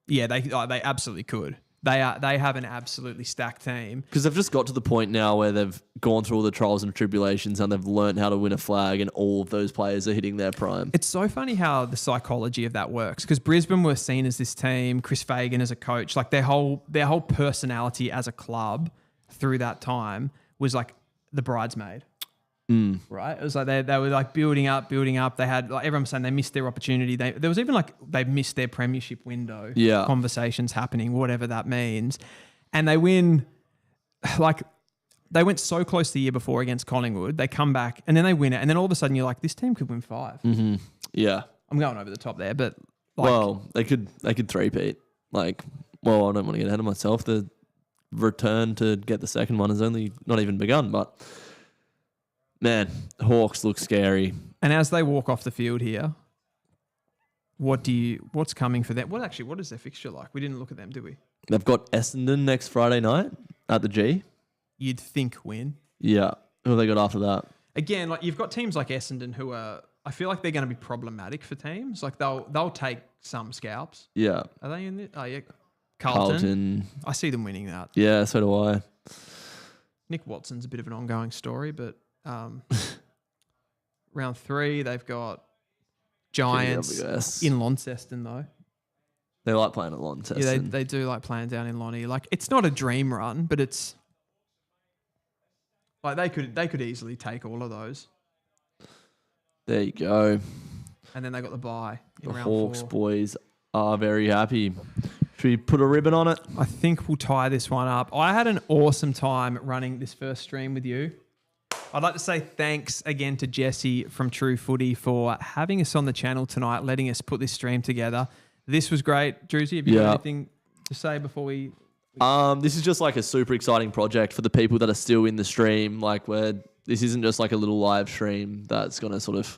Yeah, they absolutely could. They have an absolutely stacked team. Because they've just got to the point now where they've gone through all the trials and tribulations and they've learned how to win a flag, and all of those players are hitting their prime. It's so funny how the psychology of that works, because Brisbane were seen as this team, Chris Fagan as a coach, their whole personality as a club through that time was the bridesmaid. Right? It was they were building up. They had everyone was saying they missed their opportunity. There was even they missed their premiership window. Yeah. Conversations happening, whatever that means. And they win, they went so close the year before against Collingwood. They come back and then they win it. And then all of a sudden you're like, this team could win 5. Mm-hmm. Yeah. I'm going over the top there, but they could three-peat. I don't want to get ahead of myself. The return to get the second one has only not even begun, but man, Hawks look scary. And as they walk off the field here, what's coming for them? What is their fixture like? We didn't look at them, did we? They've got Essendon next Friday night at the G. You'd think win. Yeah. Who have they got after that? Again, you've got teams like Essendon who are, I feel like they're going to be problematic for teams. They'll take some scalps. Yeah. Are they in this? Oh, yeah. Carlton. I see them winning that. Yeah, so do I. Nick Watson's a bit of an ongoing story, but round 3, they've got Giants in Launceston, though. They like playing at Launceston. Yeah, they do like playing down in Lonnie. It's not a dream run, but it's they could easily take all of those. There you go. And then they got the bye in the round Hawks 4. boys are very happy. Should we put a ribbon on it? I think we'll tie this one up. I had an awesome time running this first stream with you. I'd like to say thanks again to Jesse from True Footy for having us on the channel tonight, letting us put this stream together. This was great. Drewzy, have you got anything to say before we... This is just a super exciting project for the people that are still in the stream. Where this isn't just a little live stream that's going to sort of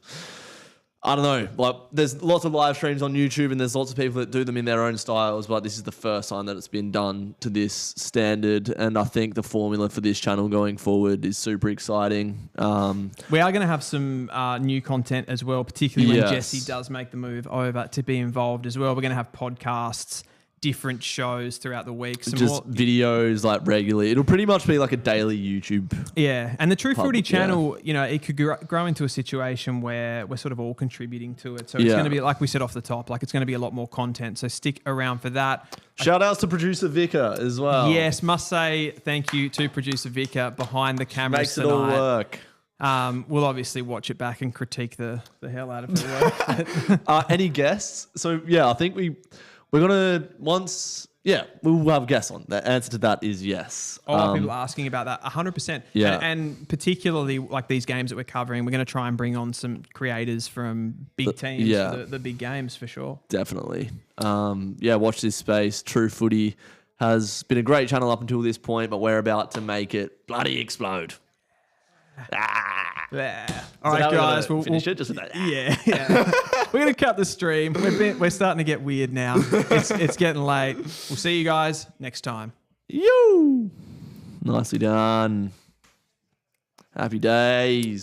I don't know. Like, there's lots of live streams on YouTube, and there's lots of people that do them in their own styles. But this is the first time that it's been done to this standard, and I think the formula for this channel going forward is super exciting. We are going to have some new content as well, particularly when Yes. Jesse does make the move over to be involved as well. We're going to have podcasts, different shows throughout the week. Some Just more, videos like regularly. It'll pretty much be like a daily YouTube. yeah, and the True Footy yeah. channel, you know, it could grow into a situation where we're sort of all contributing to it. So it's Yeah. going to be, like we said off the top, like it's going to be a lot more content. So stick around for that. Shout outs to producer Vicar as well. Yes, must say thank you to producer Vicar behind the cameras Makes it tonight. all work. We'll obviously watch it back and critique the hell out of the work. Any guests? So yeah, I think we're gonna we'll have guests on. The answer to that is yes. People asking about that, 100%. Yeah. And particularly like these games that we're covering, we're going to try and bring on some creators from big teams, yeah. the big games for sure. Definitely. Watch this space. True Footy has been a great channel up until this point, but we're about to make it bloody explode. Yeah. All right, guys. We'll finish it just with that. Yeah. We're going to cut the stream. We're starting to get weird now. It's getting late. We'll see you guys next time. Yo! Nicely done. Happy days.